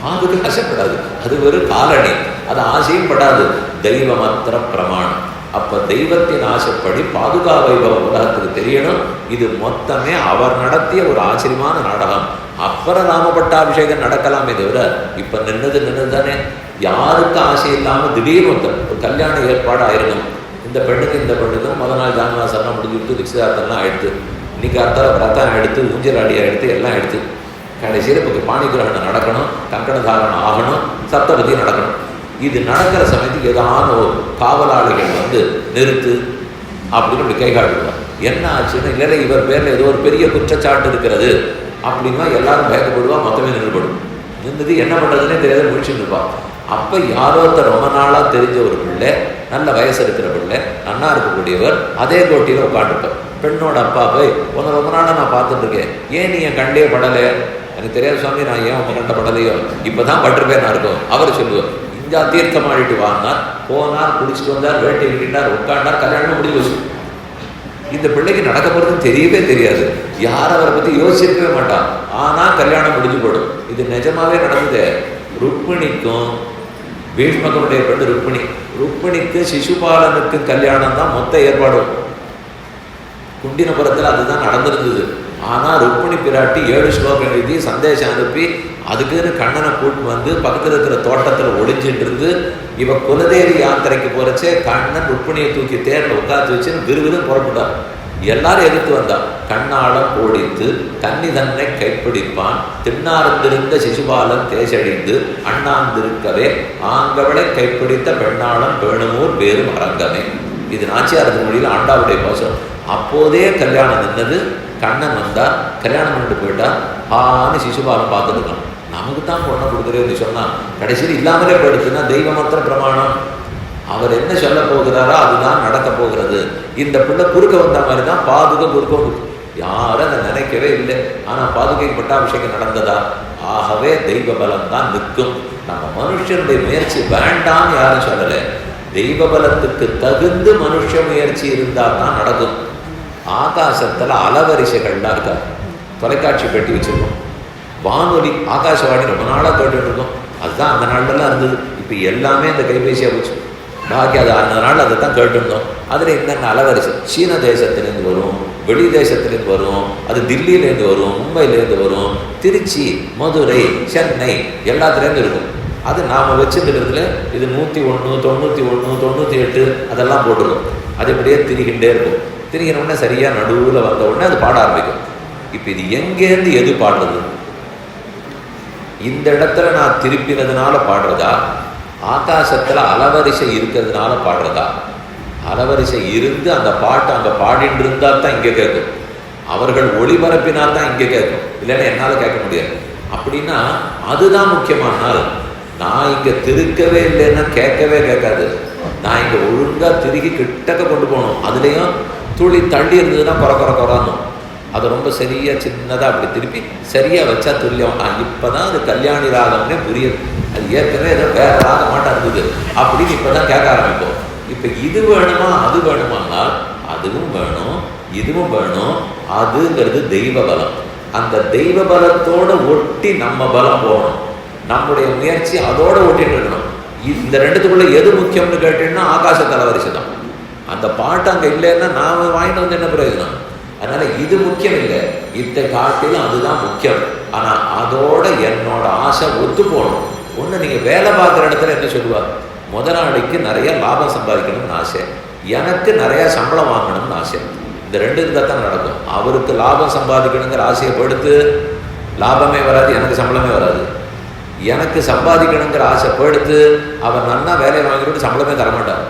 பாதுகை ஆசைப்படாது, அது வெறும் காலணி, அது ஆசையும் படாது. தெய்வமத்திர பிரமாணம். அப்ப தெய்வத்தின் ஆசைப்படி பாதுகா வைபவம் உலகத்துக்கு தெரியணும். இது மொத்தமே அவர் நடத்திய ஒரு ஆச்சரியமான நாடகம். அப்புறம் ராமபட்டாபிஷேகம் நடக்கலாமே தவிர இப்ப நின்னது தானே. யாருக்கு ஆசை இல்லாம திடீர்னு ஒரு கல்யாண ஏற்பாடு ஆயிருக்கும். இந்த பெண்ணுக்கும் முதல் நாள் ஜான்வாசனம் முடிஞ்சுட்டு நிச்சயதார்த்தம்லாம் ஆயிடுத்து. இன்னைக்கு அர்த்தம் விரதம் எடுத்து ஊஞ்சல் அடியை எடுத்து எல்லாம் எடுத்து கடைசியில் இப்போ பாணி கிரகணம் நடக்கணும், கங்கண தாரணம் ஆகணும், சப்தபதி நடக்கணும். இது நடக்கிற சமயத்துக்கு ஏதாவது காவலாளிகள் வந்து நிறுத்து அப்படின்னு இப்படி கை காட்டுவார். என்ன ஆச்சுன்னா, இல்லை இவர் பேரில் ஏதோ ஒரு பெரிய குற்றச்சாட்டு இருக்கிறது அப்படின்னா எல்லாரும் பயக்கப்படுவா, மொத்தமே நின்றுபடும். நின்றுது என்ன பண்ணுறதுன்னே தெரியாத முடிச்சுட்டு இருப்பான். அப்போ யாரோ ரொம்ப நாளாக தெரிஞ்ச ஒரு பிள்ளை, நல்ல வயசு இருக்கிற பிள்ளை, நன்னா இருக்கக்கூடியவர், அதே கோட்டியில் உட்காந்துருப்பார். பெண்ணோட அப்பா போய் ரொம்ப நாளாக நான் பார்த்துட்டு இருக்கேன், ஏன் நீ என் கண்டே படலை? எனக்கு தெரியாது சுவாமி, நான் ஏன் உங்க கண்ட படலையோ, இப்போ தான் பட்டிருப்பேன் நான் இருக்கும். அவர் சொல்லுவார், இங்கே தீர்க்கமாடிட்டு வாங்கினார், போனார், குடிச்சிட்டு வந்தார், வேட்டை விட்டார், உட்காண்டார், கல்யாணம் முடிவு வச்சு. இந்த பிள்ளைக்கு நடக்க போகிறதுன்னு தெரியவே தெரியாது, யாரும் அவரை பற்றி யோசிச்சிருக்கவே மாட்டான். ஆனால் கல்யாணம் முடிஞ்சு போடும். இது நிஜமாவே நடந்தது. ருக்மிணிக்கும் பீஷ்மகனுடைய பெண்ணு ருக்மிணி. ருக்மிணிக்கு சிசுபாலனுக்கு கல்யாணம் தான் மொத்த ஏற்பாடும். குண்டினபுரத்தில் அதுதான் நடந்திருந்தது. ஆனால் ருக்மிணி பிராட்டி 7 ஸ்லோகம் எழுதி சந்தேசம் அனுப்பி அதுக்குன்னு கண்ணனை கூட்டு வந்து பக்கத்தில் இருக்கிற தோட்டத்தில் ஒளிஞ்சிட்டு இருந்து இவ குலதேவி யாத்திரைக்கு போறச்சே கண்ணன் ருக்மிணியை தூக்கி தேர்ல உட்காந்து வச்சு விறுவிறுன்னு புறப்பட்டார். எல்லாரும் எதிர்த்து வந்தான். கண்ணாளம் ஓடித்து கன்னி தன்னை கைப்பிடிப்பான் திண்ணார்ந்திருந்த சிசுபாலன் தேசடிந்து அண்ணாந்திருக்கவே ஆங்கவளை கைப்பிடித்த பெண்ணாளம் பேணுமூர் பேரும் அரங்கமே. இது நாச்சியாரது மொழியில் ஆண்டாவுடைய கோஷம். அப்போதே கல்யாணம் நின்னது. கண்ணன் வந்தா கல்யாணம் பண்ணிட்டு போயிட்டா ஆன்னு சிசுபாலன் பார்த்துருக்கான். நமக்கு தான் பொண்ணை கொடுக்குறேன்னு சொன்னா கடைசியில் இல்லாமலே போயிடுச்சுன்னா தெய்வமற்ற பிரமாணம். அவர் என்ன சொல்ல போகிறாரோ அதுதான் நடக்க போகிறது. இந்த பிள்ளை குறுக்க வந்த மாதிரி தான் பாதுகை குறுக்க வந்து யாரும் அதை நினைக்கவே இல்லை. ஆனால் பாதுகைக்கு பட்டாபிஷேகம் நடந்ததா? ஆகவே தெய்வ பலம் தான் நிற்கும். நம்ம மனுஷனுடைய முயற்சி வேண்டான்னு யாரும் சொல்லலை. தெய்வ பலத்துக்கு தகுந்து மனுஷ முயற்சி இருந்தால் தான் நடக்கும். ஆகாசத்தில் அலவரிசைகள்லாம் இருக்கா. தொலைக்காட்சி பெட்டி வச்சுருக்கோம், வானொலி ஆகாசவாணி ரொம்ப நாளாக கேட்டுட்டு இருக்கோம். அதுதான் அந்த நாள்லாம் இருந்தது. இப்போ எல்லாமே இந்த கைபேசியாக போச்சு. பாக்கி அது அந்த நாள் அதை தான் கேட்டுருந்தோம். அதில் என்னென்ன அலவரிசை சீன தேசத்துலேருந்து வரும், வெளி தேசத்துலேருந்து வரும், அது தில்லியிலேருந்து வரும், மும்பையிலேருந்து வரும், திருச்சி, மதுரை, சென்னை எல்லாத்துலேருந்து இருக்கும். அது நாம் வச்சுருக்கிறதுல இது 101, 91, 98 அதெல்லாம் போட்டுருக்கோம். அது இப்படியே திரிகின்றே இருக்கும். திரிகிற உடனே சரியாக நடுவில் வந்த உடனே அது பாட ஆரம்பிக்கும். இப்போ இது எங்கேருந்து எது பாடுறது? இந்த இடத்துல நான் திருப்பினதுனால பாடுறதா, ஆகாசத்தில் அலவரிசை இருக்கிறதுனால பாடுறதா? அலவரிசை இருந்து அந்த பாட்டு அங்கே பாடிட்டு இருந்தால் தான் இங்கே கேட்கும். அவர்கள் ஒளிபரப்பினால் தான் இங்கே கேட்கும். இல்லைன்னா என்னால் கேட்க முடியாது. அப்படின்னா அதுதான் முக்கியமானால் நான் இங்கே திருக்கவே இல்லைன்னா கேட்கவே கேட்காது. நான் இங்கே ஒழுங்காக திருகி கிட்டக்க கொண்டு போகணும். அதுலேயும் துளி தள்ளி இருந்ததுன்னா குறக்கணும். அதை ரொம்ப சரியாக சின்னதாக அப்படி திருப்பி சரியாக வச்சா துல்லியம். இப்போ தான் அது கல்யாணி ராகம்னே புரியுது. அது ஏற்கனவே ஏதோ வேறு ராகமாட்டா இருந்தது அப்படின்னு இப்போ தான் கேட்க ஆரம்பிப்போம். இப்போ இது வேணுமா அது வேணுமானால் அதுவும் வேணும், இதுவும் வேணும். அதுங்கிறது தெய்வ பலம். அந்த தெய்வ பலத்தோடு ஒட்டி நம்ம பலம் போகணும். நம்முடைய முயற்சி அதோடு ஒட்டிட்டு இருக்கணும். இந்த ரெண்டுத்துக்குள்ளே எது முக்கியம்னு கேட்டீங்கன்னா ஆகாச தலைவரிசை தான். அந்த பாட்டு அங்கே இல்லைன்னா நாம் வாங்கிட்டு வந்து என்ன பிரயோஜனம்? அதனால இது முக்கியம் இல்லை, இதை காட்டிலும் அதுதான் முக்கியம். ஆனால் அதோட என்னோட ஆசை ஒத்து போகணும். ஒன்று நீங்கள் வேலை பார்க்குற இடத்துல என்ன சொல்லுவார்? முதலாளிக்கு நிறைய லாபம் சம்பாதிக்கணும்னு ஆசை, எனக்கு நிறையா சம்பளம் வாங்கணும்னு ஆசை. இந்த ரெண்டு இருந்தால் தான் நடக்கும். அவருக்கு லாபம் சம்பாதிக்கணுங்கிற ஆசையை படுத்து லாபமே வராது, எனக்கு சம்பளமே வராது. எனக்கு சம்பாதிக்கணுங்கிற ஆசை படுத்து அவர் நன்னா வேலையை வாங்கிட்டு சம்பளமே தரமாட்டார்.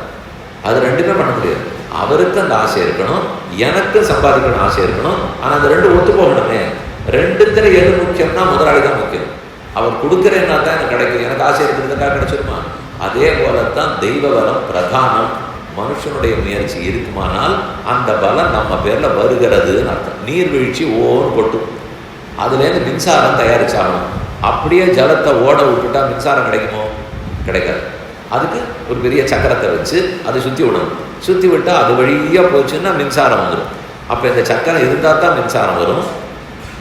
அது ரெண்டுமே பண்ண முடியாது. அவருக்கு அந்த ஆசை இருக்கணும், எனக்கு சம்பாதிக்கணும் ஆசை இருக்கணும். ஆனால் அந்த ரெண்டு ஒத்து போகணுமே. ரெண்டுத்துல எது முக்கியம்னா முதலாளி தான் முக்கியம். அவர் கொடுக்குறேன்னா தான் எனக்கு கிடைக்கும். எனக்கு ஆசை இருக்கிறதுக்காக கிடைச்சிருமா? அதே போலத்தான் தெய்வ பலம் பிரதானம். மனுஷனுடைய முயற்சி இருக்குமானால் அந்த பலம் நம்ம பேர்ல வருகிறதுன்னு அர்த்தம். நீர்வீழ்ச்சி ஓன்னு கொட்டும், அதுலேருந்து மின்சாரம் தயாரிச்சாகணும். அப்படியே ஜலத்தை ஓட விட்டுட்டா மின்சாரம் கிடைக்குமோ? கிடைக்காது. அதுக்கு ஒரு பெரிய சக்கரத்தை வச்சு அதை சுற்றி விடணும். சுற்றி விட்டால் அது வழியாக போச்சுன்னா மின்சாரம் வந்துடும். அப்போ இந்த சக்கரை இருந்தால் தான் மின்சாரம் வரும்.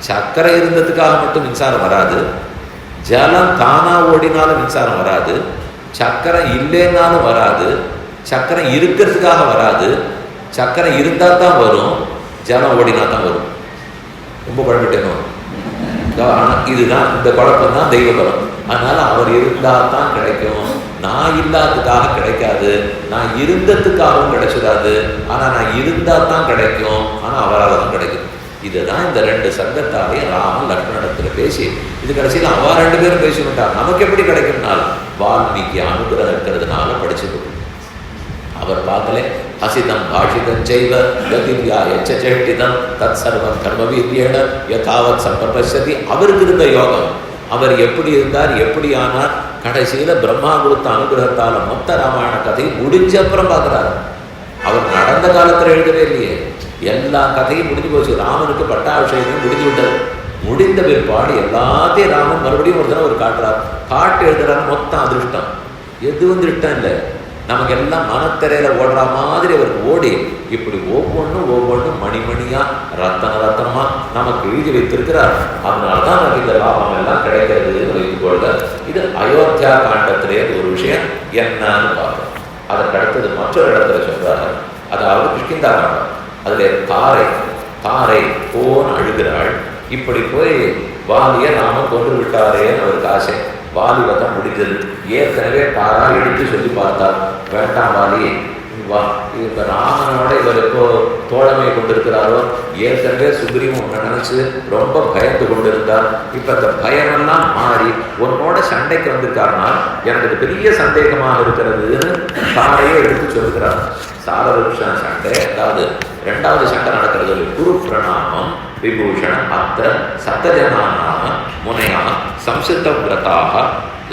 சக்கரை இருந்ததுக்காக மட்டும் மின்சாரம் வராது. ஜலம் தானாக ஓடினாலும் மின்சாரம் வராது. சக்கரை இல்லைன்னாலும் வராது. சக்கரை இருக்கிறதுக்காக வராது. சக்கரை இருந்தால் தான் வரும், ஜலம் ஓடினா தான் வரும். ரொம்ப குழம்பிட்டேனோ? ஆனால் இதுதான் இந்த குழப்பம் தான் தெய்வ பலம். அதனால் அவர் இருந்தால் தான் கிடைக்கும். நான் இல்லாததுக்காக கிடைக்காது, நான் இருந்ததுக்காகவும் கிடைச்சிடாது. ஆனால் நான் இருந்தால் தான் கிடைக்கும், ஆனால் அவரால் தான் கிடைக்கும். இதுதான் இந்த ரெண்டு சங்கத்தாலையும் ராமன் லக்ஷ்மணத்தில் பேசி இது கடைசியில் அவ ரெண்டு பேரும் பேசிவிட்டார். நமக்கு எப்படி கிடைக்கும்னால் வால்மீகி அனுகிரகம் இருக்கிறதுனால படிச்சுக்கணும். அவர் பார்க்கல ஹசிதம் பாஷிதம் செய்வ கதிர்யா எச்சேட்டிதம் தத் சர்வம் கர்மவீரியேன யதாவத் சம்பர்பஷ்யதி. அவருக்கு இருந்த யோகம். அவர் எப்படி இருந்தார், எப்படி ஆனார், கடைசியில் பிரம்மா கொடுத்த அனுகிரகத்தால் மொத்த ராமாயண கதையை முடிஞ்ச அப்புறம் பார்க்குறாரு. அவர் நடந்த காலத்தில் எழுதவே இல்லையே, எல்லா கதையும் முடிஞ்சு போச்சு. ராமனுக்கு பட்டாபிஷேகம் முடிஞ்சு விட்டது. முடிந்த பிற்பாடு எல்லாத்தையும் ராமன் மறுபடியும் ஒரு தடவை ஒரு காட்டுறார். காட்டு எழுதுறாரு. மொத்தம் அதிருஷ்டம். எதுவும் திட்டம் இல்லை. நமக்கு எல்லாம் மனத்திரையில ஓடுற மாதிரி அவருக்கு ஓடி இப்படி ஒவ்வொன்றும் மணிமணியா ரத்தனமா நமக்கு எழுதி வைத்திருக்கிறார். அதனால்தான் நமக்கு இந்த லாபம் எல்லாம் கிடைக்கிறதுன்னு வைத்துக் கொள்க. இது அயோத்தியா காண்டத்திலே ஒரு விஷயம் என்னன்னு பார்க்கணும். அதற்கு அடுத்தது மற்றொரு இடத்துல சொல்றாரு, அதாவது கிஷ்கிந்தா காண்டம். அதுல தாரை போன்னு அழுகிறாள். இப்படி போய் வாலியை நாம கொண்டு விட்டாரேன்னு அவருக்கு ஆசை. வாலி வதம் முடிஞ்சது. ஏற்கனவே தாரா எடுத்து சொல்லி பார்த்தார், வேண்டாம் வாலி வா, இப்ப ராமனோட இவர் எப்போ தோழமை கொண்டிருக்கிறாரோ, ஏற்கனவே சுக்ரீவன் உன்னை நினைச்சு ரொம்ப பயந்து கொண்டிருந்தார். இப்ப அந்த பயமெல்லாம் மாறி உன்னோட சண்டைக்கு வந்திருக்காருனா எனக்கு பெரிய சந்தேகமாக இருக்கிறதுன்னு தாரையே எடுத்து சொல்லுகிறார். சாரவிருஷன் சண்டை, அதாவது 2வது சண்டை நடக்கிறது. குரு பிரணாமம் விபூஷண அத்த சத்தஜனானாக முனையா சம்சித்த விரதாக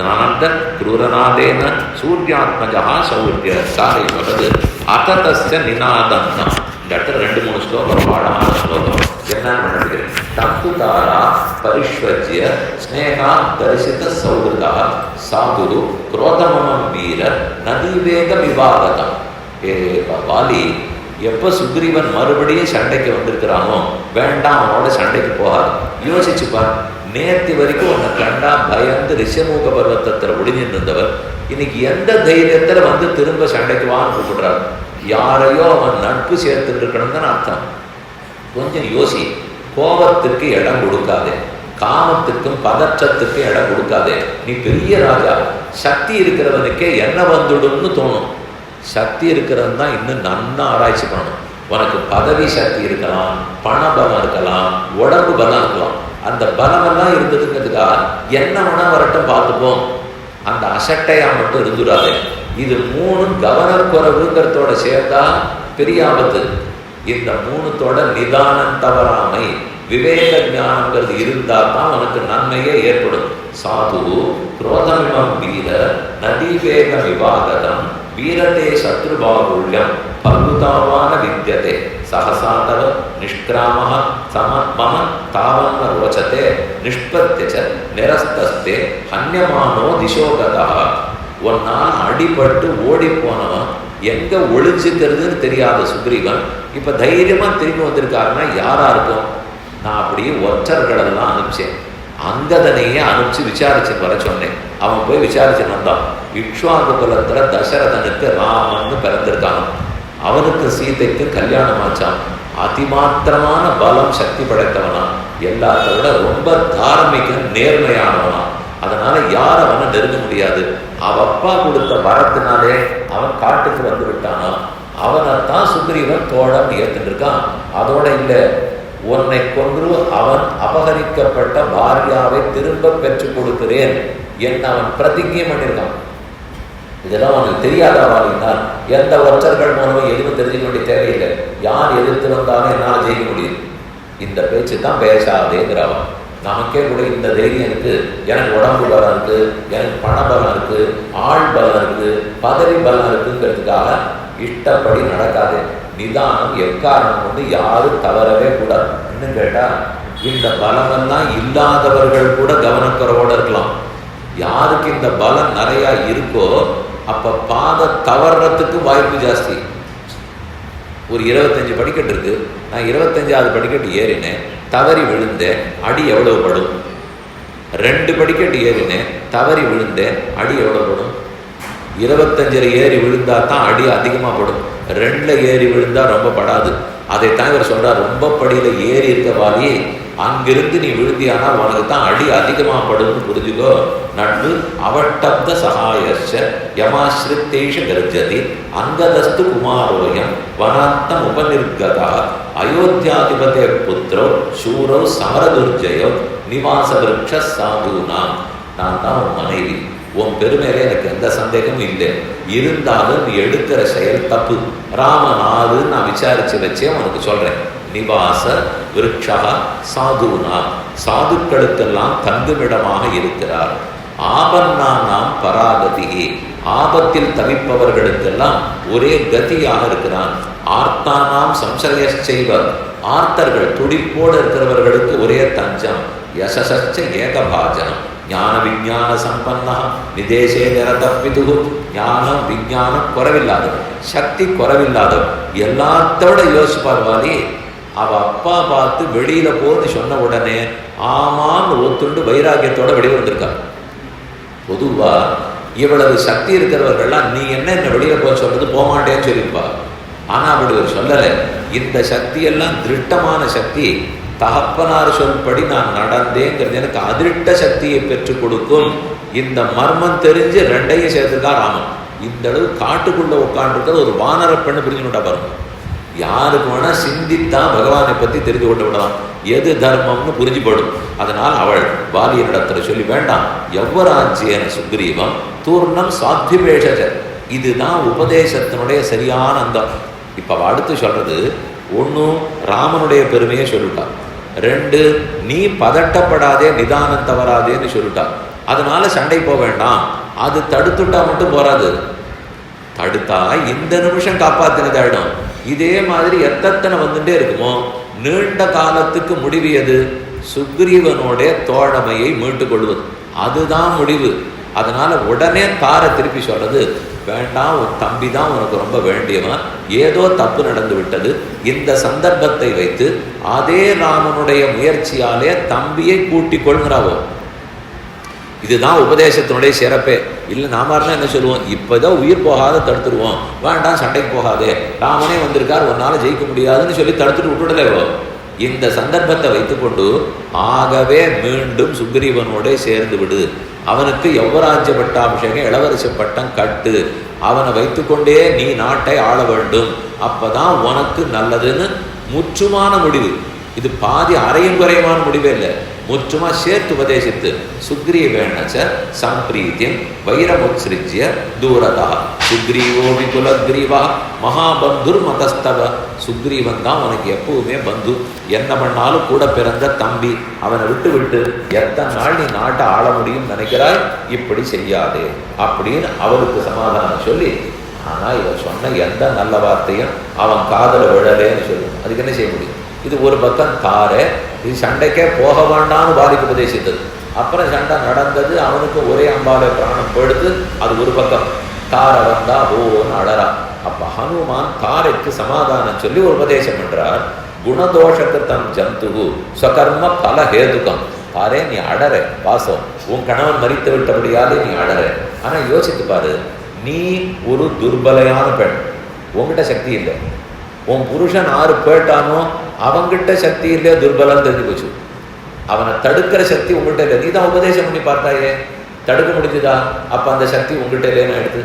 அனந்த குரூரநாதேன சூர்யாத்மஜா சௌர்ய சாரை சொல்றது அத்தஸ்ய நிநாதந்தம். இந்த இடத்துல 2-3 ஸ்லோகம் பாடமான ஸ்லோகம். என்னன்னு நினைக்கிறேன். தத்து தாரா பரிஷ்வஜ்ய ஸ்னேகா தரிசித சௌஹிருதா சாதுரு குரோதமம் வீர நதிவேக விவாதம். வாலி எப்போ சுக்ரீவன் மறுபடியும் சண்டைக்கு வந்திருக்கிறானோ வேண்டாம், அவனோட சண்டைக்கு போகாது. யோசிச்சுப்பார், நேற்று வரைக்கும் உன்னை கண்டா பயந்து ரிஷமூக பர்வத்தத்தில் ஒளிஞ்சிட்டு இருந்தவர் இன்னைக்கு எந்த தைரியத்தில் வந்து திரும்ப சண்டைக்கு வான்னு கூப்பிடுறாரு. யாரையோ அவன் நட்பு சேர்த்துட்டு இருக்கணும் தான் அர்த்தம். கொஞ்சம் யோசி. கோபத்துக்கு இடம் கொடுக்காதே, காமத்துக்கும் பதற்றத்துக்கும் இடம் கொடுக்காதே. நீ பெரிய ராஜா, சக்தி இருக்கிறவனுக்கே என்ன வந்துடும்னு தோணும். சக்தி இருக்கிறது தான் இன்னும் நன்னா ஆராய்ச்சி பண்ணணும். உனக்கு பதவி சக்தி இருக்கலாம், பண பலம் இருக்கலாம், உடம்பு பலம் இருக்கலாம். அந்த பலமெல்லாம் இருந்ததுங்கிறதுக்காக என்ன வேணா வரட்டும் பார்த்துப்போம், அந்த அசட்டையா மட்டும் இருந்துடாதே. இது 3 கவனக்குறைவுங்கிறதோட சேர்ந்தா பெரிய ஆபத்து. இந்த 3தோட நிதானம் தவறாமை விவேக ஞானங்கிறது இருந்தால் தான் உனக்கு நன்மையே ஏற்படும். சாது குரோதமிமம் வீர நதிவேக விவாகதம் வீரதே சத்ருபாகுல்யம் பல்குதாவான வித்யதே சகசாதவ நிஷ்கிராம சமம தாவன்ன ரோச்சதே நிஷ்பத்திய நிரஸ்தஸ்தே ஹன்யமானோ திசோகதா. ஒன்னால் அடிபட்டு ஓடி போனவன் எங்க ஒளிஞ்சுக்கிறதுன்னு தெரியாத சுக்ரீவன் இப்ப தைரியமா திரும்பி வந்திருக்காருன்னா யாரா இருக்கும்? நான் அப்படியே ஒற்றர்களெல்லாம் அனுப்பிச்சேன். அங்கதனையே அனுப்பிச்சு விசாரிச்சுன்னு வர சொன்னேன். அவன் போய் விசாரிச்சுன்னு வந்தான். இக்ஷ்வாகு குலத்துல தசரதனுக்கு ராமன்னு பிறந்திருக்கான். அவனுக்கு சீதைக்கு கல்யாணம் ஆச்சான். அதிமாத்திரமான பலம் சக்தி படைத்தவனா, எல்லாத்த விட ரொம்ப தார்மீக நேர்மையானவனா. அதனால யார் அவனை நெருங்க முடியாது. அவப்பா கொடுத்த வரத்தினாலே அவன் காட்டுக்கு வந்து விட்டானா. அவனைத்தான் சுக்ரீவன் தோழன் ஏத்துட்டு இருக்கான். அதோட இல்லை, உன்னை கொன்று அவன் அபகரிக்கப்பட்ட பாரியாவை திரும்ப பெற்றுக் கொடுக்கிறேன் என்று அவன் பிரதிஜை பண்ணியிருக்கான். இதெல்லாம் அவனுக்கு தெரியாதவாறினால் எந்த ஒற்றர்கள் மூலமும் எதுவும் தெரிஞ்சுக்க வேண்டிய தேவையில்லை. யார் எதிர்த்து வந்தாலும் என்னால் ஜெயிக்க முடியும். இந்த பேச்சு தான் பேசாதேங்கிறவன். நமக்கே கூட இந்த தைரியம் இருக்கு, எனக்கு உடம்பு பலம் இருக்கு, எனக்கு பண பலம் இருக்கு, ஆள் பலம் இருக்கு, பதவி பலம் இருக்குங்கிறதுக்காக இஷ்டப்படி நடக்காது. நிதானம் எக்காரணம் கொண்டு யாரும் தவறவே கூடாது. இன்னும் கேட்டா இந்த பலமெல்லாம் இல்லாதவர்கள் கூட கவனக்குறைவோட இருக்கலாம். யாருக்கு இந்த பலம் நிறைய இருக்கோ அப்ப பாதை தவறத்துக்கு வாய்ப்பு ஜாஸ்தி. ஒரு 25 படிக்கட்டு இருக்கு, நான் 25வது படிக்கட்டு ஏறினேன், தவறி விழுந்தேன், அடி எவ்வளவு படும்? 2 படிக்கட்டு ஏறினேன், தவறி விழுந்தேன், அடி எவ்வளவு படும்? 25 ஏறி விழுந்தா தான் அடி அதிகமாக படும். 2ல் ஏறி விழுந்தா ரொம்ப படாது. அதைத்தான் இவர் சொல்றார், ரொம்ப படியில ஏறி இருக்க வாலி, அங்கிருந்து நீ விழுந்தியானா உனக்கு தான் அடி அதிகமாக படும்னு புரிஞ்சுக்கோ. நட்பு அவட்டப்த சகாயச்ச யமாஸ்ரித்தேஷ கர்ஜதி அங்கதஸ்து குமாரோயம் வனாந்தம் உபநிர்கதா அயோத்தியாதிபதே புத்திரோ சூரோ சமரதுர்ஜயோ நிவாச விருட்ச சாதுனாம். நான் தான் உன் மனைவி, உன் பெருமையில எனக்கு எந்த சந்தேகமும் இல்லை. இருந்தாலும் நீ எடுக்கிற செயல் தப்பு. ராமநாது நான் விசாரிச்சு வச்சே உனக்கு சொல்றேன். நிவாச விருட்சா சாதுனா, சாதுக்களுக்கெல்லாம் தங்குமிடமாக இருக்கிறார். ஆபன்னானாம் பராகதி, ஆபத்தில் தவிப்பவர்களுக்கெல்லாம் ஒரே கதியாக இருக்கிறான். ஆர்த்தானாம் சம்சய செய்வர், ஆர்த்தர்கள் துடிப்போடு இருக்கிறவர்களுக்கு ஒரே தஞ்சம். யசசச்ச ஏகபாஜனம் ஞான விஞ்ஞான சம்பன்னா நிதேசே நிரதப்பிது. ஞானம் விஞ்ஞானம் குறைவில்லாதவன், சக்தி குறைவில்லாதவன். எல்லாத்தோட யோசிப்பார் வாலி. அவ அப்பா பார்த்து வெளியில போன்னு சொன்ன உடனே ஆமான்னு ஒத்துண்டு வைராக்கியத்தோட வெளியே வந்திருக்கார். பொதுவா இவ்வளவு சக்தி இருக்கிறவர்கள்லாம் நீ என்ன வெளியில போக சொல்றது, போகமாட்டேன்னு சொல்லியிருப்பா. ஆனா அப்படி ஒரு சொல்லலை. இந்த சக்தியெல்லாம் திருட்டமான சக்தி. தகப்பனார் சொல்படி நான் நடந்தேங்கிறது எனக்கு அதிருஷ்ட சக்தியை பெற்றுக் கொடுக்கும். இந்த மர்மம் தெரிஞ்சு ரெண்டையும் சேர்த்துக்கா ராமன். இந்த அளவு காட்டுக்குள்ள உட்காந்துருக்கிற ஒரு வானர பெண்ணு புரிஞ்சுட்டா பாருங்க. யாருக்கு வேணா சிந்தித்தான் பகவானை பத்தி தெரிந்து கொண்டு விடலாம், எது தர்மம்னு புரிஞ்சு போடும். அதனால் அவள் வாலியனிடத்துல சொல்லி, வேண்டாம் எவ்வராஜ்யன சுக்ரீவம் தூர்ணம் சாத்விபேஷ. இதுதான் உபதேசத்தினுடைய சரியான அந்தம். இப்ப அடுத்து சொல்றது, ஒன்று ராமனுடைய பெருமையை சொல்லிட்டான், ரெண்டு நீ பதட்டப்படாதே நிதானம் தவறாதேன்னு சொல்லிட்டான். அதனால சண்டை போக வேண்டாம். அது தடுத்துட்டா மட்டும் போறாது, தடுத்தா இந்த நிமிஷம் காப்பாத்தினதாயிடும். இதே மாதிரி எத்தனை வந்துட்டே இருக்குமோ நீண்ட காலத்துக்கு முடிவு எது? சுக்ரீவனுடைய தோழமையை மீட்டுக் கொள்வது, அதுதான் முடிவு. அதனால உடனே தாரை திருப்பி சொல்றது, வேண்டாம் உன் தம்பி தான் உனக்கு ரொம்ப வேண்டியவன், ஏதோ தப்பு நடந்து விட்டது. இந்த சந்தர்ப்பத்தை வைத்து அதே ராமனுடைய முயற்சியாலே தம்பியை கூட்டிக் கொள்கிறாவோ. இதுதான் உபதேசத்தினுடைய சிறப்பே. இல்லை நாம என்ன சொல்லுவோம், இப்போதான் உயிர் போகாத தடுத்துருவோம், வேண்டாம் சண்டைக்கு போகாதே, ராமனே வந்திருக்கார் உன்னால ஜெயிக்க முடியாதுன்னு சொல்லி தடுத்துட்டு விட்டுடலேவோ. இந்த சந்தர்ப்பத்தை வைத்துக்கொண்டு ஆகவே மீண்டும் சுக்ரீவனோட சேர்ந்து விடு, அவனுக்கு யௌவராஜ்ய பட்டாபிஷேகம் இளவரசு பட்டம் கட்டு, அவனை வைத்துக்கொண்டே நீ நாட்டை ஆள வேண்டும், அப்பதான் உனக்கு நல்லதுன்னு முற்றுமான முடிவு. இது பாதி அரையும் குறையமான முடிவே இல்லை, முற்றுமா சேர்த்து உபதேசித்து சுக்ரீவேணச்ச சம்பிரீத்தியம் வைரமுத்ஸ்ரிஜ்ய தூரதா சுக்ரீவோ விகுலக்ரீவா மகாபந்துர் மதஸ்தவ. சுக்ரீவன் தான் உனக்கு எப்பவுமே பந்து, என்ன பண்ணாலும் கூட பிறந்த தம்பி, அவனை விட்டு விட்டு எத்தனை நாள் நீ நாட்டை ஆள முடியும் நினைக்கிறாய், இப்படி செய்யாதே அப்படின்னு அவருக்கு சமாதானம் சொல்லி. ஆனா இவர் சொன்ன எந்த நல்ல வார்த்தையும் அவன் காதல விழலேன்னு சொல்லுவோம். அதுக்கு என்ன செய்ய முடியும்? இது ஒரு பக்கம் தாரே, இது சண்டைக்கே போக வேண்டாம்னு வாலிக்கு உபதேசித்தது. அப்புறம் சண்டை நடந்தது, அவனுக்கு ஒரே அம்பாலை பிராணம் போடுத்து, அது ஒரு பக்கம். தாரை வந்தா ஓன்னு அழறா. அப்ப ஹனுமான் தாரைக்கு சமாதானம் சொல்லி ஒரு உபதேசம் பண்றார். குணதோஷத்து தம் ஜந்து ஸ்வகர்ம பல ஹேதுகம். தாரே நீ அழற, பாசம் உன் கணவன் மறித்து விட்டபடியாலே நீ அழற. ஆனா யோசித்து பாரு, நீ ஒரு துர்பலையான பெண், உங்ககிட்ட சக்தி இல்லை. உன் புருஷன் ஆறு போயிட்டானோ அவங்கிட்ட சக்தி இல்லையா, துர்பலம் தெரிஞ்சு போச்சு. அவனை தடுக்கிற சக்தி உங்கள்கிட்ட இல்லை. நீ தான் உபதேசம் பண்ணி பார்த்தாயே, தடுக்க முடிஞ்சுதா? அப்ப அந்த சக்தி உங்ககிட்ட இல்லைன்னு எடுத்து.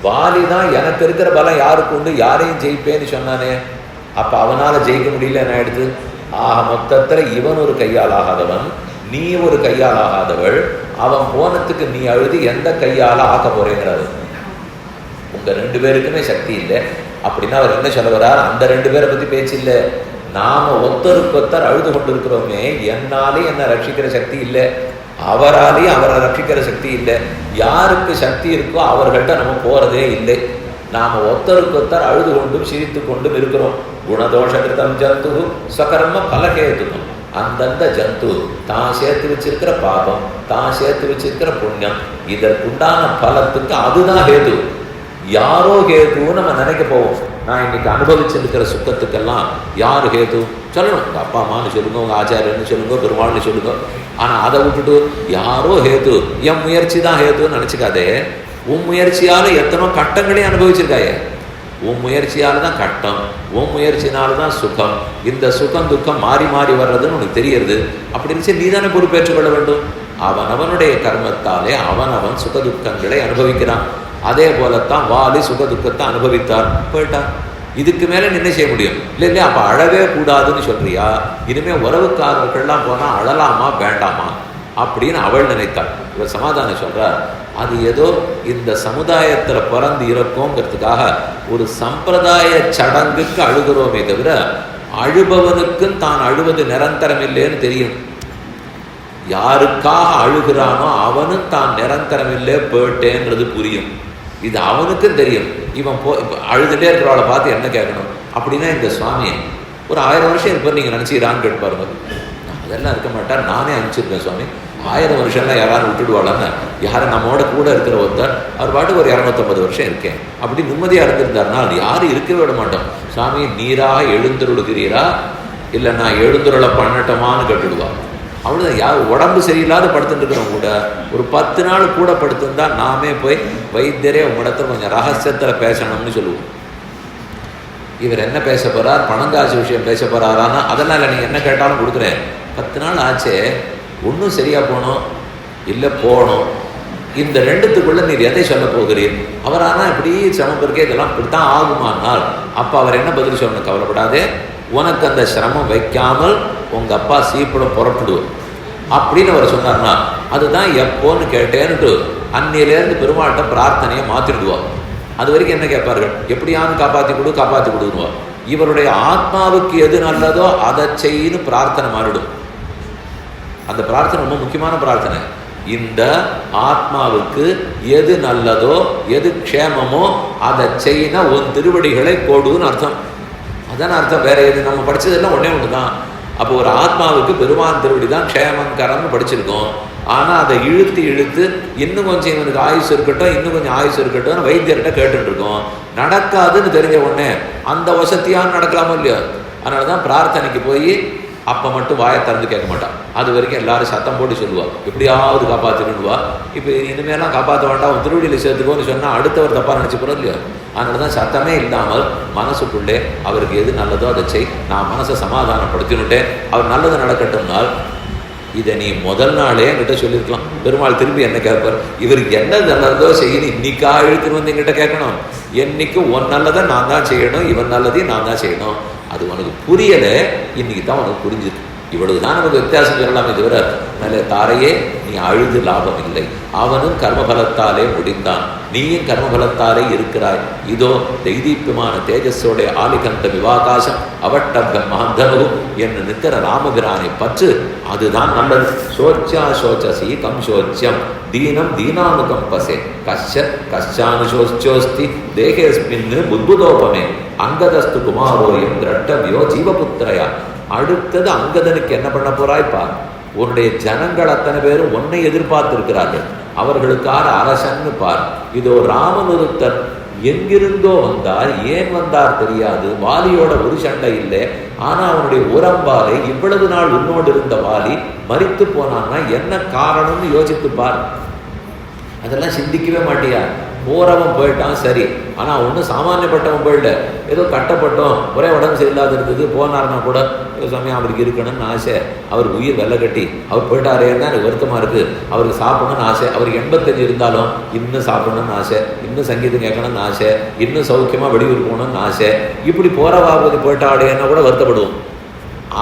வாலி தான் எனக்கு இருக்கிற பலம் யாருக்கு உண்டு, யாரையும் ஜெயிப்பேன்னு சொன்னானே, அப்ப அவனால ஜெயிக்க முடியல என்ன எடுத்து. ஆக மொத்தத்துல இவன் ஒரு கையால் ஆகாதவன், நீ ஒரு கையால் ஆகாதவள். அவன் போனத்துக்கு நீ அழுது எந்த கையால ஆக்க போறேங்கிறாரு. உங்க ரெண்டு பேருக்குமே சக்தி இல்லை அப்படின்னா அவர் என்ன சொல்ல வர்றார்? அந்த ரெண்டு பேரை பத்தி பேச்சு இல்லை, நாம ஒத்தருக்கு அழுது கொண்டு இருக்கிறோமே, என்னாலே என்ன ரட்சிக்கிற சக்தி இல்லை, அவராலேயும் அவரை ரட்சிக்கிற சக்தி இல்லை. யாருக்கு சக்தி இருக்கோ அவர்கள்ட்ட நம்ம போறதே இல்லை. நாம ஒத்தருக்கு அழுது கொண்டும் சிரித்து கொண்டும் இருக்கிறோம். குணதோஷகிருதம் ஜந்து ஸ்வகர்ம பலகேதுகம். அந்தந்த ஜந்து தான் சேர்த்து வச்சிருக்கிற பாபம், தான் சேர்த்து வச்சிருக்கிற புண்ணியம், இதற்குண்டான பலத்துக்கு அதுதான் ஹேது. யாரோ ஹேதுன்னு நம்ம நினைக்க போவோம். நான் இன்னைக்கு அனுபவிச்சிருக்கிற சுத்தத்துக்கெல்லாம் யார் ஹேது சொல்லணும்? உங்க அப்பா அம்மான்னு சொல்லுங்க, உங்க ஆச்சாரியன்னு சொல்லுங்க, பெருமாள்னு சொல்லுங்க. ஆனா அதை விட்டுட்டு யாரோ ஹேது, என் முயற்சி தான் ஹேதுன்னு நினைச்சுக்காதே. உன் முயற்சியால எத்தனோ கட்டங்களையும் அனுபவிச்சிருக்காயே. உன் முயற்சியால தான் கட்டம், உன் முயற்சினால தான் சுகம். இந்த சுகம் துக்கம் மாறி மாறி வர்றதுன்னு உனக்கு தெரியறது. அப்படி இருந்துச்சு நீ தானே பொறுப்பேற்றுக் கொள்ள வேண்டும். அவனவனுடைய கர்மத்தாலே அவனவன் சுக துக்கங்களை அனுபவிக்கிறான். அதே போலத்தான் வாலி சுக துக்கத்தை அனுபவித்தார், போயிட்டான். இதுக்கு மேல என்ன செய்ய முடியும்? இல்லை இல்லையா? அப்ப அழவே கூடாதுன்னு சொல்றியா? இனிமே உறவுக்காரர்கள்லாம் போனா அழலாமா வேண்டாமா அப்படின்னு அவள் நினைத்தாள். இவர் சமாதானம் சொல்றார், அது ஏதோ இந்த சமுதாயத்துல பிறந்து இருக்குங்கிறதுக்காக ஒரு சம்பிரதாய சடங்குக்கு அழுகிறோமே தவிர அழுபவனுக்கும் தான் அழுவது நிரந்தரம் இல்லைன்னு தெரியும். யாருக்காக அழுகிறானோ அவனும் தான் நிரந்தரம் இல்லை போயிட்டேன்றது புரியும். இது அவனுக்கும் தெரியும். இவன் அழுதுட்டே இருக்கிறவளை பார்த்து என்ன கேட்கணும் அப்படின்னா, இந்த சுவாமியை ஒரு 1000 வருஷம் இருப்பார் நீங்க நினைச்சுக்கிறான்னு கேட்பாருங்க. அதெல்லாம் இருக்க மாட்டார். நானே அனுப்பிச்சிருக்கேன் சுவாமி. 1000 வருஷம்லாம் யாராரும் விட்டுடுவாளான்னு. யாரை நம்மோட கூட இருக்கிற ஒருத்தர் அவர் பாட்டுக்கு ஒரு 250 வருஷம் இருக்கேன் அப்படி நிம்மதியாக இருந்திருந்தாருன்னா அது யாரும் இருக்கவே விட மாட்டோம். சாமி நீராக எழுந்துருடுகிறீரா இல்லை நான் எழுந்துருளை பண்ணட்டோமான்னு கேட்டுடுவாங்க. அவ்வளோதான். யார் உடம்பு சரியில்லாத படுத்துட்டு இருக்கிறவங்க கூட ஒரு 10 நாள் கூட படுத்துருந்தா நாமே போய் வைத்தியரே உங்களிடத்துல கொஞ்சம் ரகசியத்தில் பேசணும்னு சொல்லுவோம். இவர் என்ன பேச போகிறார், பணங்காசு விஷயம் பேச போகிறாரான்னா அதெல்லாம் இல்லை, நீங்கள் என்ன கேட்டாலும் கொடுக்குறேன். 10 நாள் ஆச்சே, ஒன்றும் சரியாக போகணும் இல்லை போகணும், இந்த ரெண்டுத்துக்குள்ளே நீர் எதை சொல்ல போகிறீர்? அவர் ஆனால் இப்படி சிரமம் இருக்கே, இதெல்லாம் இப்படித்தான் ஆகுமானால் அப்போ அவர் என்ன பதில் சொல்லணும்? கவலைப்படாதே, உனக்கு அந்த சிரமம் வைக்காமல் உங்கள் அப்பா சீப்படம் புறப்படுவோம் அப்படின்னு அவர் சொன்னார்னா அதுதான் எப்போன்னு கேட்டேன்ட்டு அன்னிலேருந்து பெருமாள்கிட்ட பிரார்த்தனையை மாற்றிடுவார். அது வரைக்கும் என்ன கேட்பார்கள்? எப்படியானு காப்பாற்றி கொடுன்னுவார். இவருடைய ஆத்மாவுக்கு எது நல்லதோ அதை செய்யு பிரார்த்தனை மாறிடும். அந்த பிரார்த்தனை ரொம்ப முக்கியமான பிரார்த்தனை. இந்த ஆத்மாவுக்கு எது நல்லதோ எது க்ஷேமமோ அதை செய்யினா உன் திருவடிகளை கொடுன்னு அர்த்தம். அதான அர்த்தம். வேற எது நம்ம படிச்சதெல்லாம் ஒண்ணு தான். அப்போ ஒரு ஆத்மாவுக்கு பெருமான் திருவடி தான் க்ஷேமங்கரம்னு படிச்சிருக்கோம். ஆனால் அதை இழுத்து இன்னும் கொஞ்சம் இவனுக்கு ஆயுசு இருக்கட்டும், இன்னும் கொஞ்சம் ஆயுசு இருக்கட்டும் வைத்தியர்கிட்ட கேட்டுட்டு இருக்கோம். நடக்காதுன்னு தெரிஞ்ச உடனே அந்த வசதியான்னு நடக்கலாமோ இல்லையோ? அதனால தான் பிரார்த்தனைக்கு போய் அப்போ மட்டும் வாயை திறந்து கேட்க மாட்டான். அது வரைக்கும் எல்லாரும் சத்தம் போட்டு சொல்லுவா, எப்படியாவது காப்பாற்றிடுவா. இப்போ இனிமேலாம் காப்பாற்ற வேண்டாம், அவன் திருவடியில் சேர்த்துக்கோன்னு சொன்னால் அடுத்தவர் தப்பாக நினச்சி போகிறோம் இல்லையோ? அதனால தான் சத்தமே இல்லாமல் மனசுக்குள்ளே அவருக்கு எது நல்லதோ அதை செய், நான் மனசை சமாதானப்படுத்தினுட்டேன், அவர் நல்லது நடக்கட்டும்னால் இதை நீ முதல் நாளே என்கிட்ட சொல்லியிருக்கலாம். பெருமாள் திரும்பி என்ன கேட்பார்? இவருக்கு என்ன நல்லதோ செய்யணும், இன்னைக்கா இழுத்துன்னு வந்து என்கிட்ட கேட்கணும். என்னைக்கு ஒன் நல்லதை நான் தான் செய்யணும், இவன் நல்லதையும் நான் தான் செய்யணும். அது உனக்கு புரியலை, இன்னைக்கு தான் உனக்கு புரிஞ்சுது. இவ்வளவுதான் நமக்கு வித்தியாசம் சொல்லலாமே தவிர நல்ல தாரையே நீ அழுது லாபம் இல்லை. அவனும் கர்மபலத்தாலே முடிந்தான், நீயும் கர்மபலத்தாலே இருக்கிறாய். இதோ தைதீப்யமான தேஜஸோடைய ஆலிகந்த விவாகாசம் அவட்ட மகந்தனு என்று நிற்கிற ராமபிரானை பற்று, அதுதான் நல்லது. சோச்சா சோச்சசி கம் சோச்சியம் தீனம் தீனானுகம்பசே கஷ்சானுசோச்சோஸ்தி தேகேஸ்மின் புத்புதோபமே அங்கதஸ்து குமாரோயம் திரட்டவியோ ஜீவபுத்திரையா. அடுத்தது அங்கதனுக்கு என்ன பண்ண போறாய்ப்பா? உன்னுடைய ஜனங்கள் அத்தனை பேரும் உன்னை எதிர்பார்த்திருக்கிறார்கள், அவர்களுக்கான அரசன்னு பார். இதோ ராமனுருத்தன் எங்கிருந்தோ வந்தார், ஏன் வந்தார் தெரியாது, வாலியோட ஒரு சண்டை இல்லை. ஆனா அவனுடைய உரம்பாலை இவ்வளவு நாள் உன்னோடு இருந்த வாலி மரித்து போனான்னா என்ன காரணம்னு யோசித்து பார். அதெல்லாம் சிந்திக்கவே மாட்டியா? போறவன் போயிட்டான் சரி, ஆனால் ஒன்றும் சாமானியப்பட்டவன் போயிடல, ஏதோ கட்டப்பட்டோம், ஒரே உடம்பு சரியில்லாத இருந்தது, போனார்னா கூட சமயம் அவருக்கு இருக்கணும்னு ஆசை, அவருக்கு உயிர் வெள்ளை கட்டி அவர் போயிட்டாரேன்னா எனக்கு வருத்தமாக இருக்குது. அவருக்கு சாப்பிடணும்னு ஆசை, அவருக்கு 85 இருந்தாலும் இன்னும் சாப்பிடணும்னு ஆசை, இன்னும் சங்கீதம் கேட்கணும்னு ஆசை, இன்னும் சௌக்கியமாக வெளியூர் போகணும்னு ஆசை. இப்படி போறவாபதி போயிட்டாடேன்னா கூட வருத்தப்படுவோம்.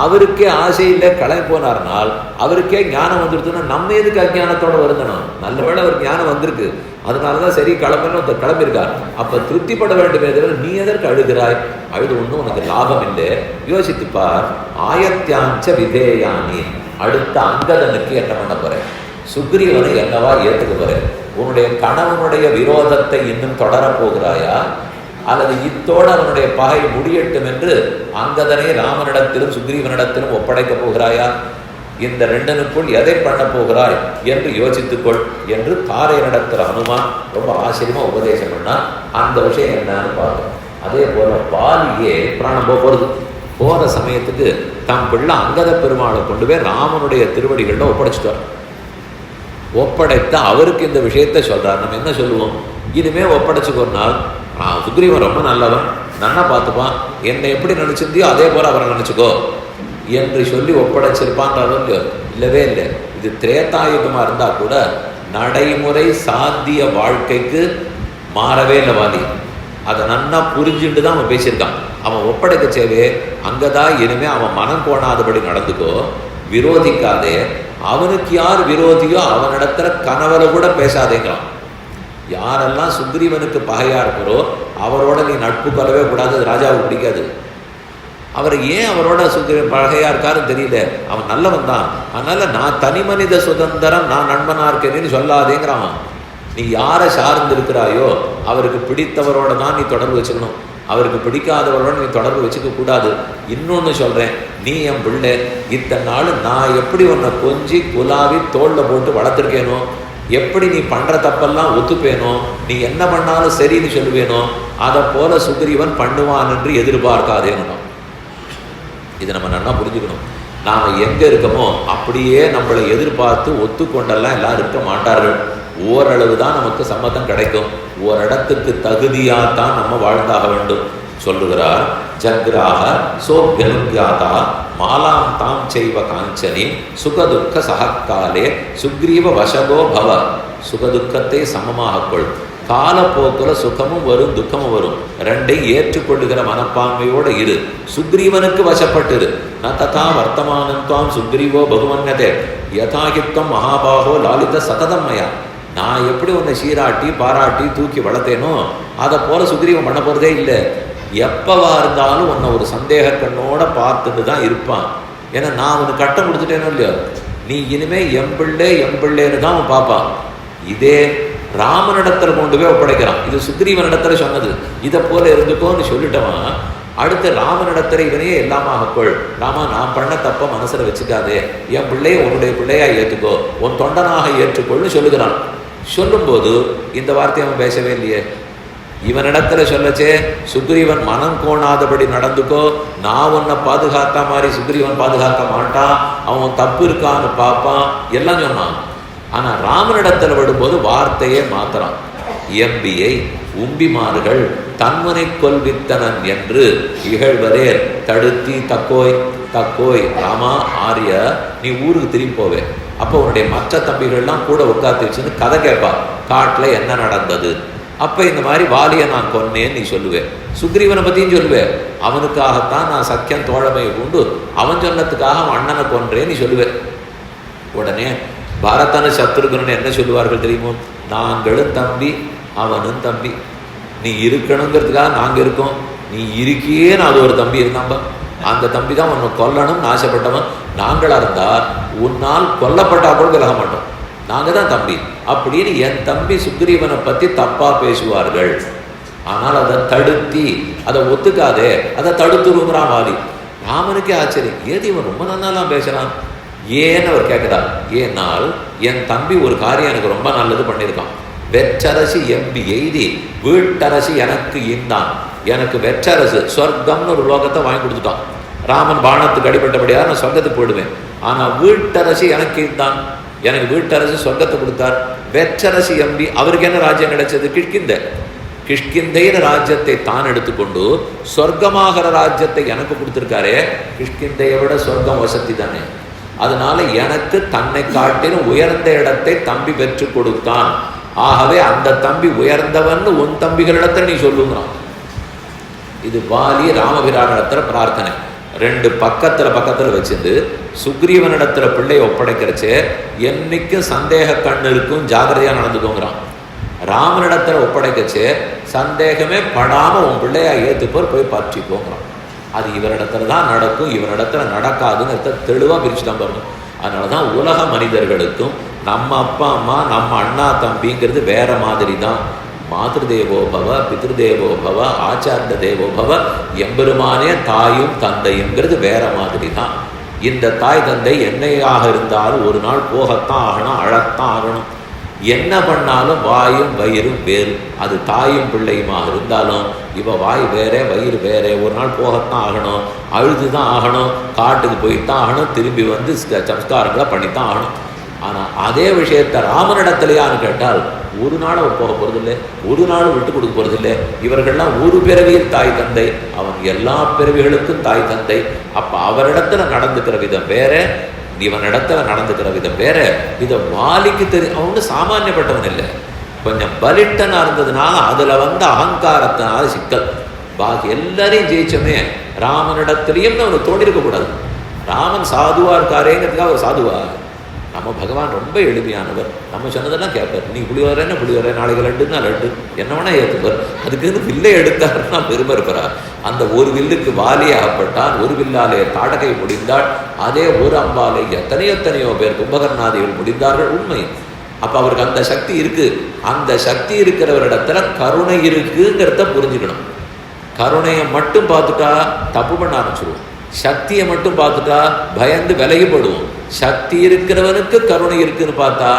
அவருக்கே ஆசை இல்லை, கிளம்பி போனார்னால் அவருக்கே ஞானம் வந்துடுதுன்னா நம்ம எதுக்கு அஜ்ஞானத்தோட வருந்தணும்? நல்ல வேளை அவருக்கு ஞானம் வந்திருக்கு, அதனாலதான் சரி கிளம்புன்னு கிளம்பியிருக்கார். அப்ப திருப்திப்பட வேண்டுமே தவிர நீ எதற்கு அழுகிறாய்? அழுது ஒன்றும் உனக்கு லாபம் இல்லை. யோசித்துப்பார். ஆயத்தியாஞ்ச விதேயானி. அடுத்த அங்கதனுக்கு என்ன பண்ண போறேன்? சுக்ரீவனை என்னவா ஏற்றுக்க போறேன்? உன்னுடைய கணவனுடைய விரோதத்தை இன்னும் தொடரப் போகிறாயா, அல்லது இத்தோடு அவனுடைய பகை முடியட்டும் என்று அங்கதனை ராமனிடத்திலும் சுக்ரீவனிடத்திலும் ஒப்படைக்கப் போகிறாயா? இந்த ரெண்டனுக்குள் எதை பண்ண போகிறாய் என்று யோசித்துக்கொள் என்று தாரை நடத்துகிற ஹனுமான் ரொம்ப ஆச்சரியமா உபதேசம் பண்ணா. அந்த விஷயம் என்னன்னு பார்க்கணும். அதே போல வாலியே பிராணம் போகிறது. போற சமயத்துக்கு தம் பிள்ளை அங்கத பெருமாளை கொண்டு போய் ராமனுடைய திருவடிகளில் ஒப்படைச்சிட்டார். ஒப்படைத்த அவருக்கு இந்த விஷயத்த சொல்றார். நம்ம என்ன சொல்லுவோம்? இனிமே ஒப்படைச்சுக்கொண்டால் சுக்ரீவன் ரொம்ப நல்லவன், நன்னா பார்த்துப்பான், என்னை எப்படி நினைச்சிருந்தியோ அதே போல அவரை நினைச்சுக்கோ என்று சொல்லி ஒப்படைச்சிருப்பான்றாலும் இல்லவே இல்லை. இது திரேதாயுகமாக இருந்தால் கூட நடைமுறை சாத்திய வாழ்க்கைக்கு மாறவே இல்லை வாலி. அதை நன்னா புரிஞ்சுட்டு தான் அவன் பேசியிருக்கான். அவன் ஒப்படைக்க சேவே அங்கதான் இனிமே அவன் மனம் போனாதபடி நடந்துக்கோ, விரோதிக்காதே, அவனுக்கு யார் விரோதியோ அவனிடத்துல கனவரை கூட பேசாதேங்கிறான். யாரெல்லாம் சுக்ரீவனுக்கு பகையா இருக்கிறோ அவரோட நீ நட்பு கொள்ளவே கூடாது, அது ராஜாவுக்கு பிடிக்காது. அவர் ஏன் அவரோட பகையா இருக்காருன்னு தெரியல, அவன் நல்லவன் தான். அதனால நான் தனி மனித சுதந்திரம், நான் நண்பனா இருக்கேன்னு சொல்லாதேங்கிறான். நீ யாரை சார்ந்து இருக்கிறாயோ அவருக்கு பிடித்தவரோட தான் நீ தொடர்பு வச்சுக்கணும். அவருக்கு பிடிக்காதவரோட நீ தொடர்பு வச்சுக்க கூடாது. இன்னொன்று சொல்கிறேன், நீ என் பிள்ளை, இத்தனை நாள் நான் எப்படி உன்னை கொஞ்சி குலாவி தோளில் போட்டு வளர்த்துருக்கேனோ, எப்படி நீ பண்ணுற தப்பெல்லாம் ஒத்துப்பேனோ, நீ என்ன பண்ணாலும் சரின்னு சொல்லுவேனோ, அதை போல சுக்ரீவன் பண்ணுவான் என்று எதிர்பார்க்காதேன்னு. இதை நம்ம நல்லா புரிஞ்சுக்கணும். நாம் எங்கே இருக்கோமோ அப்படியே நம்மளை எதிர்பார்த்து ஒத்துக்கொண்டெல்லாம் எல்லாரும் இருக்க மாட்டார்கள். ஓரளவு தான் நமக்கு சம்மதம் கிடைக்கும். ஓரிடத்துக்கு தகுதியாகத்தான் நம்ம வாழ்ந்தாக வேண்டும். சொல்லுகிறார், ஜக்ராக சோபியனுக்யாதா மாலாம் தாம் செய்வ காஞ்சனி சுகதுக்க சகக்காலே சுக்ரீவ வசகோ பவ. சுகதுக்கத்தை சமமாக கொள். காலப்போக்கில் சுகமும் வரும் துக்கமும் வரும், ரெண்டையும் ஏற்றுக்கொள்ளுகிற மனப்பான்மையோடு இரு. சுக்ரீவனுக்கு வசப்பட்டிரு. ந ததா வர்த்தமானம் துவாம் சுக்ரீவோ பகுமன்யதே யதாகித்வம் மகாபாகோ லாலித சததம்மயா. நான் எப்படி உன்னை சீராட்டி பாராட்டி தூக்கி வளர்த்தேனோ அதை போல சுக்ரீவன் பண்ண போகிறதே இல்லை. எப்பவா இருந்தாலும் உன்னை ஒரு சந்தேக கண்ணோட பார்த்துட்டு தான் இருப்பான். ஏன்னா நான் உனக்கு கட்டம் கொடுத்துட்டேனோ இல்லையோ, நீ இனிமேல் எம்பிள்ளேன்னு தான் அவன் பார்ப்பான். இதே ராமனிடத்தில் கொண்டு போய் ஒப்படைக்கிறான். இது சுக்ரீவனிடத்துல சொன்னது. இதை போல இருந்துக்கோன்னு சொல்லிட்டவன் அடுத்து ராமனிடத்துல இவனையே எல்லாமாக கொள். ராமா, நான் பண்ண தப்ப மனசுல வச்சுக்காதே, என் பிள்ளையை உன்னுடைய பிள்ளையா ஏற்றுக்கோ, உன் தொண்டனாக ஏற்றுக்கொள்னு சொல்லுகிறான். சொல்லும்போது இந்த வார்த்தையை அவன் பேசவே இல்லையே. இவனிடத்துல சொல்லச்சே, சுக்ரீவன் மனம் கோணாதபடி நடந்துக்கோ, நான் உன்னை பாதுகாத்த மாதிரி சுக்ரீவன் பாதுகாக்க மாட்டான், அவன் தப்பு இருக்கான்னு பார்ப்பான், எல்லாம் சொன்னான். ஆனால் ராமனிடத்தில் விடும்போது வார்த்தையே மாத்திரான். எம்பியை உம்பிமார்கள் தன்மனை கொல்வித்தனன் என்று இகழ்வரே தடுத்தி தக்கோய் தக்கோய். ராமா, ஆரிய, நீ ஊருக்கு திரும்பி போவே. அப்போ உன்னுடைய மற்ற தம்பிகள்லாம் கூட உட்காந்து வச்சுன்னு கதை கேட்பா, காட்டில் என்ன நடந்தது. அப்போ இந்த மாதிரி வாலியை நான் கொன்னேன்னு நீ சொல்லுவேன். சுக்ரீவனை பற்றியும் சொல்லுவேன், அவனுக்காகத்தான் நான் சக்கியம் தோழமையை கொண்டு அவன் சொன்னதுக்காக அவன் அண்ணனை கொன்றேன்னு நீ சொல்லுவேன். உடனே பாரதான சத்ருகன் என்ன சொல்லுவார்கள் தெரியுமோ, நாங்களும் தம்பி அவனும் தம்பி, நீ இருக்கணுங்கிறதுக்காக நாங்கள் இருக்கோம், நீ இருக்கியேன்னு அது ஒரு தம்பி இருந்தாம்பா, அந்த தம்பி தான் உன்னை கொல்லணும்னு ஆசைப்பட்டவன். நாங்களாக இருந்தால் உன்னால் கொல்லப்பட்டா கூட விலக மாட்டோம், நாங்கள் தான் தம்பி அப்படின்னு என் தம்பி சுக்ரீவனை பற்றி தப்பாக பேசுவார்கள். ஆனால் அதை தடுத்தி அதை ஒத்துக்காதே, அதை தடுத்துருங்கிறான் வாலி. ராமனுக்கே ஆச்சரியம், ஏது இவன் ரொம்ப நன்னாலாம் பேசுகிறான் ஏன்னு அவர் கேட்குறார். ஏன்னால் என் தம்பி ஒரு காரியம் எனக்கு ரொம்ப நல்லது பண்ணியிருக்கான். வெற்றரசு எம்பி எய்தி வீட்டரசு எனக்கு ஈந்தான். எனக்கு வெற்றரசு சொர்க்கம்னு ஒரு லோகத்தை வாங்கி கொடுத்துட்டான். ராமன் பானத்துக்கு அடிபட்டபடியாக நான் சொர்க்கத்துக்கு போயிடுவேன். ஆனால் வீட்டரசு எனக்கு ஈந்தான், எனக்கு வீட்டரசு சொர்க்கத்தை கொடுத்தார். வெற்றரசு எம்பி அவருக்கு என்ன ராஜ்யம் கிடைச்சது? கிஷ்கிந்தை. கிஷ்கிந்தையின ராஜ்யத்தை தான் எடுத்துக்கொண்டு சொர்க்கமாகிற ராஜ்யத்தை எனக்கு கொடுத்துருக்காரே. கிஷ்கிந்தையை விட சொர்க்கம் வசதி தானே. அதனால எனக்கு தன்னை காட்டிலும் உயர்ந்த இடத்தை தம்பி பெற்று கொடுத்தான். ஆகவே அந்த தம்பி உயர்ந்தவன் உன் தம்பிகளிடத்துல நீ சொல்லுங்கிறான். இது வாலி ராமபிரானிடத்துல பிரார்த்தனை. ரெண்டு பக்கத்தில் வச்சிருந்து சுக்ரீவனிடத்துல பிள்ளையை ஒப்படைக்கிறச்சே என்னைக்கும் சந்தேக கண் இருக்கும், ஜாகிரதையா நடந்துக்கோங்கிறான். ராமனிடத்துல ஒப்படைக்கச்சே சந்தேகமே படாம உன் பிள்ளையா ஏற்றுப்போர் போய் பற்றிக்கோங்கிறான். அது இவரிடத்துல தான் நடக்கும், இவரிடத்துல நடக்காதுன்னு தெளிவாக பிரிச்சுதான் பாருங்க. அதனால தான் உலக மனிதர்களுக்கும் நம்ம அப்பா அம்மா நம்ம அண்ணா தம்பிங்கிறது வேற மாதிரி தான். மாதృదేவோபவ பித்ருதேவோபவ ஆச்சாரிய தேவோபவ, எம்பெருமானே தாயும் தந்தைங்கிறது வேற மாதிரி தான். இந்த தாய் தந்தை என்னையாக இருந்தாலும் ஒரு நாள் போகத்தான் ஆகணும், அழத்தான் ஆகணும். என்ன பண்ணாலும் வாயும் வயிறும் வேறு. அது தாயும் பிள்ளையுமாக இருந்தாலும் இவ வாய் வேற வயிறு வேற. ஒரு நாள் போகத்தான் ஆகணும், அழுது தான் ஆகணும், காட்டுக்கு போய்த்தான் ஆகணும், திரும்பி வந்து சம்ஸ்காரங்களை பண்ணித்தான் ஆகணும். ஆனால் அதே விஷயத்தை ராமனிடத்துலையான்னு கேட்டால் ஒரு நாள் அவர் போக போகிறதில்லை, ஒரு நாள் விட்டு கொடுக்க போகிறதில்லை. இவர்கள்லாம் ஒரு பிறவியில் தாய் தந்தை, அவன் எல்லா பிறவிகளுக்கும் தாய் தந்தை. அப்போ அவரிடத்துல நடந்துக்கிற விதம் வேற, இவன் இடத்துல நடந்துக்கிற விதம் வேற. இதை வாலிக்கு அவனு சாமானியப்பட்டவன் இல்லை, கொஞ்சம் பலிட்டனா இருந்ததுனால அதுல வந்து அகங்காரத்தினால சிக்கல். பாக்கி எல்லாரையும் ஜெயிச்சோமே, ராமனிடத்திலையும் அவனுக்கு தோண்டிருக்க கூடாது. ராமன் சாதுவா இருக்காரேங்கிறதுக்காக ஒரு சாதுவா? நம்ம பகவான் ரொம்ப எளிமையானவர், நம்ம சொன்னதெல்லாம் கேட்பார். நீ புளியோரேன்னா புளியோரே, நாளைக்கு லட்டுன்னா லட்டு, என்ன வேணா ஏற்றுப்பார். அதுக்கு வில்லை எடுத்தாருன்னா பெருமை இருப்பார். அந்த ஒரு வில்லுக்கு வாலியே ஆகப்பட்டால், ஒரு வில்லாலே தாடகை முடிந்தாள். அதே ஒரு அம்பாலே எத்தனையோ பேர் கும்பகர்ணாதிகள் முடிந்தார்கள். உண்மை. அப்போ அவருக்கு அந்த சக்தி இருக்கு. அந்த சக்தி இருக்கிறவரிடத்துல கருணை இருக்குங்கிறத புரிஞ்சுக்கணும். கருணையை மட்டும் பார்த்துட்டா தப்பு பண்ண ஆரம்பிச்சிடுவோம். சக்தியை மட்டும் பார்த்துட்டா பயந்து விலகிப்படுவோம். சக்தி இருக்கிறவனுக்கு கருணை இருக்குன்னு பார்த்தா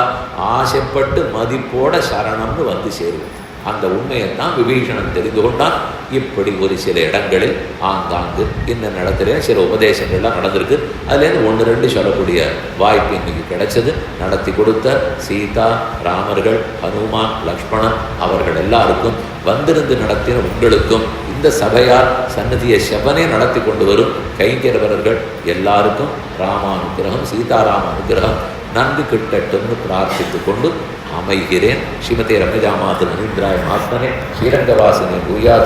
ஆசைப்பட்டு மதிப்போட சரணம்னு வந்து சேருவோம். அந்த உண்மையைத்தான் விபீஷணன் தெரிந்து கொண்டான். இப்படி ஒரு சில இடங்களில் ஆங்காங்கு இந்த இடத்துல சில உபதேசங்கள்லாம் நடந்திருக்கு. அதுலேருந்து 1-2 சொல்லக்கூடிய வாய்ப்பு இன்னைக்கு கிடைச்சது. நடத்தி கொடுத்த சீதா, ராமர்கள், ஹனுமான், லக்ஷ்மணன் அவர்கள் எல்லாருக்கும், வந்திருந்து நடத்தின உங்களுக்கும், இந்த சபையார் சன்னதியை செவனே நடத்தி கொண்டு வரும் கைங்கரவர்கள் எல்லாருக்கும் ராமானுகிரகம், சீதாராம அனுகிரகம் நன்கு கிட்டட்டும்னு பிரார்த்தித்து கொண்டு அமைகிறேன். ஸ்ரீமதே ரங்கஜாமாது மணீந்திராய மாத்மனே ஸ்ரீரங்கவாசினே பூயாது.